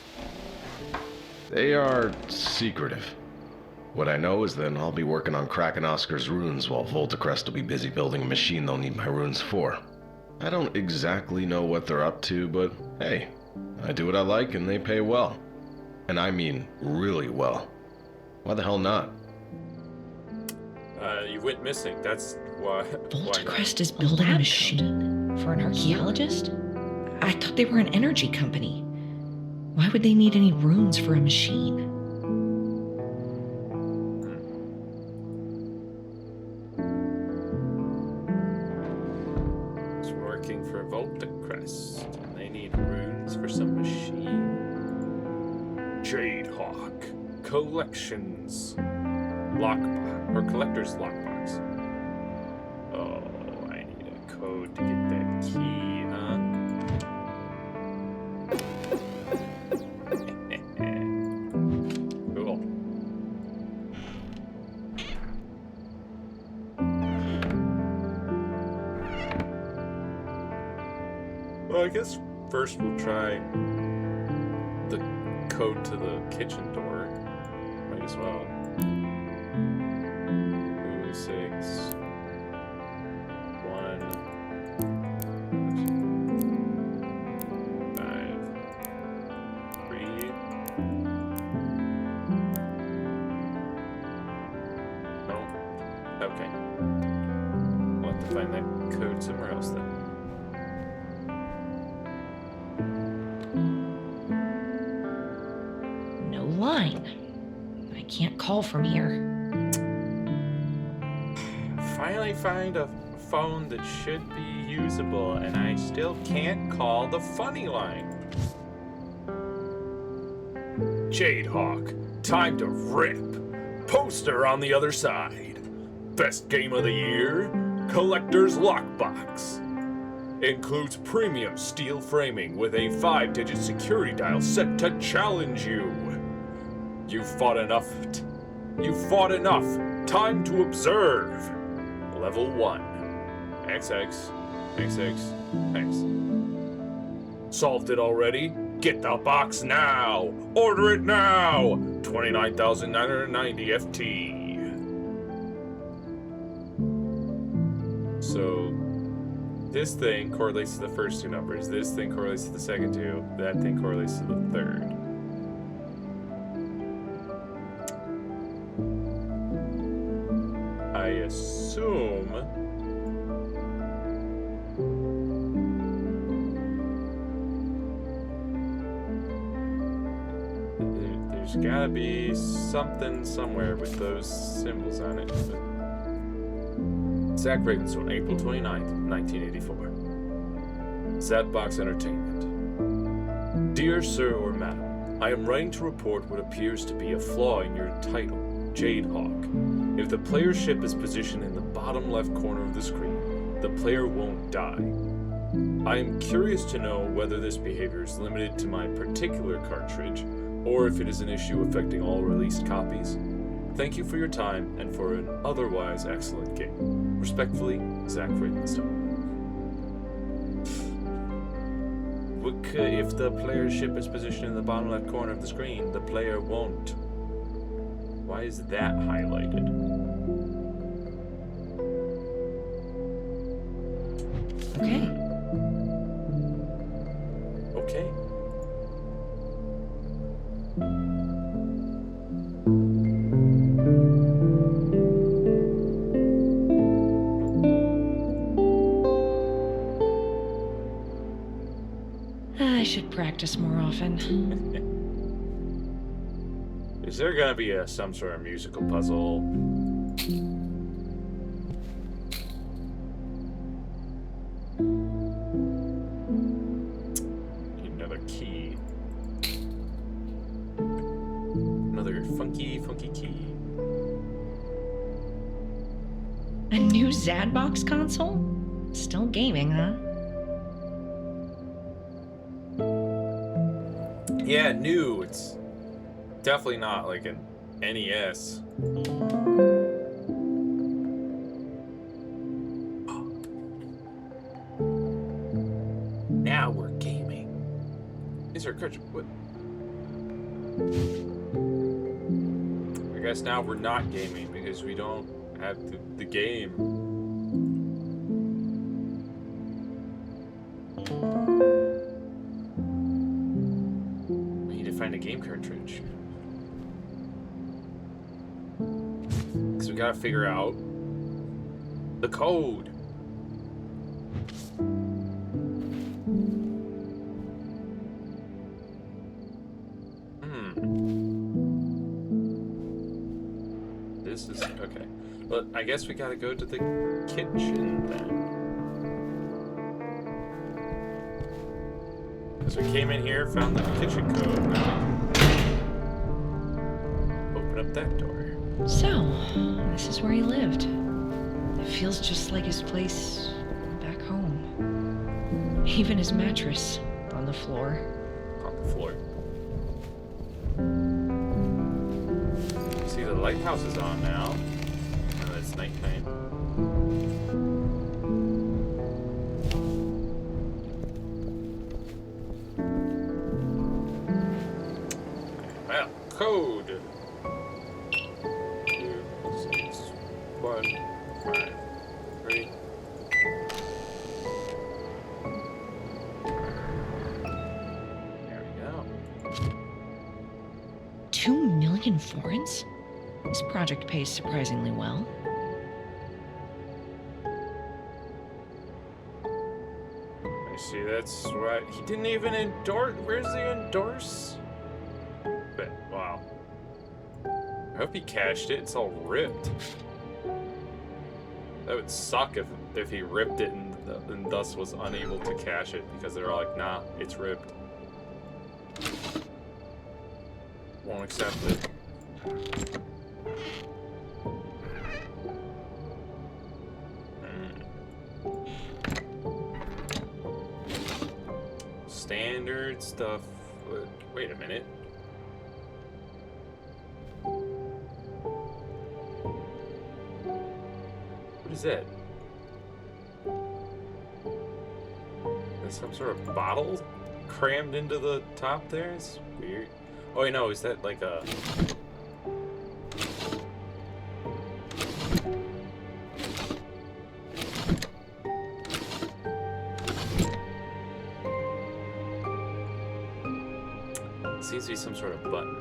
They are secretive. What I know is that I'll be working on cracking Oscar's runes while Voltacrest will be busy building a machine they'll need my runes for. I don't exactly know what they're up to, but hey, I do what I like and they pay well. And I mean really well. Why the hell not? You went missing. That's why. Voltacrest is building a machine for an archaeologist? I thought they were an energy company. Why would they need any runes for a machine? It's working for Voltacrest. They need runes for some machine. Jadehawk Collections Lockbox or Collector's Lockbox. Oh, I need a code to get that key, huh? Cool. Well, I guess first we'll try the code to the kitchen door. Might as well. 2, 6, 1, 5, 3. No. Okay. We'll have to find that code somewhere else then. No line. I can't call from here. Finally find a phone that should be usable, and I still can't call the funny line. Jadehawk, time to rip. Poster on the other side. Best game of the year? Collector's Lockbox. Includes premium steel framing with a 5-digit security dial set to challenge you. You fought enough. You fought enough. Time to observe. Level 1. XX. XX. Solved it already? Get the box now! Order it now! 29,990 FT. So, this thing correlates to the first two numbers. This thing correlates to the second two. That thing correlates to the third. I assume there's gotta be something somewhere with those symbols on it. Zach Ravenstone, April 29th, 1984. Zatbox Entertainment. Dear Sir or Madam, I am writing to report what appears to be a flaw in your title, Jadehawk. If the player's ship is positioned in the bottom left corner of the screen, the player won't die. I am curious to know whether this behavior is limited to my particular cartridge, or if it is an issue affecting all released copies. Thank you for your time and for an otherwise excellent game. Respectfully, Zach Ravenstone. If the player's ship is positioned in the bottom left corner of the screen, the player won't. Why is that highlighted? Okay. Okay. I should practice more often. Is there gonna be some sort of musical puzzle? Need another key. Another funky key. A new Zadbox console? Still gaming, huh? Yeah, new. It's definitely not like an NES. Now we're gaming. Is there a cartridge? What? I guess now we're not gaming because we don't have the game. We need to find a game cartridge. Because we gotta figure out the code. This is okay. But I guess we gotta go to the kitchen then. Because we came in here, found the kitchen code. Open up that door. So, this is where he lived. It feels just like his place back home. Even his mattress on the floor. On the floor. See, the lighthouse is on now. And it's nighttime. Well, code 2, 6, 1, 5, 3. There we go. 2 million forints? This project pays surprisingly well. I see, that's what he didn't even endorse. Where's the endorse? But wow. I hope he cashed it. It's all ripped. That would suck if he ripped it and thus was unable to cash it because they're all like, nah, it's ripped. Won't accept it. Standard stuff. Wait a minute. What is that? There's some sort of bottle crammed into the top there? It's weird. Oh, wait, no, is that like a... Seems to be some sort of button.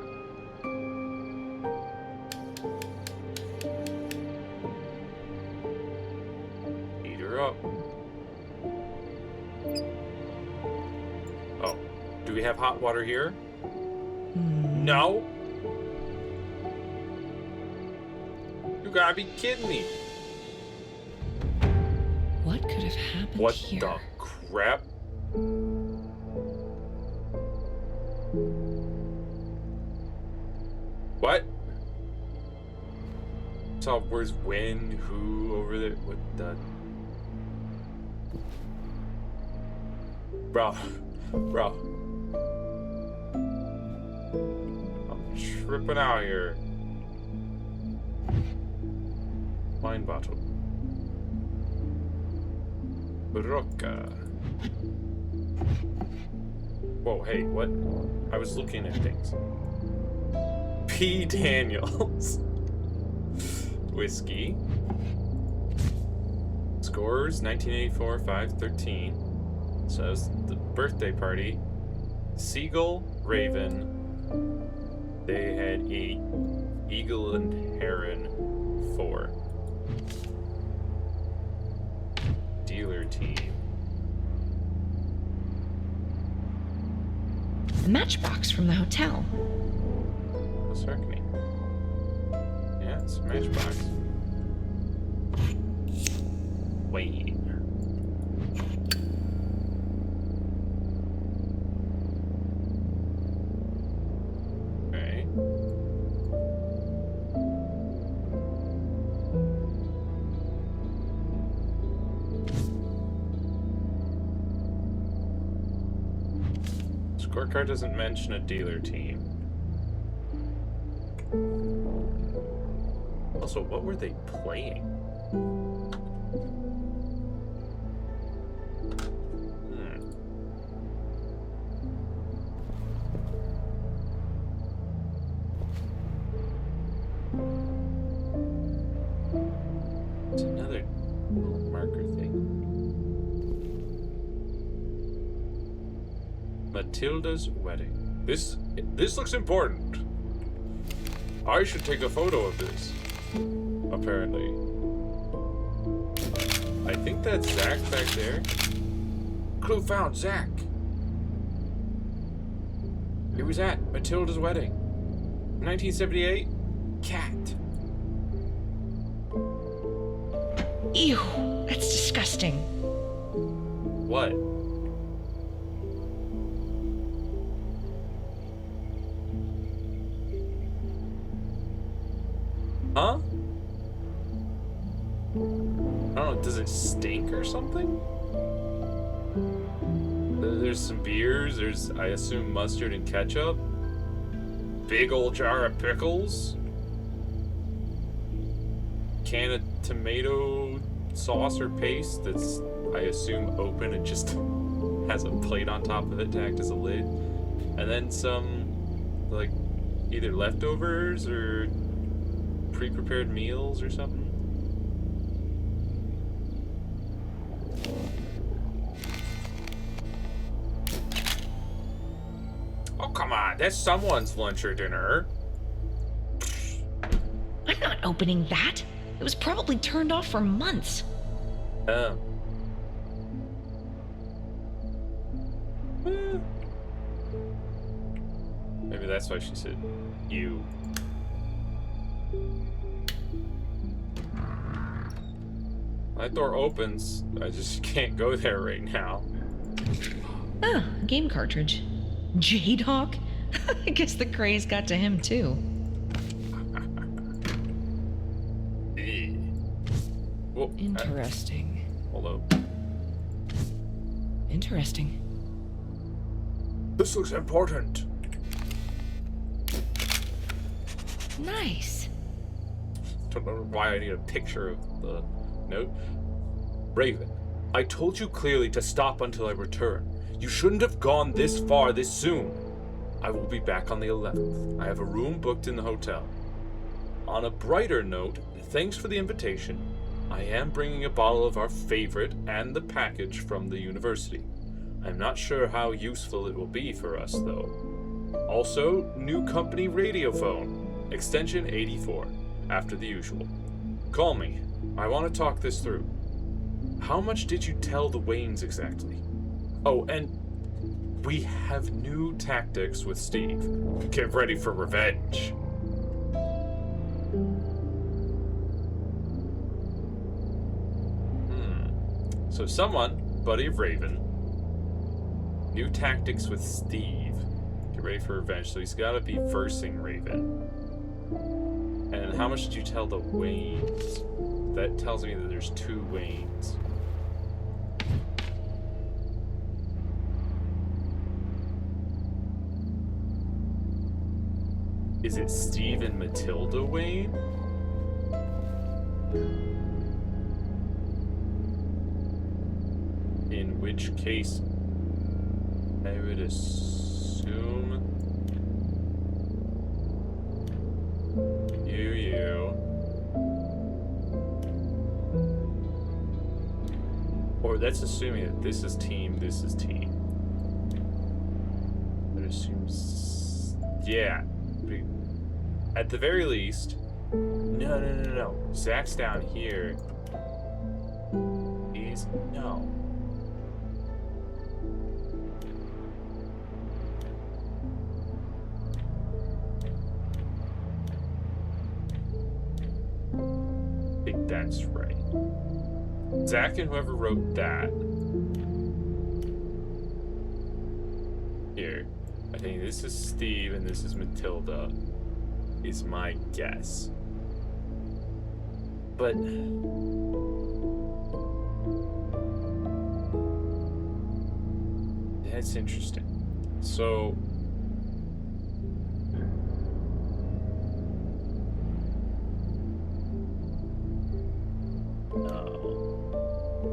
Heat her up. Oh, do we have hot water here? No? You gotta be kidding me. What could have happened What here? the crap? What? So where's when, who over there? What the? Bro. I'm tripping out here. Wine bottle. Brocca. Whoa, hey, what? I was looking at things. P. Daniels. Whiskey. Scores 1984 513. So that was the birthday party. Seagull, Raven. They had 8. Eagle and Heron 4. Dealer team. The matchbox from the hotel. What's happening? Yeah, it's a matchbox. Wayne. Okay. Scorecard doesn't mention a dealer team. Also, what were they playing? It's another little marker thing. Matilda's wedding. This looks important. I should take a photo of this. Apparently. I think that's Zach back there. Clue found, Zach. He was at Matilda's wedding. 1978. Cat. Ew, that's disgusting. What? Huh? I don't know, does it stink or something? There's some beers. There's, I assume, mustard and ketchup. Big old jar of pickles. Can of tomato sauce or paste that's, I assume, open and just has a plate on top of it to act as a lid. And then some, like, either leftovers or pre-prepared meals or something. Oh, come on. That's someone's lunch or dinner. I'm not opening that. It was probably turned off for months. Oh. Maybe that's why she said you. My door opens. I just can't go there right now. Ah, a game cartridge. Jadehawk? I guess the craze got to him too. Whoa, Interesting. hello. Interesting. This looks important. Nice. Don't know why I need a picture of the note. Raven, I told you clearly to stop until I return. You shouldn't have gone this far this soon. I will be back on the 11th. I have a room booked in the hotel. On a brighter note, thanks for the invitation. I am bringing a bottle of our favorite and the package from the university. I'm not sure how useful it will be for us, though. Also, new company radio phone, extension 84, after the usual. Call me. I want to talk this through. How much did you tell the Waynes exactly? Oh, and we have new tactics with Steve. Get ready for revenge. So someone, buddy of Raven, new tactics with Steve. Get ready for revenge. So he's got to be versing Raven. And how much did you tell the Waynes? That tells me that there's two Waynes. Is it Steve and Matilda Wayne? In which case, I would assume you. Or that's assuming that this is team, this is team. That assumes, yeah. At the very least, no. Zach's down here. He's, no. I think that's right. Zach and whoever wrote that. Here. I think this is Steve and this is Matilda, is my guess. But that's interesting. So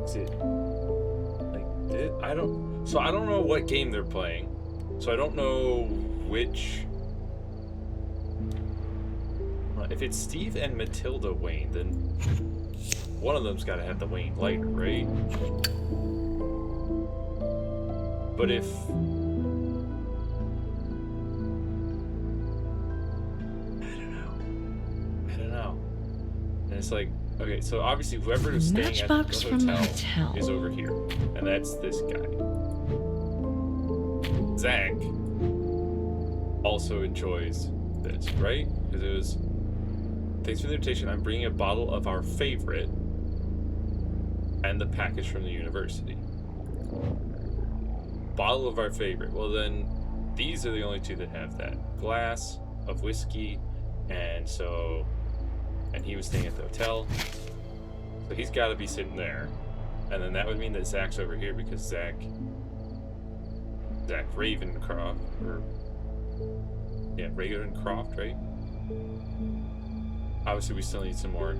is it like this? I don't know what game they're playing. So I don't know which. If it's Steve and Matilda Wayne, then one of them's got to have the Wayne lighter, right? But if I don't know. And it's like, okay, so obviously whoever is staying Matchbox at from the the hotel hotel is over here, and that's this guy. Zach also enjoys this, right? Because it was, thanks for the invitation. I'm bringing a bottle of our favorite and the package from the university. Bottle of our favorite. Well, then these are the only two that have that. Glass of whiskey, and he was staying at the hotel. So he's got to be sitting there. And then that would mean that Zach's over here because Zach Zach Ravencroft, or yeah, Ravencroft, right? Obviously, we still need some more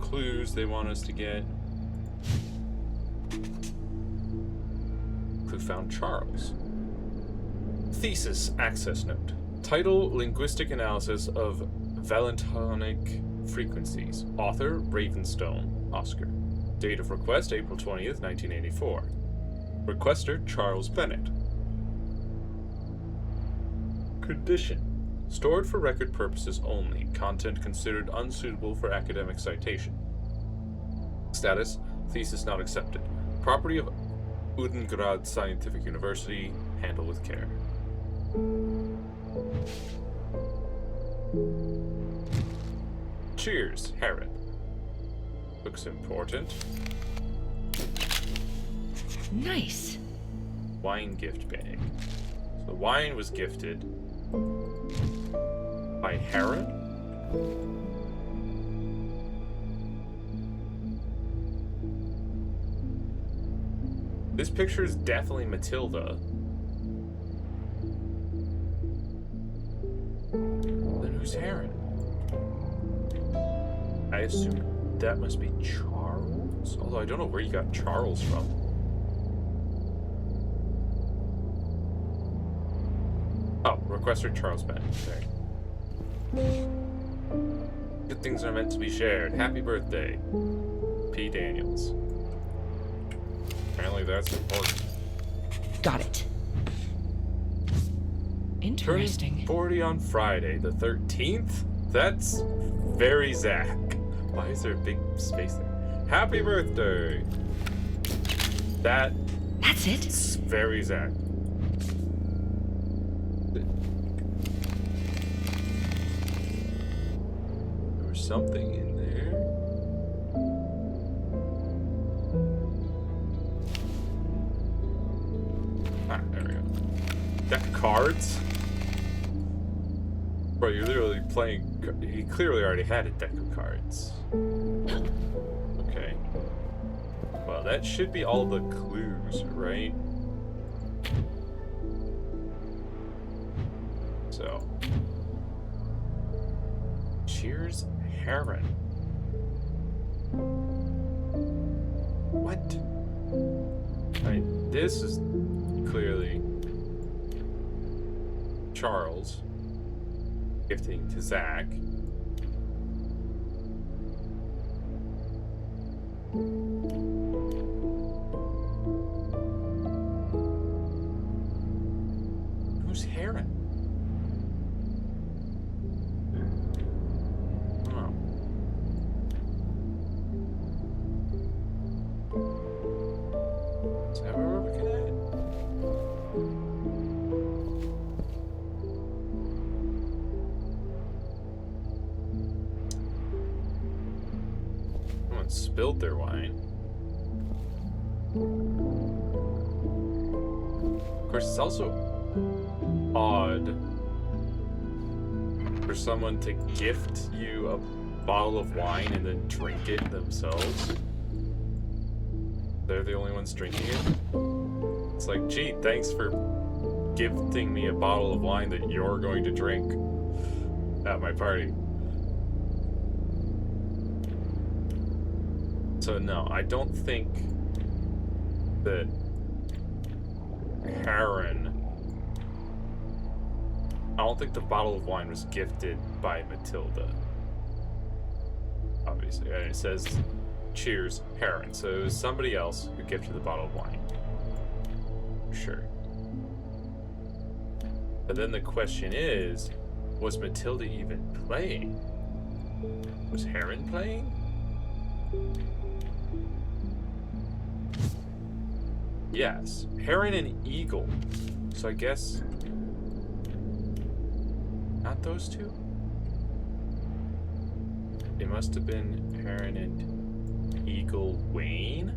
clues they want us to get. Clue found Charles. Thesis access note. Title: Linguistic Analysis of Valentonic Frequencies. Author: Ravenstone, Oscar. Date of request: April 20th, 1984. Requester: Charles Bennett. Condition: stored for record purposes only. Content considered unsuitable for academic citation. Status: thesis not accepted. Property of Udengrad Scientific University. Handle with care. Cheers, Heron. Looks important. Nice. Wine gift bag. So the wine was gifted by Heron? This picture is definitely Matilda. Then who's Heron? I assume that must be Charles? Although I don't know where you got Charles from. Oh, requester Charles Bennett. There. Good things are meant to be shared. Happy birthday, P. Daniels. Apparently that's important. Got it. Interesting. Turning 40 on Friday, the 13th? That's very Zach. Why is there a big space there? Happy birthday! That's it? Very Zach. There was something in there. Ah, there we go. Deck of cards? Bro, you're literally playing. He clearly already had a deck of cards. Okay. Well, that should be all the clues, right? So. Cheers, Heron. What? I mean, this is clearly Charles gifting to Zach. Who's Heron? Oh. Is that what we're looking at? Someone spilled their wine. Of course, it's also odd for someone to gift you a bottle of wine and then drink it themselves. They're the only ones drinking it. It's like, gee, thanks for gifting me a bottle of wine that you're going to drink at my party. So no, I don't think that Heron... I don't think the bottle of wine was gifted by Matilda. Obviously, and it says, cheers, Heron. So it was somebody else who gifted the bottle of wine. Sure. But then the question is, was Matilda even playing? Was Heron playing? Yes, Heron and Eagle. So I guess not those two? It must have been Heron and Eagle Wayne?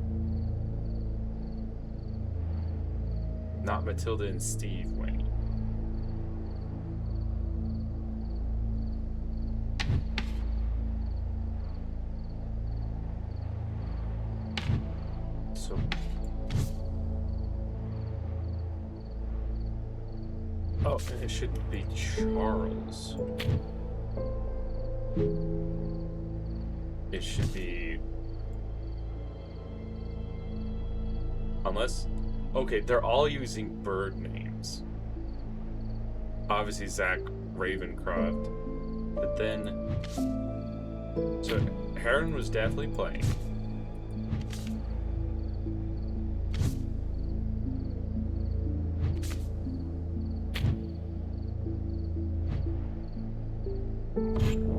Not Matilda and Steve Wayne. So Oh, it shouldn't be Charles. It should be... Unless... Okay, they're all using bird names. Obviously Zach Ravencroft. But then... So, Heron was definitely playing.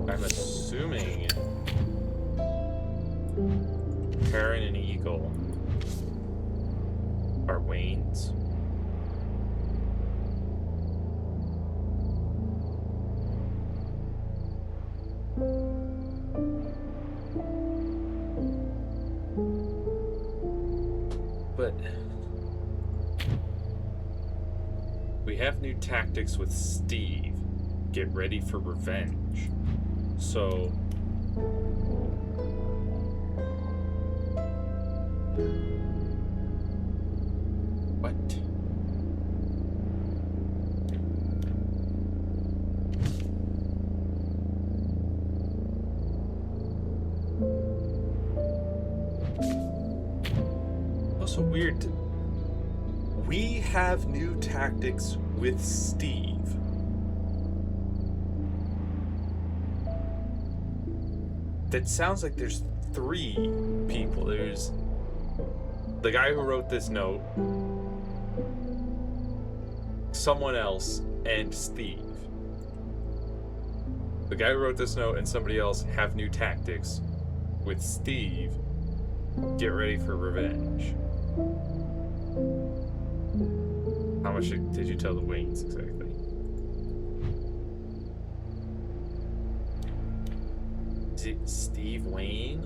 I'm assuming Heron and Eagle are Waynes. But we have new tactics with Steve. Get ready for revenge. So what? Also weird. We have new tactics with Steve. That sounds like there's 3 people. There's the guy who wrote this note, someone else, and Steve. The guy who wrote this note and somebody else have new tactics with Steve. Get ready for revenge. How much did you tell the Waynes exactly? Steve Wayne?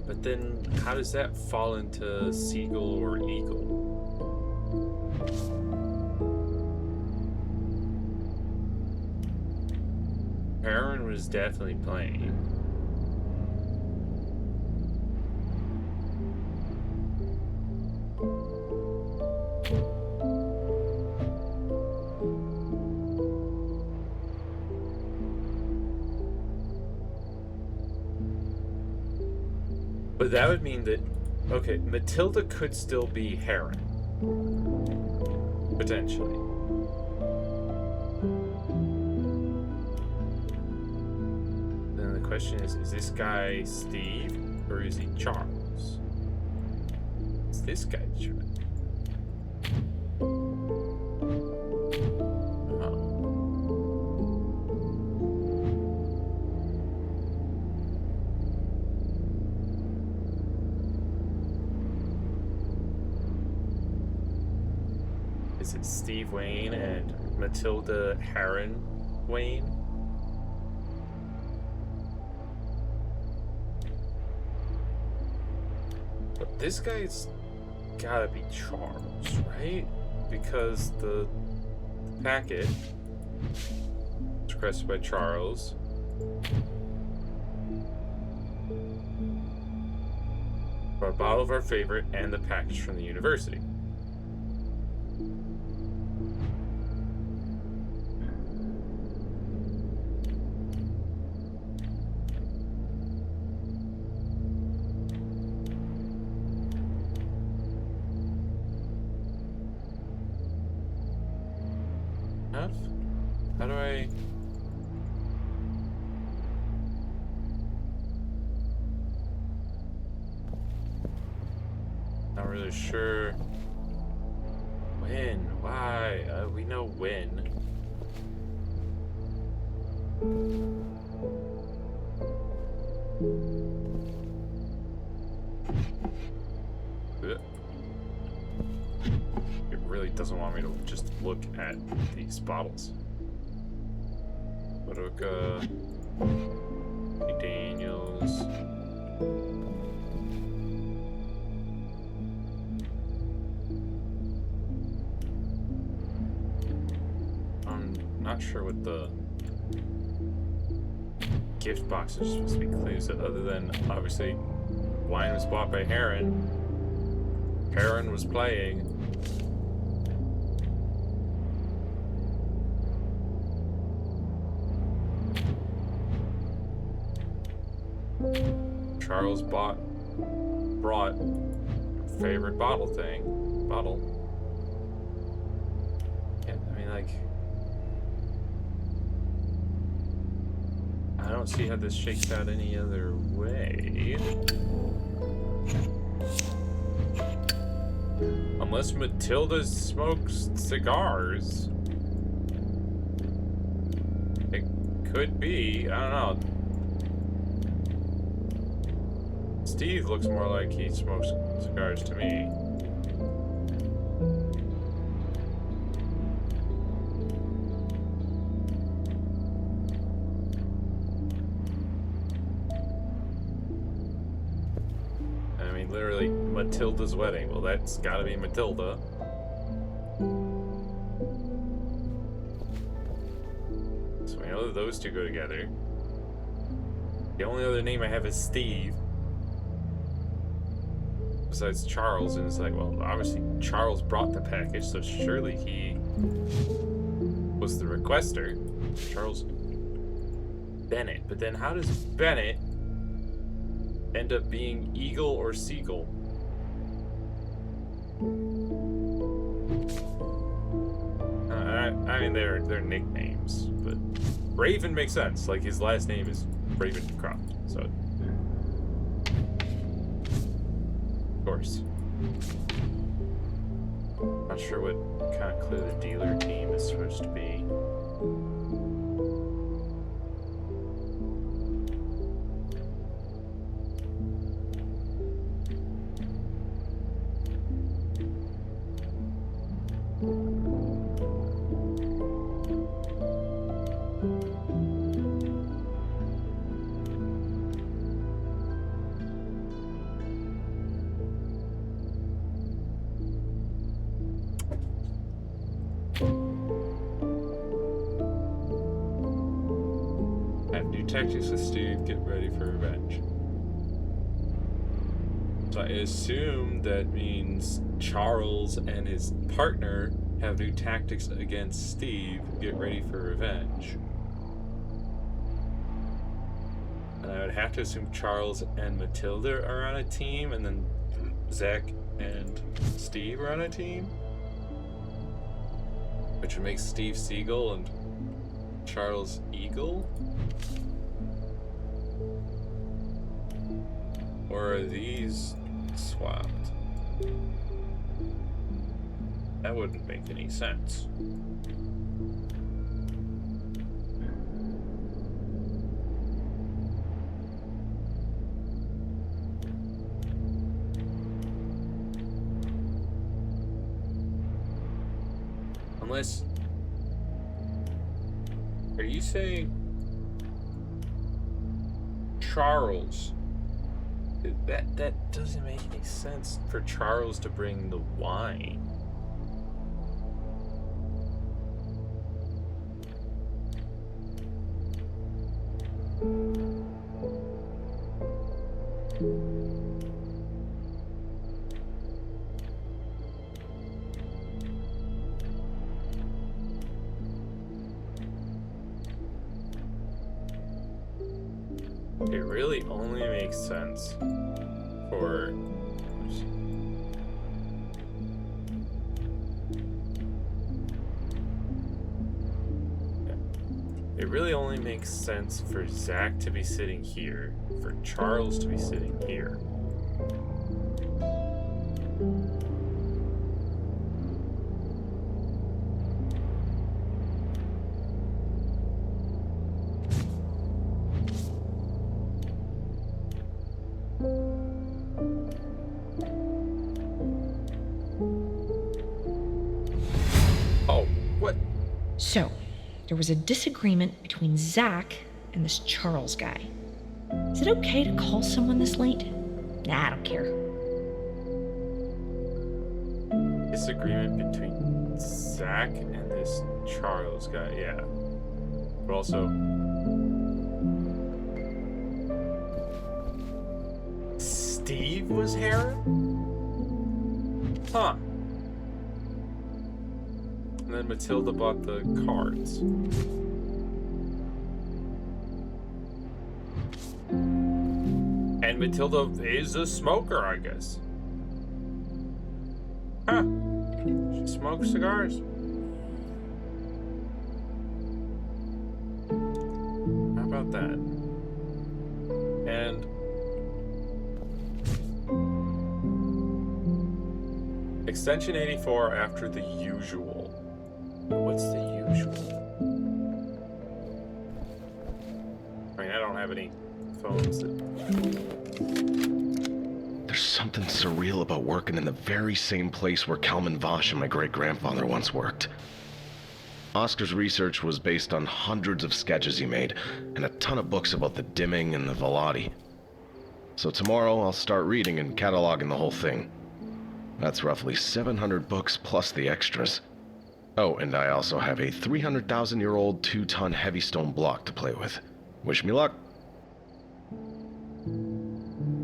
But then how does that fall into Seagull or Eagle? Heron was definitely playing. But that would mean that, okay, Matilda could still be Heron. Potentially. Then the question is this guy Steve or is he Charles? It's this guy Charles. Is it Steve Wayne and Matilda Heron Wayne? But this guy's gotta be Charles, right? Because the packet was requested by Charles. For a bottle of our favorite and the package from the university. How do I... Not really sure. When? Why? We know when. It really doesn't want me to just look at these bottles. Baruka, Daniels. I'm not sure what the gift box is supposed to be clues other than obviously wine was bought by Heron. Heron was playing. Charles brought favorite bottle. Yeah, I mean, like, I don't see how this shakes out any other way. Unless Matilda smokes cigars. It could be, I don't know. Steve looks more like he smokes cigars to me. I mean, literally, Matilda's wedding. Well, that's gotta be Matilda. So we know that those two go together. The only other name I have is Steve. Besides Charles, and it's like, well, obviously Charles brought the package, so surely he was the requester. Charles Bennett. But then how does Bennett end up being Eagle or Seagull? I mean, they're nicknames, but Raven makes sense. Like, his last name is Ravencroft, so of course. Not sure what kind of clue the dealer team is supposed to be. Tactics with Steve, get ready for revenge. So I assume that means Charles and his partner have new tactics against Steve, get ready for revenge. And I would have to assume Charles and Matilda are on a team, and then Zach and Steve are on a team. Which would make Steve Seagull and Charles Eagle? Or are these swapped? That wouldn't make any sense. Unless... Are you saying Charles? That doesn't make any sense for Charles to bring the wine. It really only makes sense for... It really only makes sense for Zach to be sitting here, for Charles to be sitting here. So, there was a disagreement between Zach and this Charles guy. Is it okay to call someone this late? Nah, I don't care. Disagreement between Zach and this Charles guy, yeah. But also... Steve was Heron? Huh. And then Matilda bought the cards. And Matilda is a smoker, I guess. Huh. She smokes cigars. How about that? And extension 84 after the usual. What's the usual? I mean, I don't have any phones that... There's something surreal about working in the very same place where Kalman Vosh and my great-grandfather once worked. Oscar's research was based on hundreds of sketches he made, and a ton of books about the dimming and the Velati. So tomorrow I'll start reading and cataloging the whole thing. That's roughly 700 books plus the extras. Oh, and I also have a 300,000-year-old 2-ton heavy stone block to play with. Wish me luck.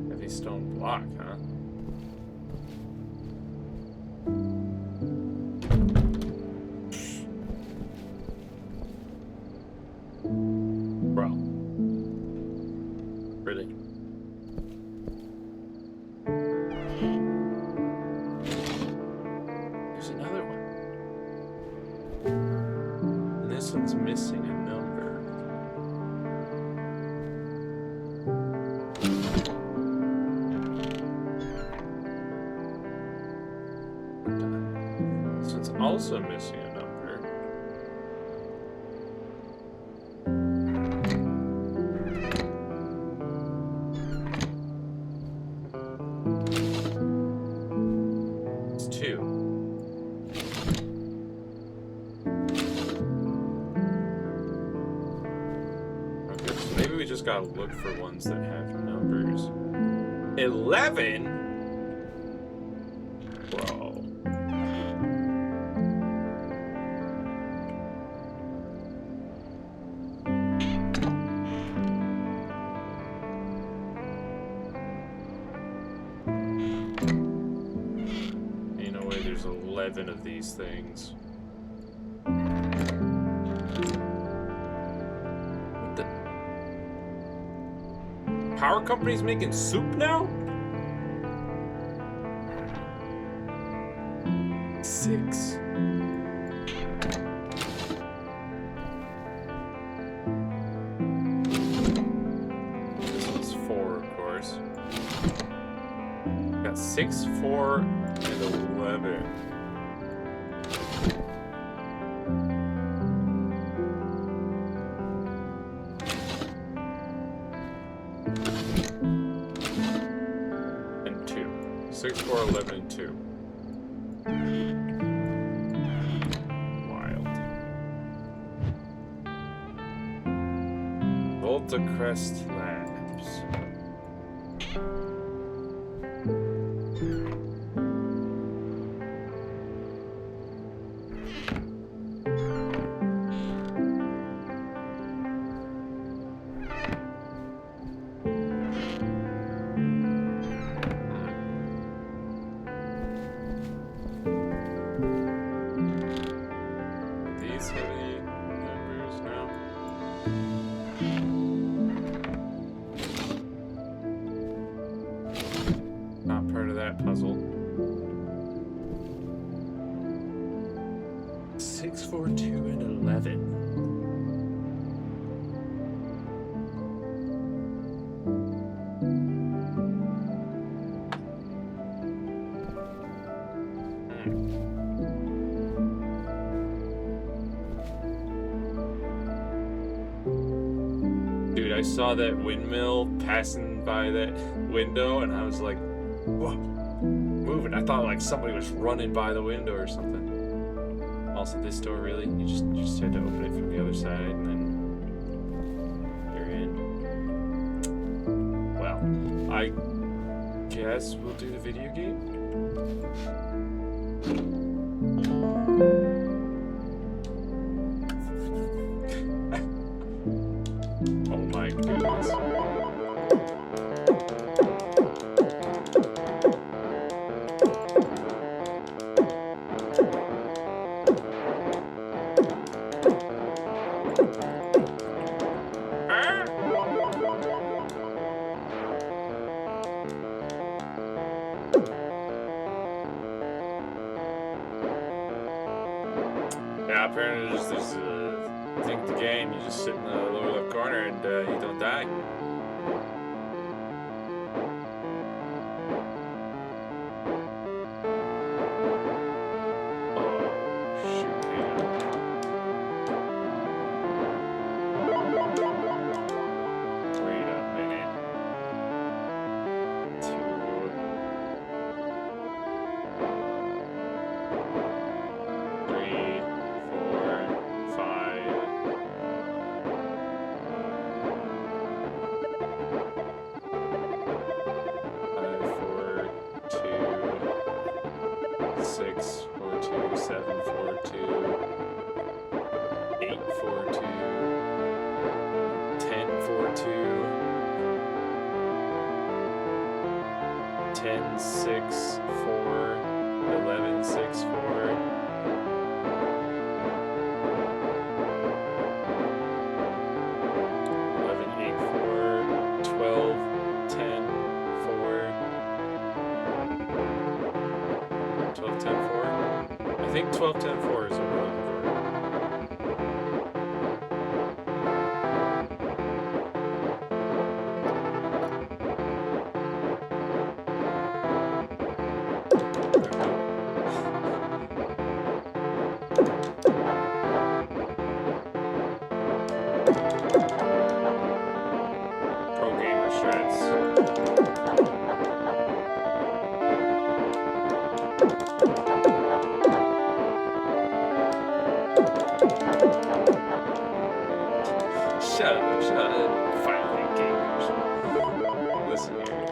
Heavy stone block, huh? Bro. Really? There's another one. And this one's missing a number. This one's also missing a number. It's 2. Okay, so maybe we just gotta look for ones that have numbers. 11? Bro. Ain't no way there's 11 of these things. What the? Power company's making soup now? 6. This one's 4, of course. Got 6, 4, and 11. And 2. 6, 4, 11, and 2. Wild. Volta Crest Labs. These have any numbers now? Not part of that puzzle. 6, 4, 2, and 11. Dude, I saw that windmill passing by that window, and I was like, whoa, moving. I thought like somebody was running by the window or something. Also, this door, really? You just had to open it from the other side, and then you're in. Well, I guess we'll do the video game. Oh my goodness. Yeah, apparently there's I think the game, you just sit in the lower left corner and you don't die. I think 12, 10, 4 is what we're looking for. Pro gamer strats. Shut up, finally gamers. Listen here.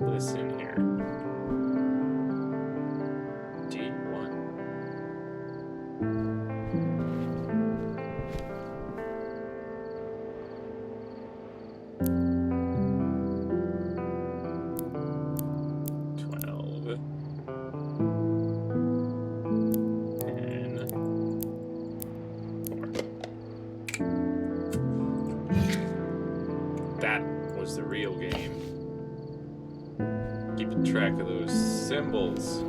Listen here. D1. That was the real game. Keeping track of those symbols.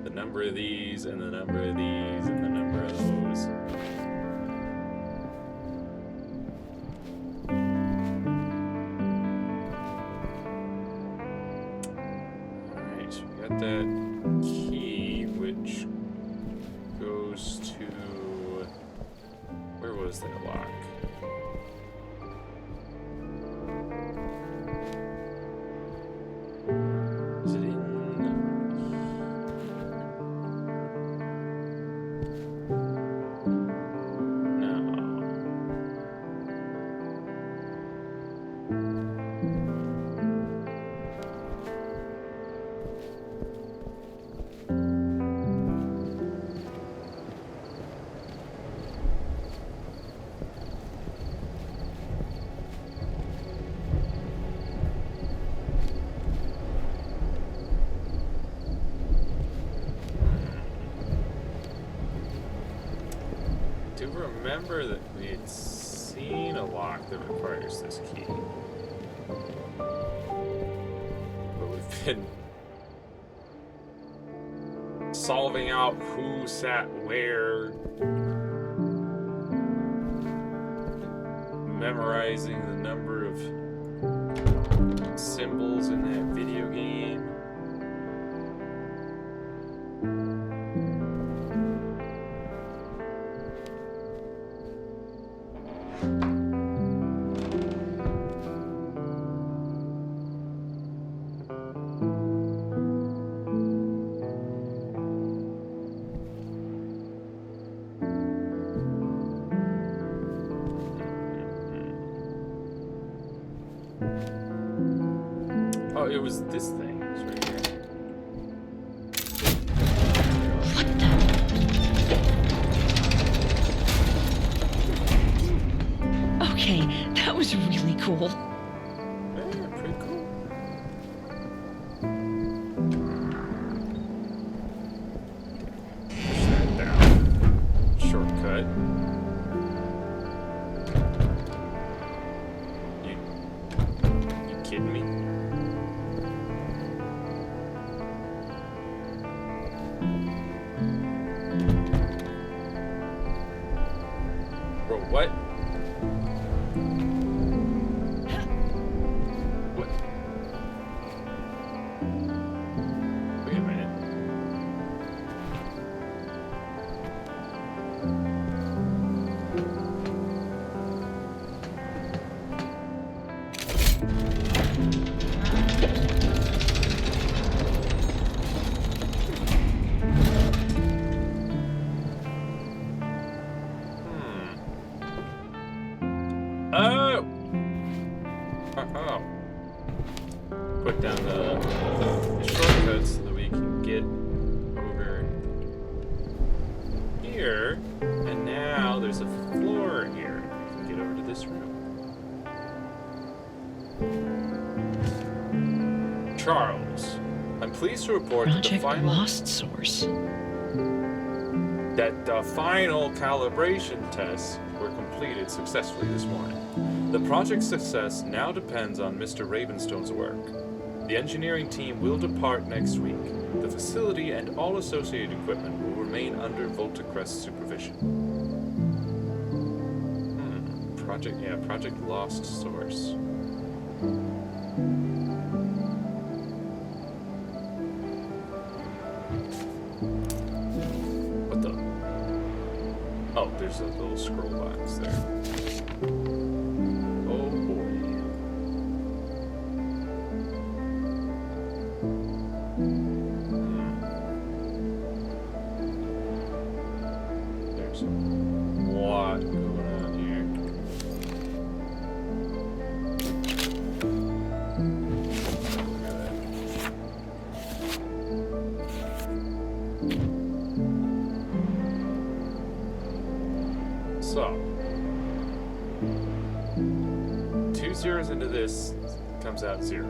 The number of these, and the number of these, and the number of those. Alright, so we got that key, which goes to... Where was that lock? Is it in? No. I do remember that we had seen a lock that requires this key. But we've been solving out who sat where, memorizing the number of symbols in that video game. Oh, it was this thing. It was right here. What the? Okay, that was really cool. Yeah, pretty cool. Push that down. Shortcut. Oh! Oh. Put down the shortcuts so that we can get over here. And now there's a floor here. We can get over to this room. Charles, I'm pleased to report that the Project Lost Source. final calibration tests were completed successfully this morning. The project's success now depends on Mr. Ravenstone's work. The engineering team will depart next week. The facility and all associated equipment will remain under Voltacrest supervision. Project Lost Source. What the? Oh, there's a little scroll box there. Oh boy. There's a lot going on here. Look at that. So, 2 zeros into this comes out 0.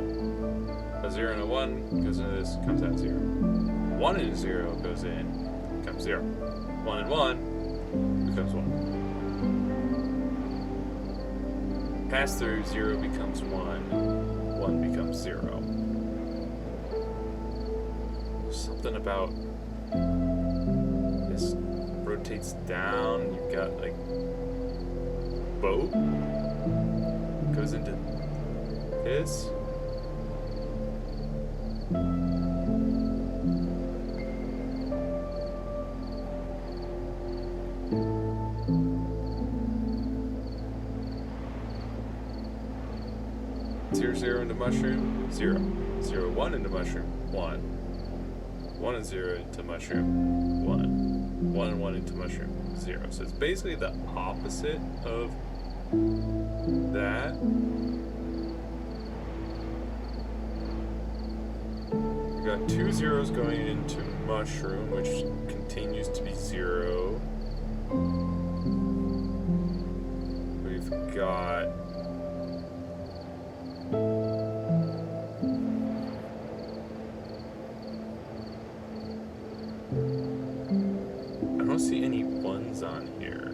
A 0 and a 1 goes into this, comes out 0. 1 and a 0 goes in, comes 0. 1 and 1 becomes 1. Pass through, 0 becomes 1, 1 becomes 0. Something about this rotates down, you've got like boat goes into this. Zero, 0 into mushroom, 0. 0, 1 into mushroom, 1. 1 and 0 into mushroom, 1. 1 and 1 into mushroom, 0. So it's basically the opposite of that. We've got 2 zeros going into mushroom, which continues to be 0. We've got I don't see any 1s on here.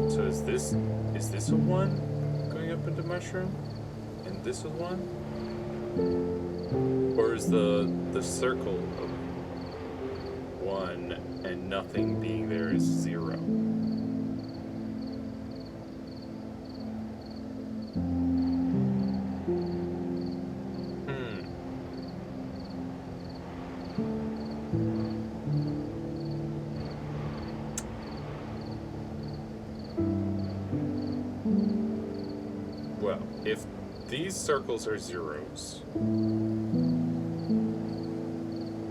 So is this a 1 going up into mushroom? And this is 1? Or is the circle of 1 and nothing being there is 0? Well, if these circles are 0s,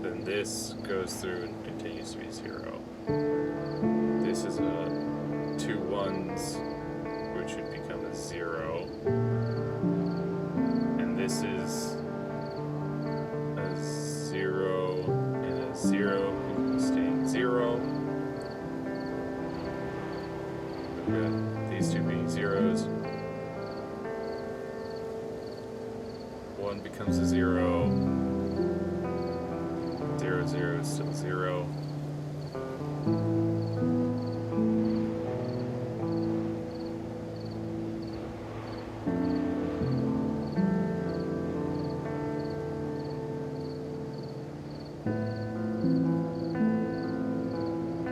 then this goes through and continues to be 0. This is a 2 1s, which would become a 0. And this is a 0 and a 0, staying 0. We've got these two being 0s. 1 becomes a 0. 0, 0 is still 0.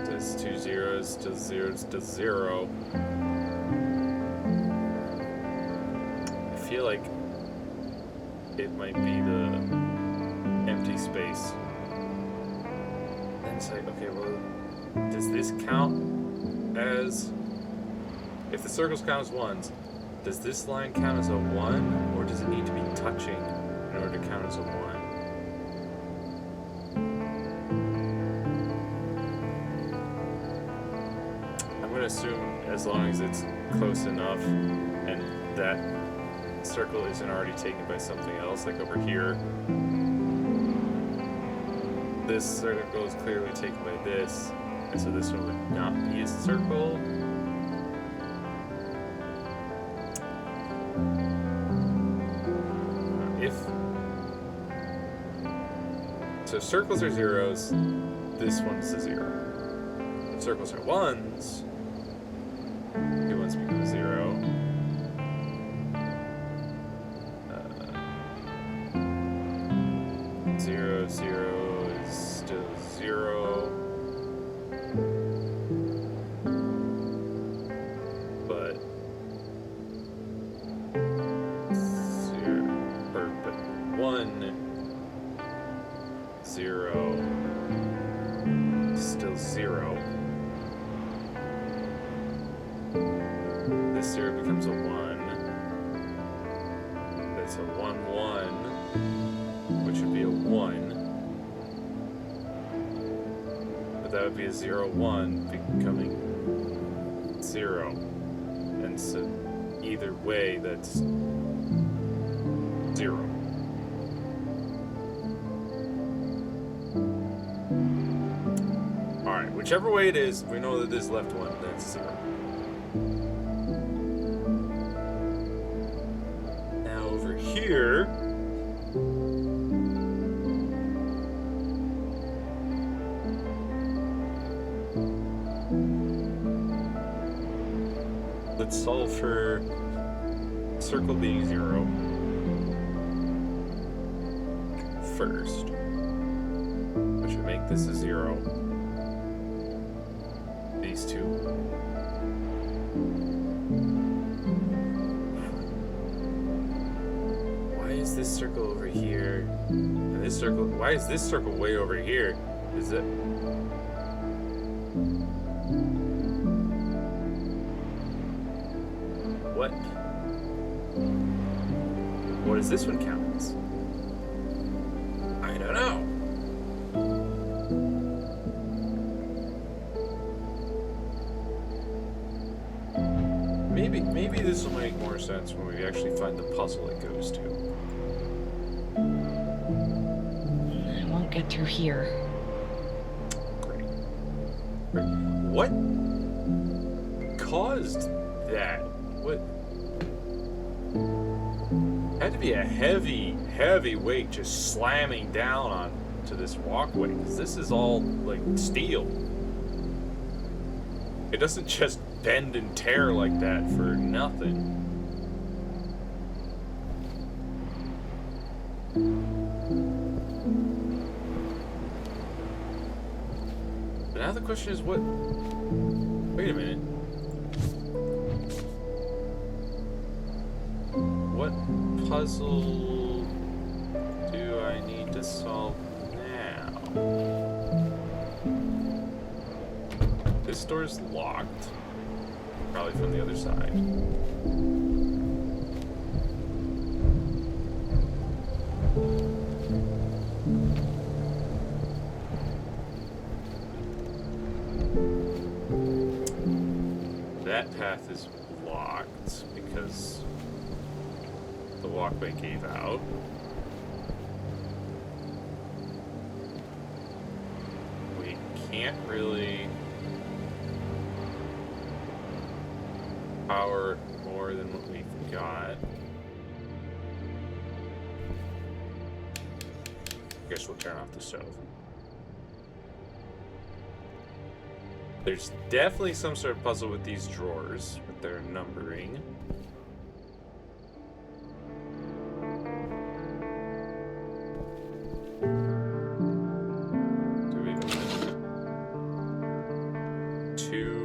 Does 2 zeros, does 0s, does 0. I feel like it might be the empty space. And it's like, okay, well, does this count as, if the circles count as 1s, Does this line count as a 1, or does it need to be touching in order to count as a 1? I'm going to assume as long as it's close enough and that circle isn't already taken by something else, like over here. This circle is clearly taken by this, and so this one would not be a circle. So if circles are zeros, this one's a 0. If circles are 1s, it ones become a 0. 0, 0 is still 0. But 1, 0, still 0. This 0 becomes a 1. That's a 1, 1, which would be a 1. But that would be a 0, 1 becoming 0. And so either way, that's 0. Alright, whichever way it is, we know that this left one, that's 0. Now over here, let's solve for circle being 0 first, which would make this a 0. These two. Why is this circle over here? And this circle, why is this circle way over here? Is it? What? What does this one count as? I don't know. Maybe this will make more sense when we actually find the puzzle it goes to. I won't get through here. Great. What caused that? What? Had to be a heavy weight just slamming down onto this walkway, because this is all like steel. It doesn't just bend and tear like that for nothing. But now the question is what? Wait a minute. What puzzle do I need to solve now? This door's locked. Probably from the other side. That path is locked because the walkway gave out. We can't really power more than what we've got. Guess we'll turn off the stove. There's definitely some sort of puzzle with these drawers, with their numbering. Do we have two?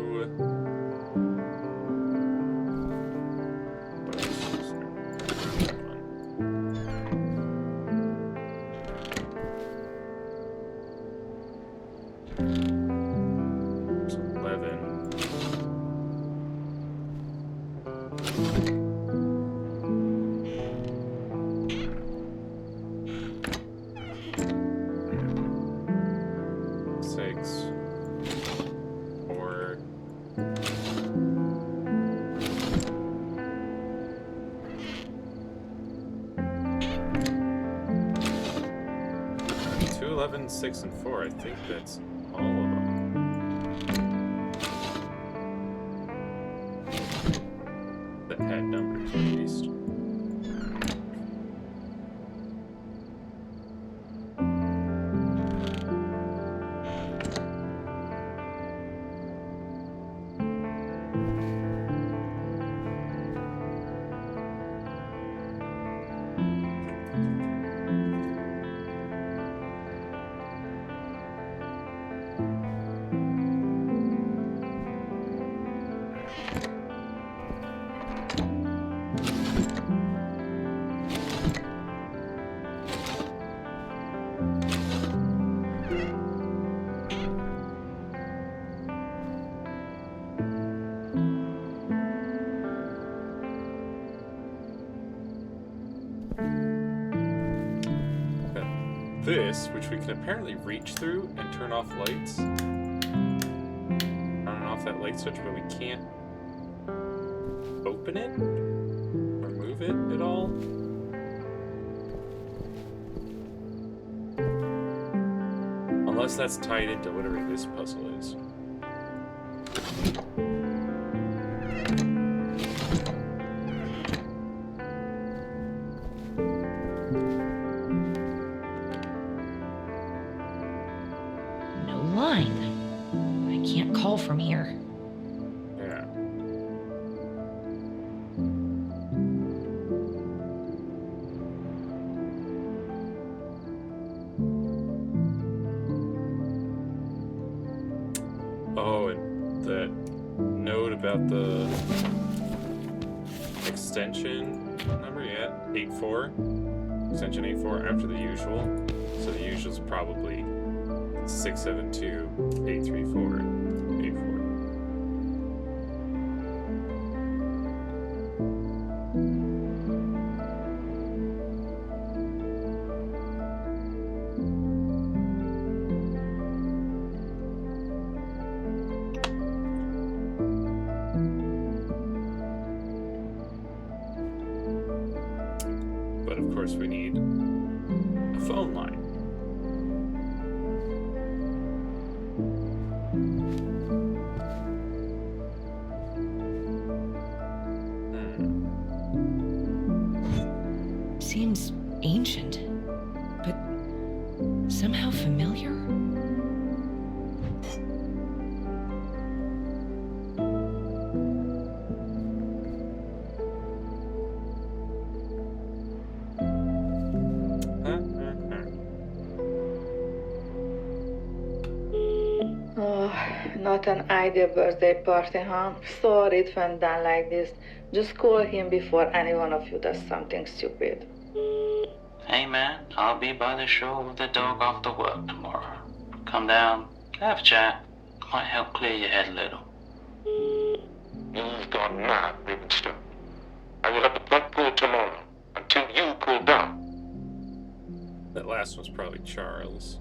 It's 11. 11, 6, and 4. I think that's all of them. That had numbers, at least. This, which we can apparently reach through and turn off lights. On and off that light switch, but we can't open it or move it at all. Unless that's tied into whatever this puzzle is. From here. Yeah. Oh, and that note about the extension number, yeah, 84. Extension 84 after the usual. So the usual is probably 672 834. But of course we need a phone line. Seems ancient, but somehow familiar. Oh, not an ideal birthday party, huh? Sorry it went down like this. Just call him before any one of you does something stupid. Hey man, I'll be by the shore with the dog after work tomorrow. Come down, have a chat. Might help clear your head a little. You've gone mad, Ravenstone. I will have the front pool tomorrow, until you cool down. That last one's probably Charles.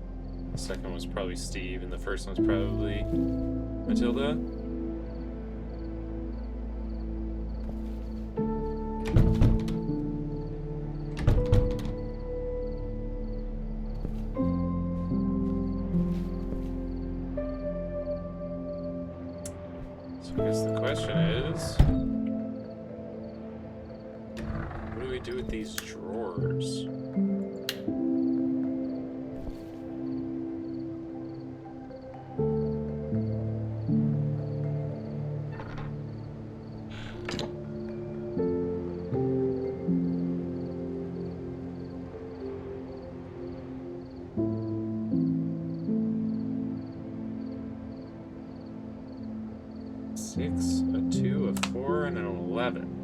The second one's probably Steve, and the first one's probably Matilda. So I guess the question is, what do we do with these drawers? A 2, a 4, and an 11.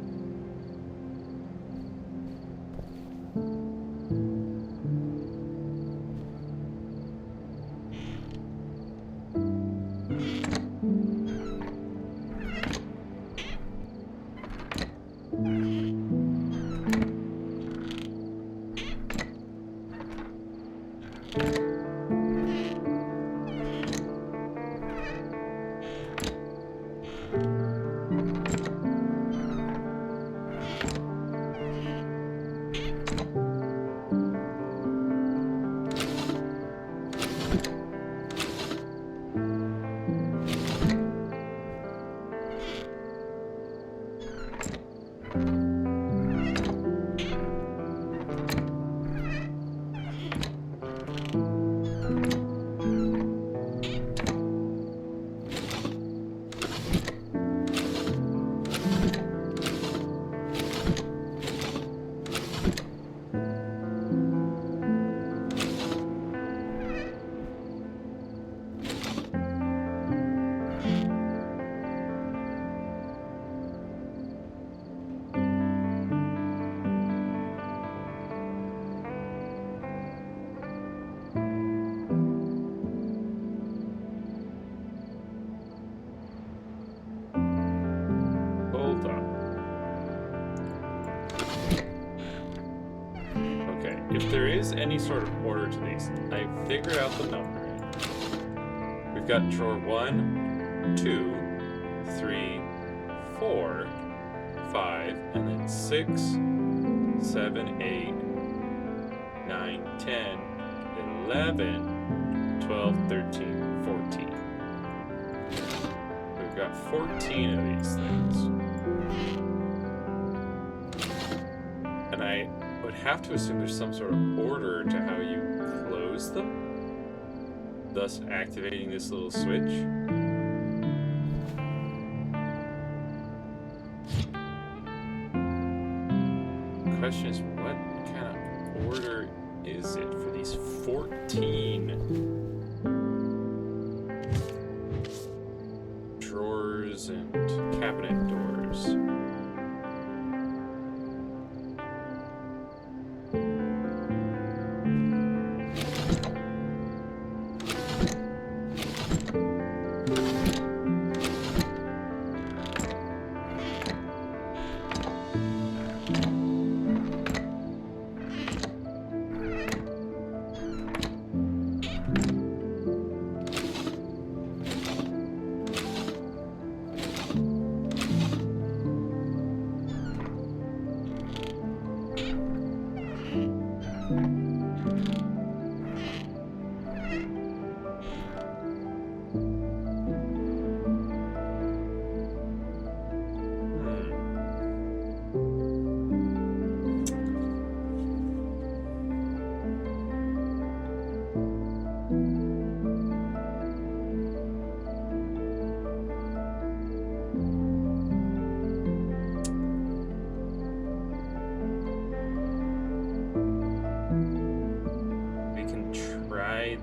if there is any sort of order to these, I figured out the numbering. We've got drawer 1, 2, 3, 4, 5, and then 6, 7, 8, 9, 10, 11, 12, 13, 14. We've got 14 of these things. And I would have to assume there's some sort of order to how you close them, thus activating this little switch. The question is, what kind of order is it for these 14 drawers and cabinet doors?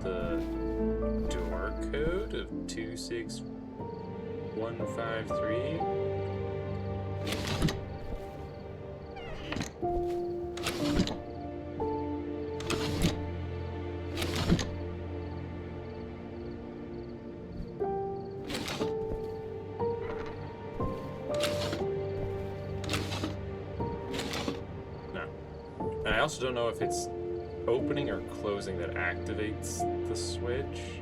The door code of 26153. No. And I also don't know if it's opening or closing that activates the switch.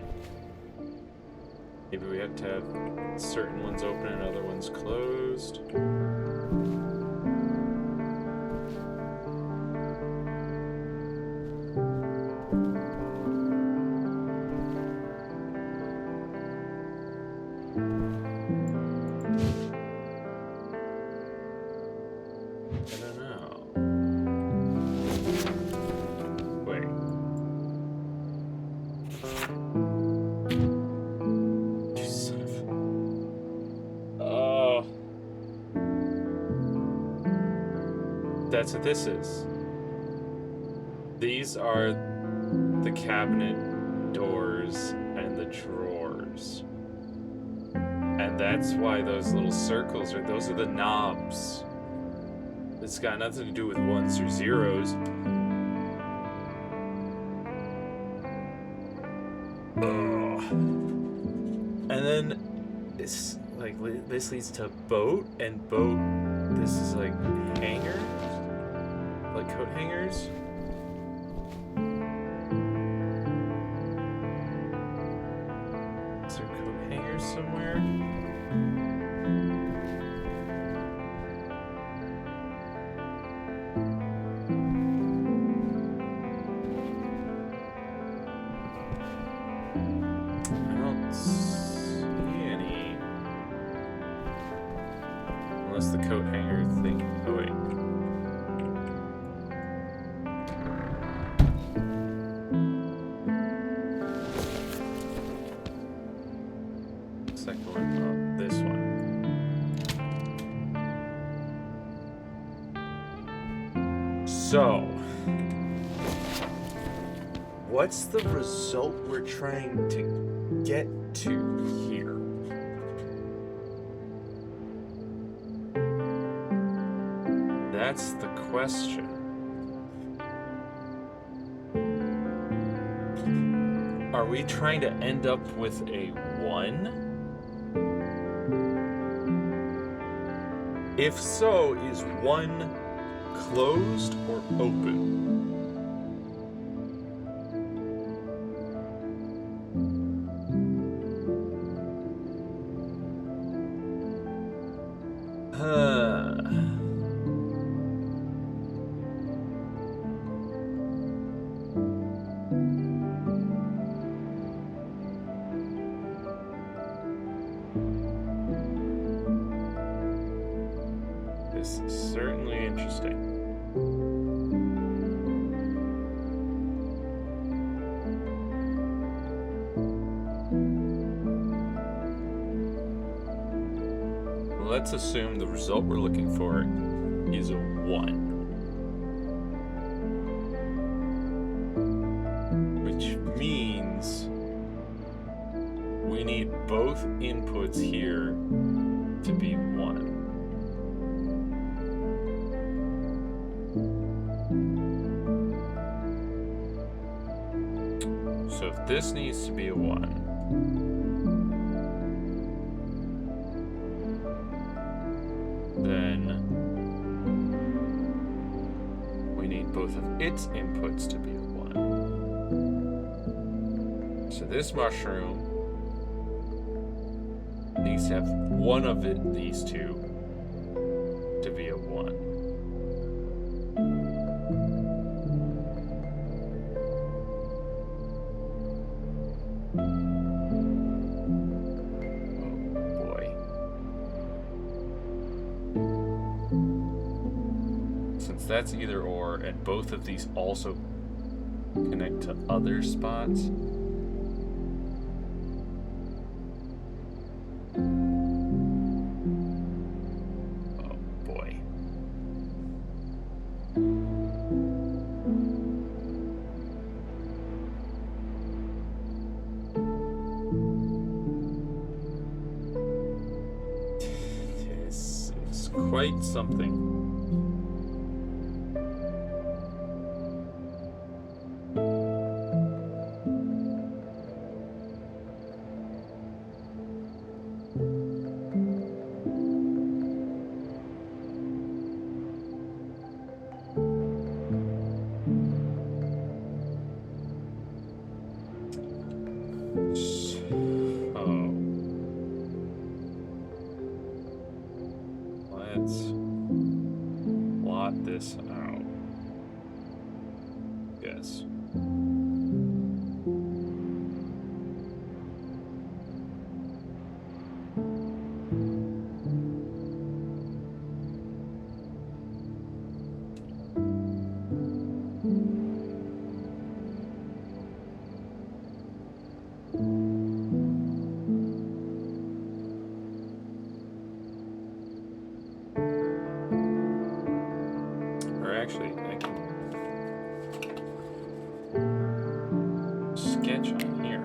Maybe we have to have certain ones open and other ones closed. That's what this is. These are the cabinet doors and the drawers. And that's why those little circles those are the knobs. It's got nothing to do with ones or zeros. Ugh. And then it's like this leads to boat, and boat, this is like hanger. Like coat hangers? Is there coat hangers somewhere? I don't see any. Unless the coat hanger thing. Oh, wait. So, what's the result we're trying to get to here? That's the question. Are we trying to end up with a 1? If so, is 1 closed or open? This is certainly interesting. Let's assume the result we're looking for is a 1. Which means we need both inputs here to be 1. So if this needs to be a 1, then we need both of its inputs to be a 1. So this mushroom needs to have one of these two to be a 1. That's either or, and both of these also connect to other spots. Oh boy. This is quite something. Let's plot this out. Yes. Actually, I can sketch on here.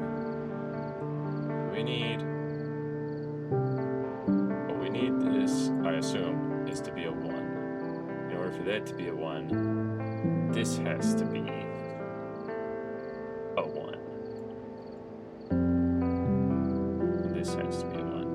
What we need this, I assume, is to be a 1. In order for that to be a 1, this has to be a 1. And this has to be a 1.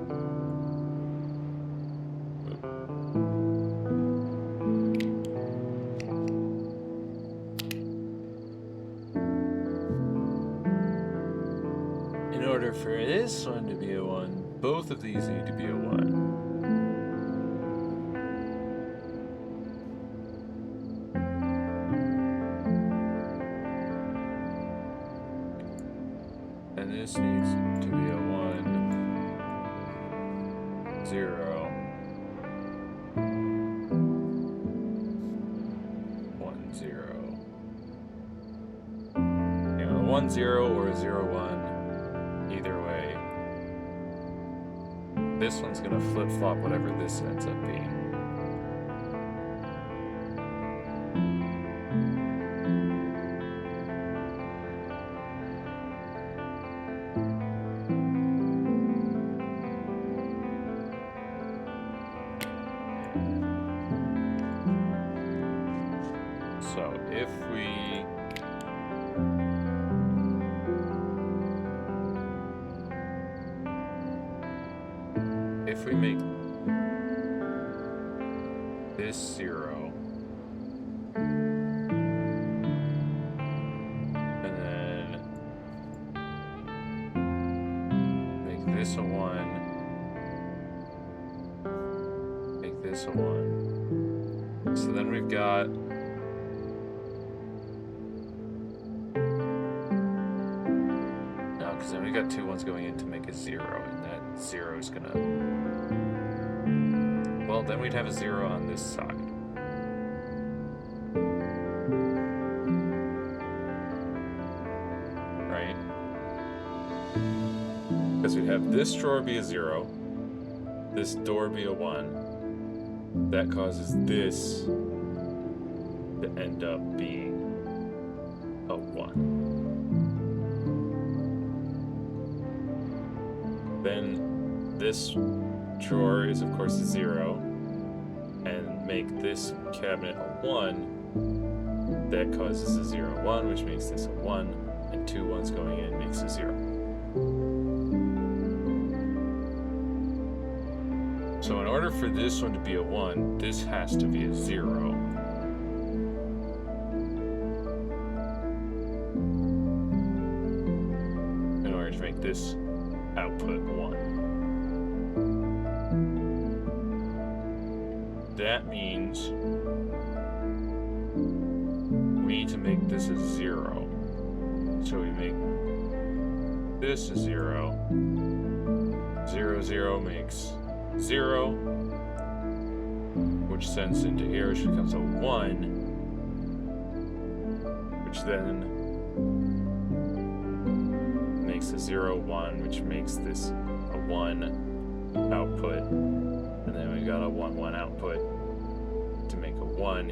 In order for this one to be a 1, both of these need to be a 1. And this needs to be a 1, 0, 1, 0. You know, a 1, 0 or a 0, 1. Either way, this one's gonna flip-flop whatever this ends up being. So if we make this 0, and then make this a 1, make this a 1, So then we've got no, because then we got 2 1s going in to make a 0, and that 0 is gonna. Well, then we'd have a 0 on this side. Right? Because we'd have this drawer be a 0, this door be a 1. That causes this to end up being a 1. Then this drawer is of course a 0, and make this cabinet a 1. That causes a 0, 1, which makes this a 1, and 2 1s going in makes a 0. So in order for this one to be a 1, this has to be a 0. In order to make this output 1. That means we need to make this a 0. So we make this a 0. 0, 0 makes 0, which sends into here, which becomes a 1, which then makes a 0, 1, which makes this a 1 output, and then we got a 1, 1 output to make a 1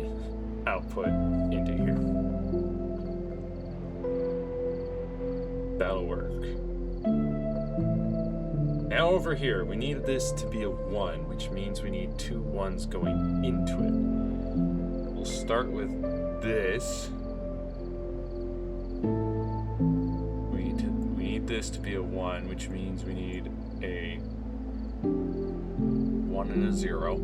output into here. That'll work. Now over here, we need this to be a 1, which means we need 2 1s going into it. We'll start with this. We need this to be a 1, which means we need a 1 and a 0.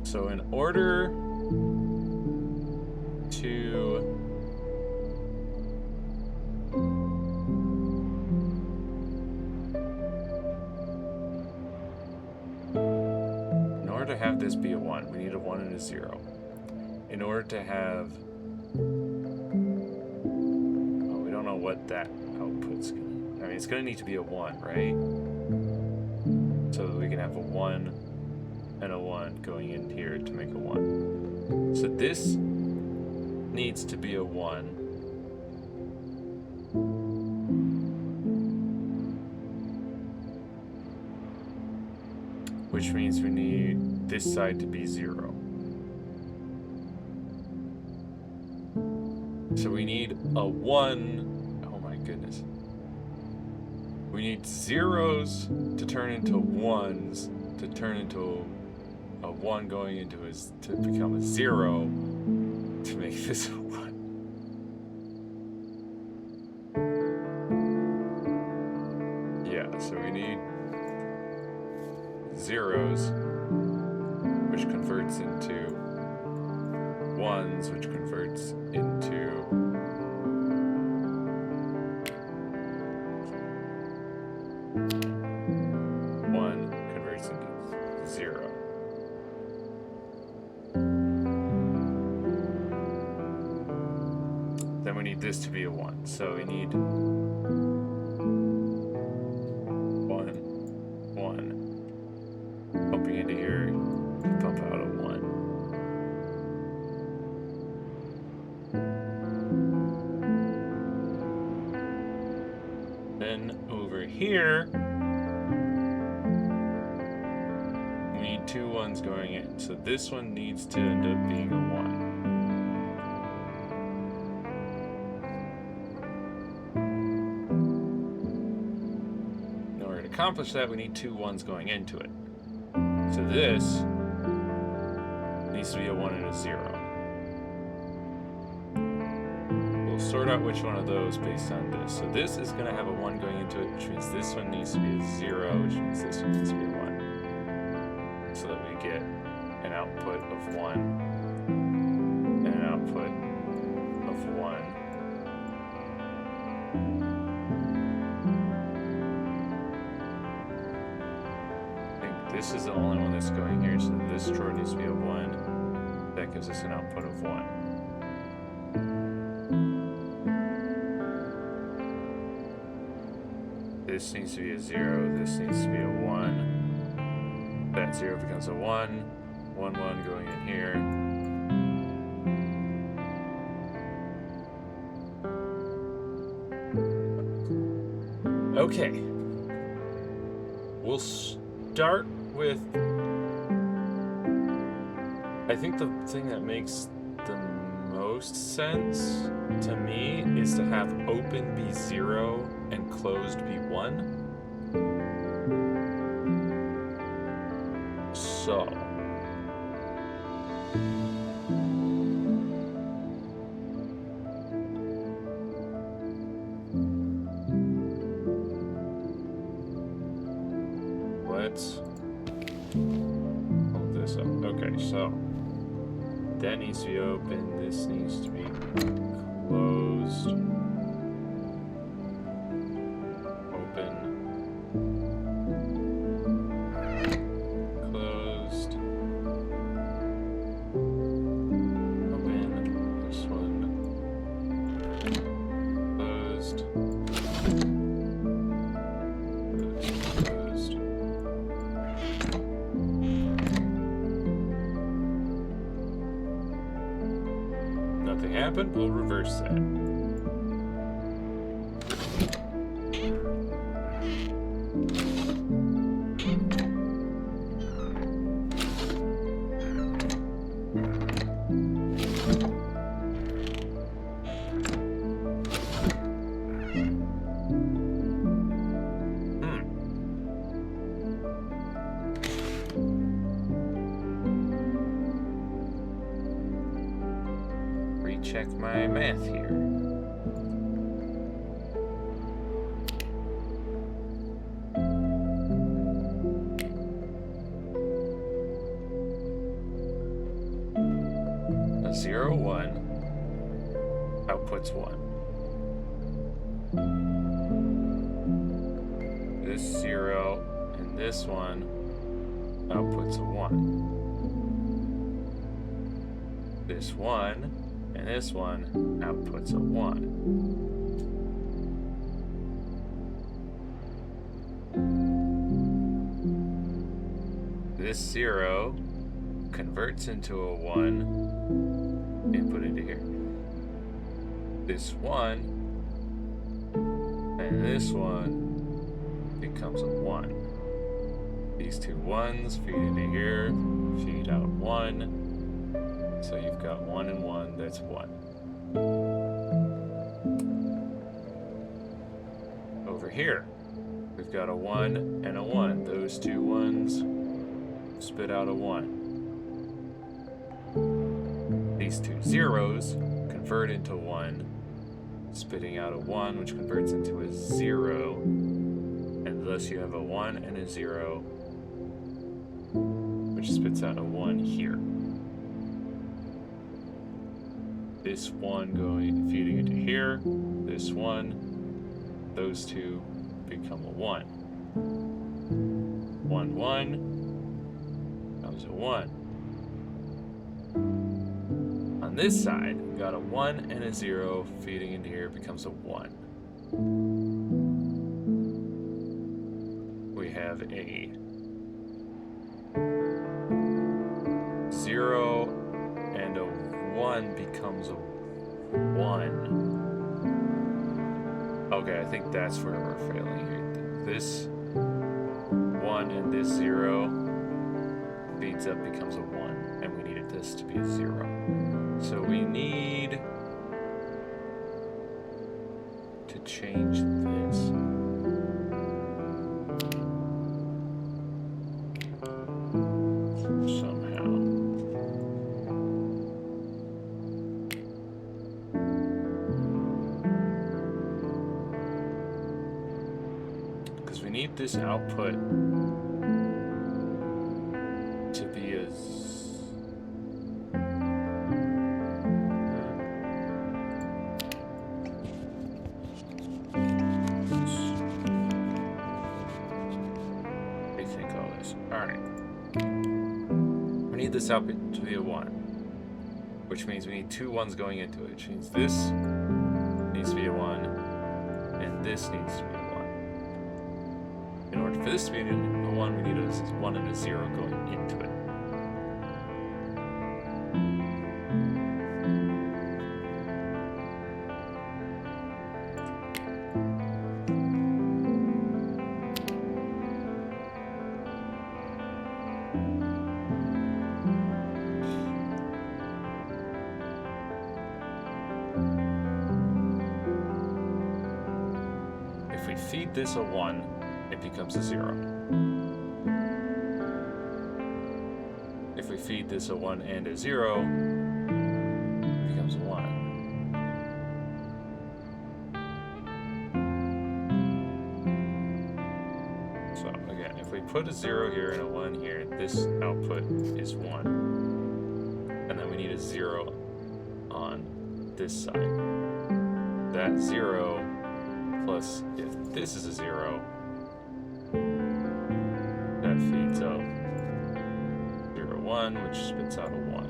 So in order to have this be a 1, we need a 1 and a 0. In order to have, well, we don't know what that output's gonna. I mean, it's gonna need to be a 1, right? So that we can have a 1 and a 1 going in here to make a 1. So this needs to be a 1. Which means we need this side to be 0. So we need a 1. Oh my goodness. We need 0s to turn into 1s to turn into a 1 going into to become a 0 to make this a 1. Yeah, so we need 0s, which converts into 1s, which converts into 1, converts into 0. Then we need this to be a 1. So we need 1, 1. Pumping into here to pump out a 1. Then over here, we need 2 1s going in. So this one needs to end up being a 1. In order to accomplish that, we need 2 1s going into it. So this needs to be a 1 and a 0. We'll sort out which one of those based on this. So this is going to have a 1 going into it, which means this one needs to be a 0, which means this one needs to be a 1. So that we get an output of 1. this is the only one that's going here, so this drawer needs to be a 1. That gives us an output of 1. This needs to be a 0, this needs to be a 1. That 0 becomes a 1. 1, 1 going in here. Okay. We'll start with... I think the thing that makes the most sense to me is to have open be 0 and closed be 1. So... let's hold this up. Okay, so that needs to be open, this needs to be closed. Open. Closed. Open. This one. Closed. Closed. Nothing happened, we'll reverse that. Recheck my math here. A 0, 1 outputs 1. This 0 and this one outputs a 1. This 1 and this one outputs a 1. This 0 converts into a 1 and put into here. This 1 and this one becomes a 1. These two 1s feed into here, feed out 1. So you've got 1 and 1, that's 1. Over here, we've got a 1 and a 1. Those two 1s spit out a 1. These two 0s convert into 1, spitting out a 1, which converts into a 0. And thus you have a 1 and a 0, which spits out a 1 here. This 1 feeding into here, this 1, those two become a 1. 1, 1 becomes a 1. On this side, we've got a 1 and a 0 feeding into here becomes a 1. We have a 0 and a 1 becomes a 1. Okay, I think that's where we're failing here. This 1 and this 0 feeds up, becomes a 1, and we needed this to be a 0. So we need to change this. Need this output to be as rethink all this. All right. this out to be a 1. Which means we need 2 1s going into it. Which means this needs to be a 1. And this needs to be a 1. In order for this to be a 1, we need a 1 and a 0 going into it. If we feed this a 1, it becomes a 0. If we feed this a 1 and a 0, it becomes a 1. So again, if we put a 0 here and a 1 here, this output is 1. And then we need a 0 on this side. That 0 plus, if this is a 0, that feeds up 0, 1, which spits out a 1.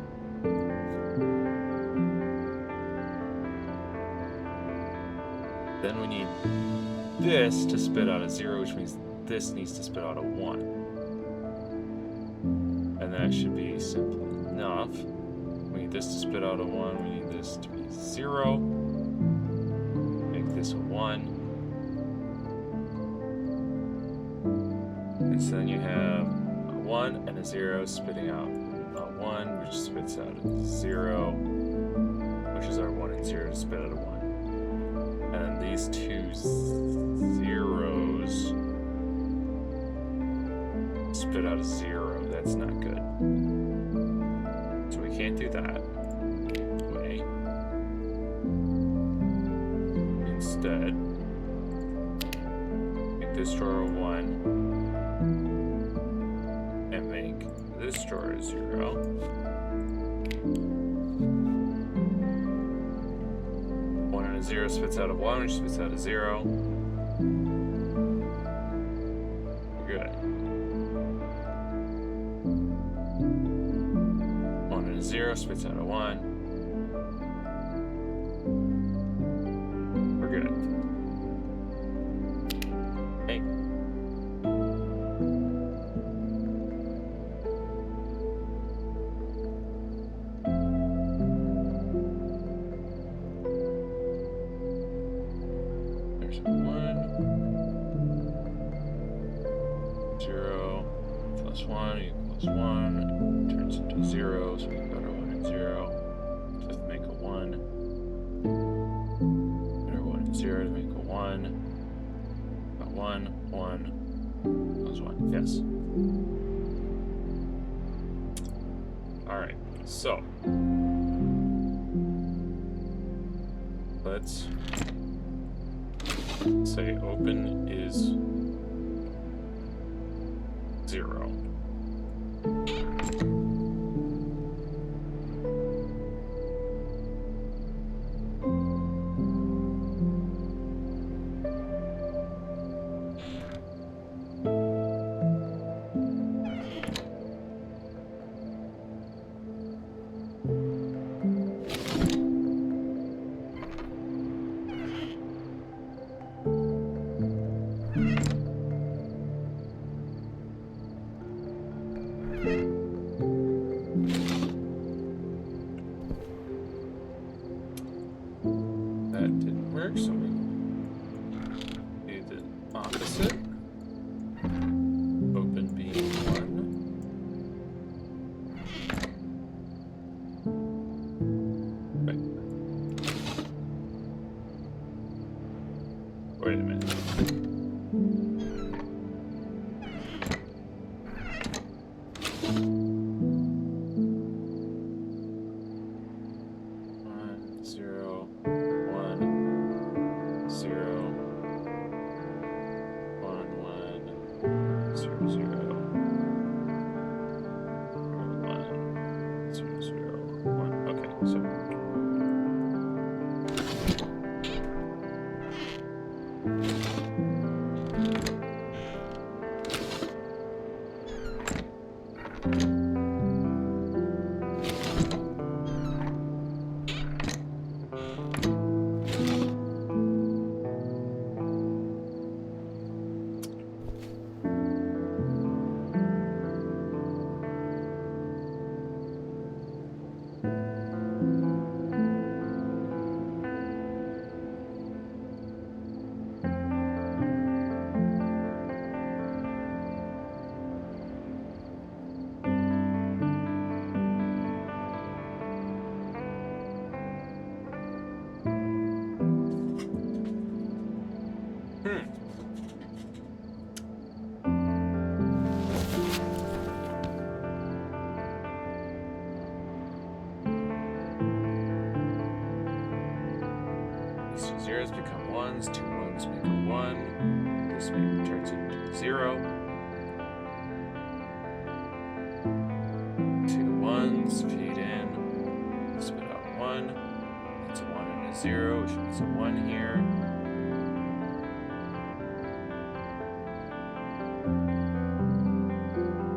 Then we need this to spit out a 0, which means this needs to spit out a 1. And that should be simple enough. We need this to spit out a 1, we need this to be 0. Make this a 1. And so then you have a 1 and a 0 spitting out a 1, which spits out a 0, which is our 1 and 0 to spit out a 1. And then these two zeros spit out a 0. That's not good. So we can't do that. Wait. Instead, make this drawer a 1. This drawer is 0. One and a 0 spits out a 1, which spits out a 0. We're good. 1 and a 0 spits out a 1. We're good. Hey. Yes. Alright, so let's say open is 0. So we do the opposite. Open being 1. Wait a minute. These two zeros become ones, two ones make a one. This turns into a 0. Two ones feed in, spit out 1. It's a 1 and a 0, which means a 1 here.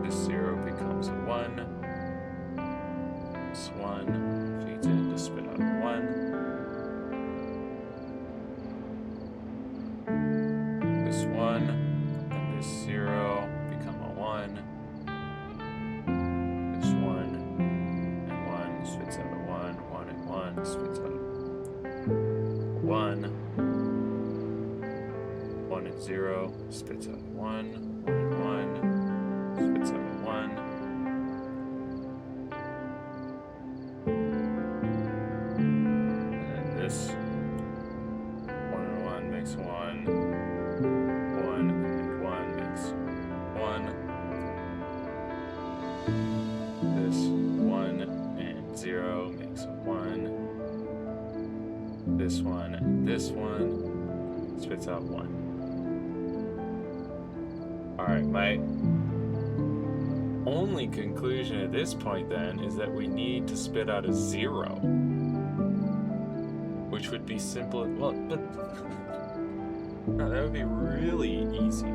This 0 becomes a 1. This 1 feeds in to spit out a 1. This 1 and this 0 become a 1. This 1 and 1 spits out a 1. 1 and 1 spits out a 1. 1 and 0 spits out a 1. 1 and 1 spits out a 1. And then this 1 and 1 makes 1. 1 and 1 makes 1. This 1 and 0 makes a 1. This 1 and this 1 spits out 1. Alright, my only conclusion at this point then is that we need to spit out a 0. Which would be simple. Well, but no, that would be really easy to do.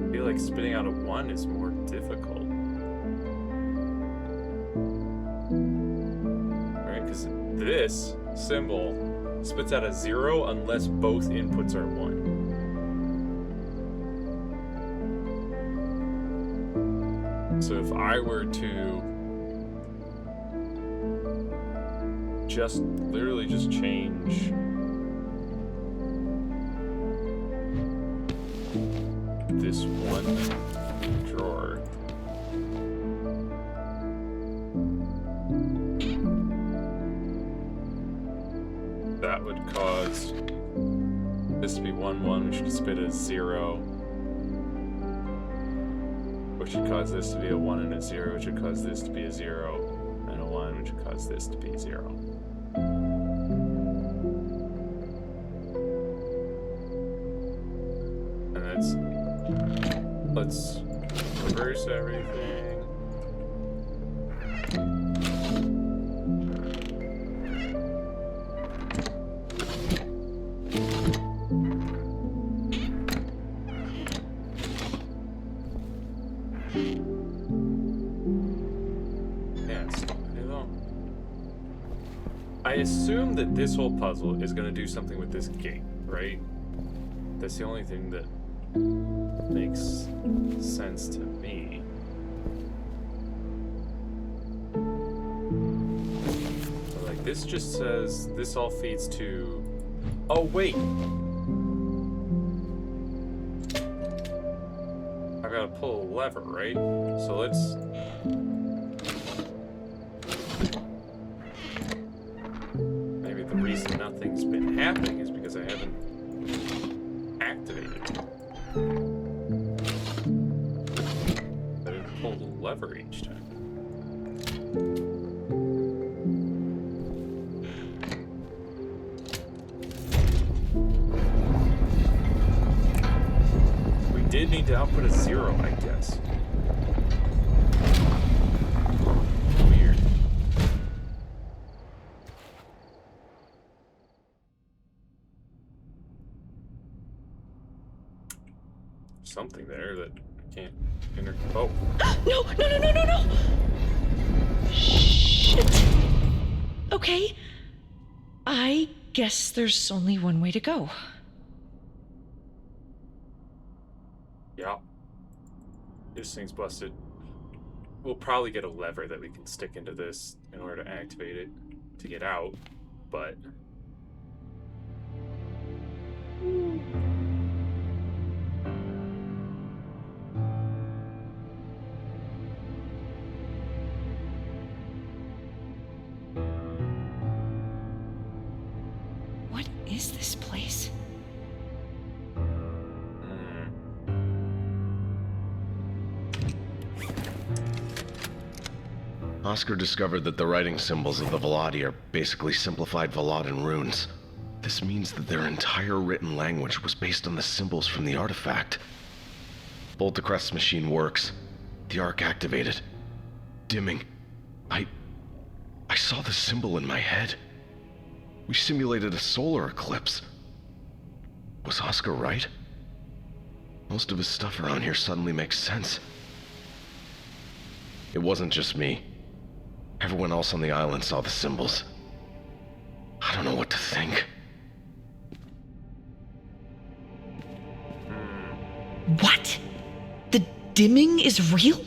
I feel like spitting out a 1 is more difficult. Right? Because this symbol spits out a 0 unless both inputs are 1. So if I were to literally just change this one drawer. That would cause this to be 1, 1, which would spit a 0. Which would cause this to be a 1 and a 0, which would cause this to be a 0 and a 1, which would cause this to be 0. And let's reverse everything. I assume that this whole puzzle is going to do something with this gate, right? That's the only thing that makes sense to me. So, like, this just says this all feeds to... Oh, wait! I've got to pull a lever, right? So let's... The reason nothing's been happening is because I haven't activated it. I didn't pull the lever each time. We did need to output a 0, I guess. Something there that I can't enter. Oh. No! Shit! Okay. I guess there's only one way to go. Yeah. This thing's busted. We'll probably get a lever that we can stick into this in order to activate it to get out, but... What is this place? Oscar discovered that the writing symbols of the Veladi are basically simplified Veladan runes. This means that their entire written language was based on the symbols from the artifact. Voltecrest's machine works. The arc activated. Dimming. I saw the symbol in my head. We simulated a solar eclipse. Was Oscar right? Most of his stuff around here suddenly makes sense. It wasn't just me. Everyone else on the island saw the symbols. I don't know what to think. What? The dimming is real?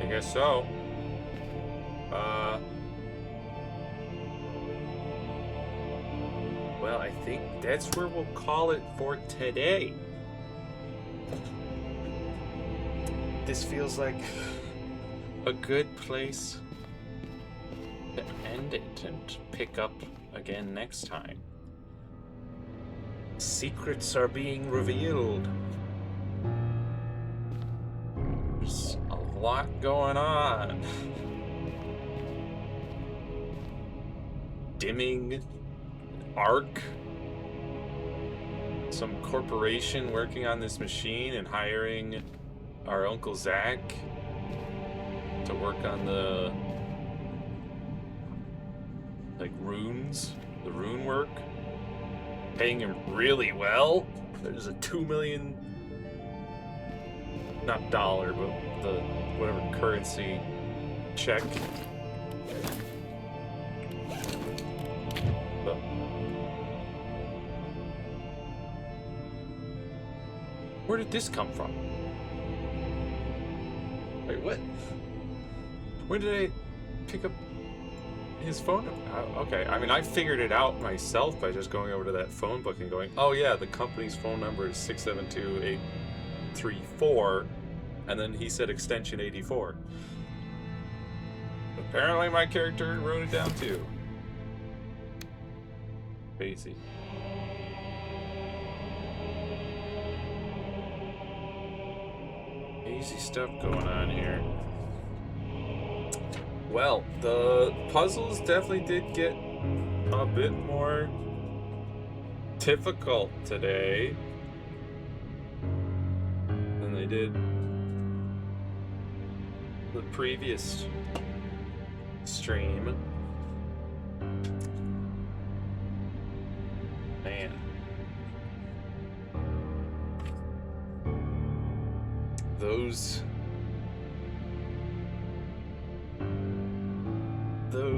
I guess so. Well, I think that's where we'll call it for today. This feels like a good place to end it and pick up again next time. Secrets are being revealed. There's a lot going on. Dimming, arc, some corporation working on this machine and hiring our Uncle Zach to work on the runes, the rune work, paying him really well. There's a $2 million, not dollar, but the whatever currency check. But where did this come from? Wait, what? When did I pick up his phone? Okay, I mean, I figured it out myself by just going over to that phone book and going, oh yeah, the company's phone number is 672-834, and then he said extension 84. Apparently my character wrote it down too. Crazy. Easy stuff going on here. Well, the puzzles definitely did get a bit more difficult today than they did the previous stream. Man. Those where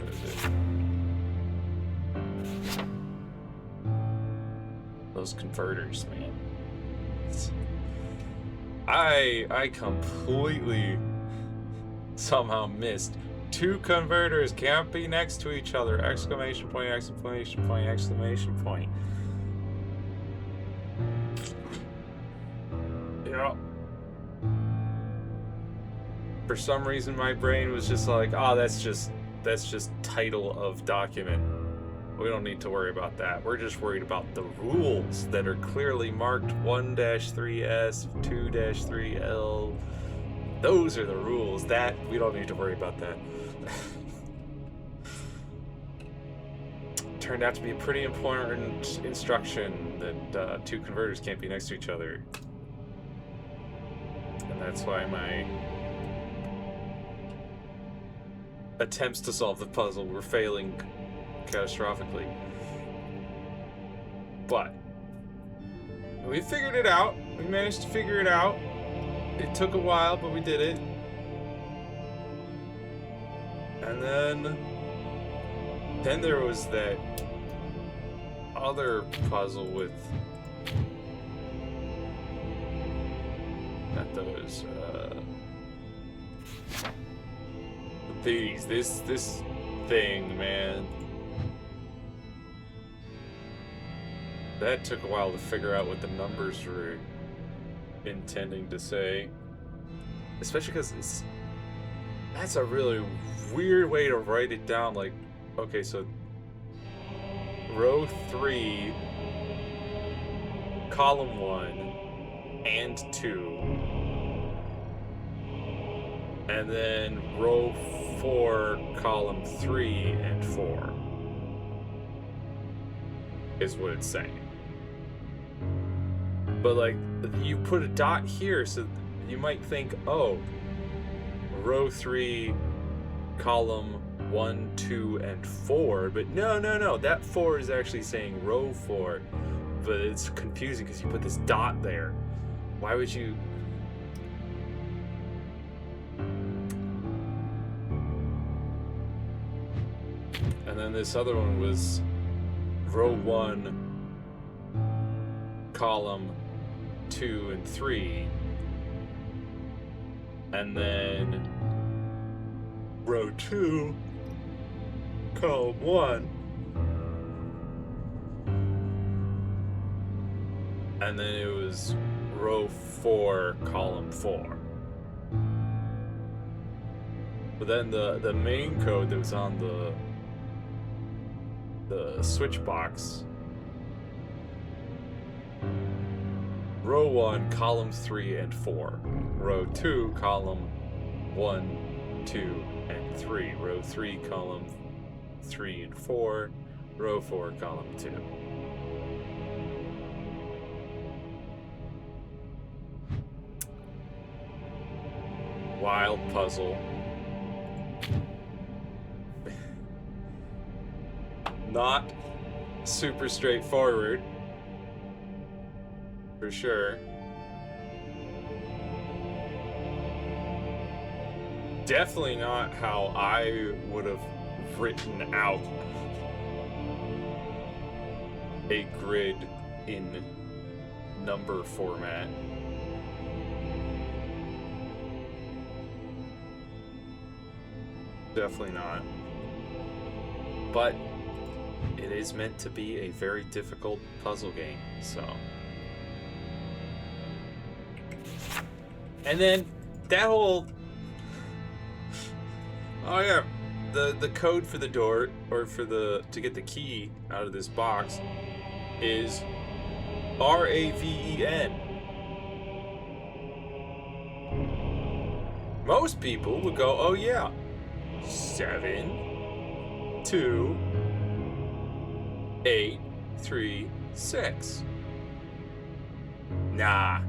is it? Those converters, man. I completely somehow missed. Two converters can't be next to each other! Exclamation point, exclamation point, exclamation point. Yeah. For some reason my brain was just like, oh, that's just title of document. We don't need to worry about that. We're just worried about the rules that are clearly marked 1-3S, 2-3L. Those are the rules. That we don't need to worry about that. Turned out to be a pretty important instruction that two converters can't be next to each other. And that's why my attempts to solve the puzzle were failing catastrophically. But we figured it out. We managed to figure it out. It took a while, but we did it. And then there was that other puzzle with not those this thing, man. That took a while to figure out what the numbers were intending to say. Especially because that's a really weird way to write it down. Like, okay, so row 3, column 1, and 2. And then row 4, column 3 and 4 is what it's saying. But like, you put a dot here, so you might think, oh, row 3, column 1, 2, and 4. But no, that 4 is actually saying row 4. But it's confusing because you put this dot there. Why would you? And then this other one was row 1, column 2 and 3. And then row 2, column 1. And then it was row 4, column 4. But then the main code that was on the switch box, row 1, columns 3 and 4. Row 2, column 1, 2, and 3. Row 3, column 3 and 4. Row 4, column 2. Wild puzzle. Not super straightforward, for sure. Definitely not how I would have written out a grid in number format. Definitely not. But it is meant to be a very difficult puzzle game, so. And then that whole, oh yeah, the code for the door, or for to get the key out of this box, is RAVEN. Most people would go, oh yeah, 7, 2, 8, 3, 6. Nah,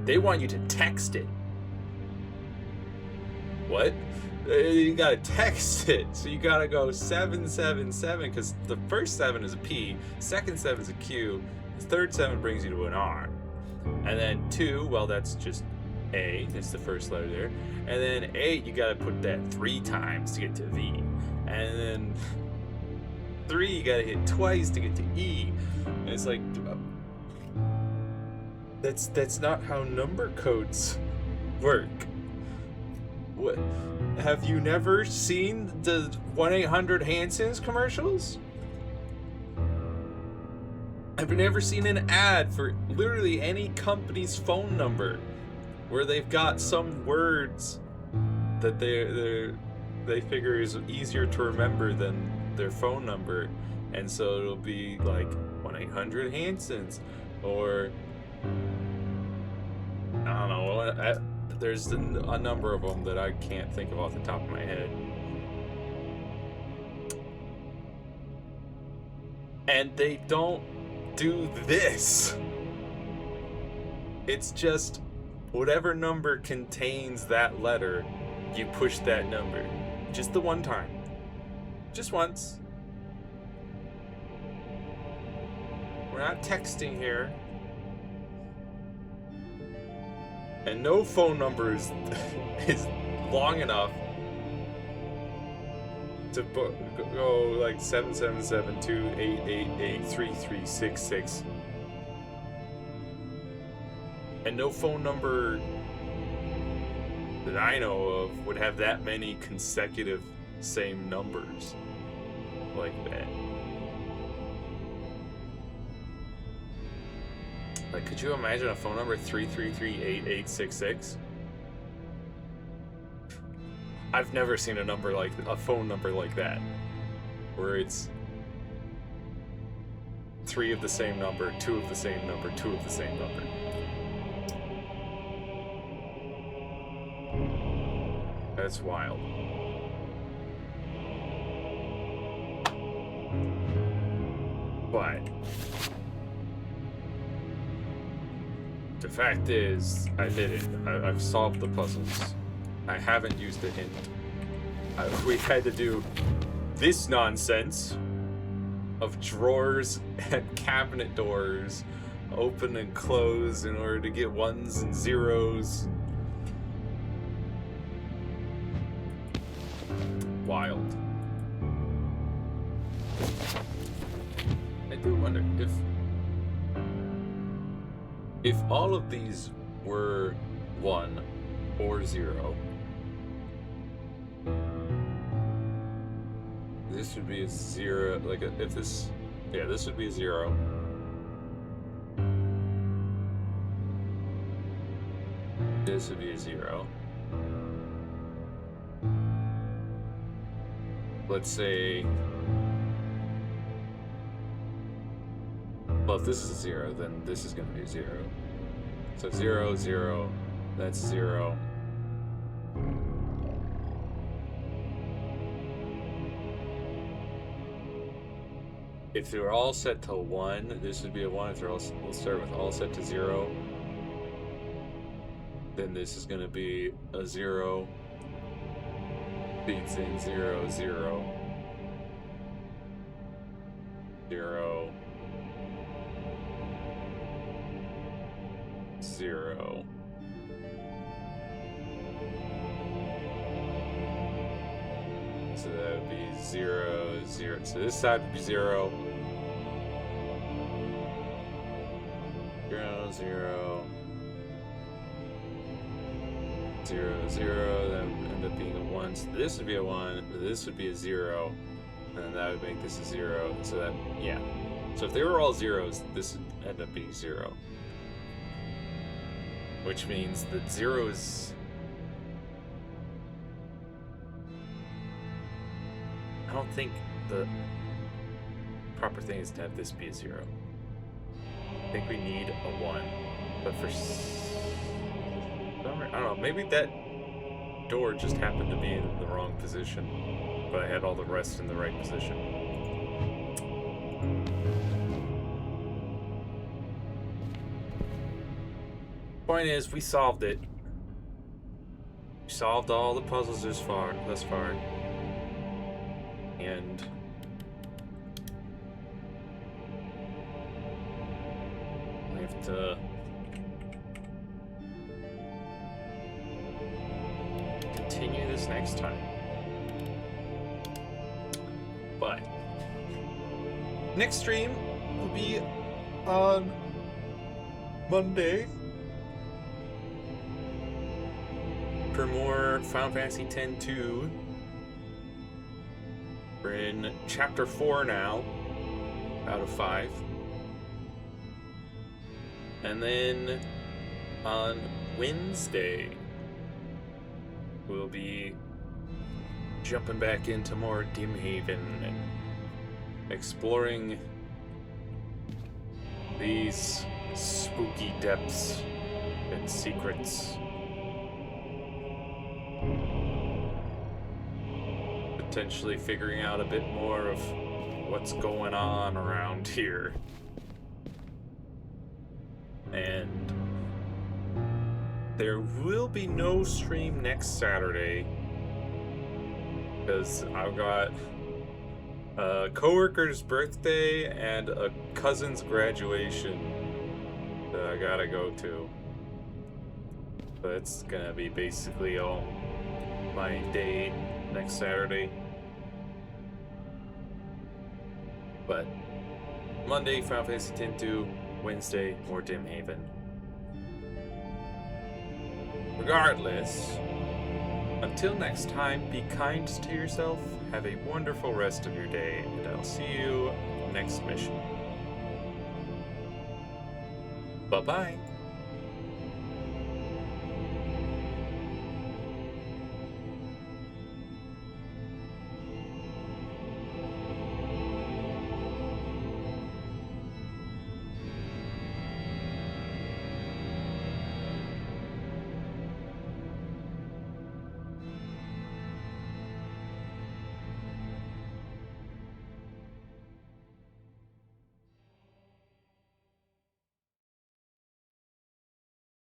they want you to text it. What? You gotta text it, so you gotta go 777, because the first 7 is a P, second 7 is a Q, the third 7 brings you to an R. And then 2, well, that's just A, that's the first letter there. And then 8, you gotta put that 3 times to get to V. And then 3, you gotta hit twice to get to E. And it's like, that's not how number codes work. What? Have you never seen the 1-800-HANSON's commercials? Have you never seen an ad for literally any company's phone number where they've got some words that they figure is easier to remember than their phone number, and so it'll be like 1-800-HANSON's, or I don't know. There's a number of them that I can't think of off the top of my head. And they don't do this. It's just whatever number contains that letter, you push that number. Just the one time. Just once. We're not texting here. And no phone number is long enough to go like 777-2888-3366. And no phone number that I know of would have that many consecutive same numbers like that. Like, could you imagine a phone number 333-8866? I've never seen a phone number like that, where it's 3 of the same number, 2 of the same number, 2 of the same number. That's wild. But the fact is, I did it. I've solved the puzzles. I haven't used the hint. We had to do this nonsense of drawers and cabinet doors open and close in order to get ones and zeros. Wild. I do wonder if all of these were 1 or 0, this would be a 0, like if this, yeah, this would be a 0. This would be a 0. Let's say, well, if this is a 0, then this is going to be a 0. So 0, 0, that's 0. If they're all set to 1, this would be a 1. If they're all, we'll start with all set to 0. Then this is going to be a 0. Beats in 0, 0. 0. 0. So that would be 0, 0. So this side would be 0. 0, 0. 0, 0. That would end up being a 1. So this would be a 1. This would be a 0. And that would make this a 0. So that, yeah. So if they were all zeros, this would end up being 0. Which means that 0 is... I don't think the proper thing is to have this be a 0. I think we need a 1. But for some reason, I don't know, maybe that door just happened to be in the wrong position. But I had all the rest in the right position. Point is, we solved it. We solved all the puzzles thus far. And we have to continue this next time. But next stream will be on Monday for more Final Fantasy X-2. We're in chapter 4 now, out of 5. And then on Wednesday, we'll be jumping back into more Dimhaven and exploring these spooky depths and secrets. Potentially figuring out a bit more of what's going on around here. And there will be no stream next Saturday because I've got a coworker's birthday and a cousin's graduation that I gotta go to. So it's gonna be basically all my day next Saturday. But Monday, Final Fantasy X-2, Wednesday, more Dimhaven. Regardless, until next time, be kind to yourself, have a wonderful rest of your day, and I'll see you next mission. Bye-bye.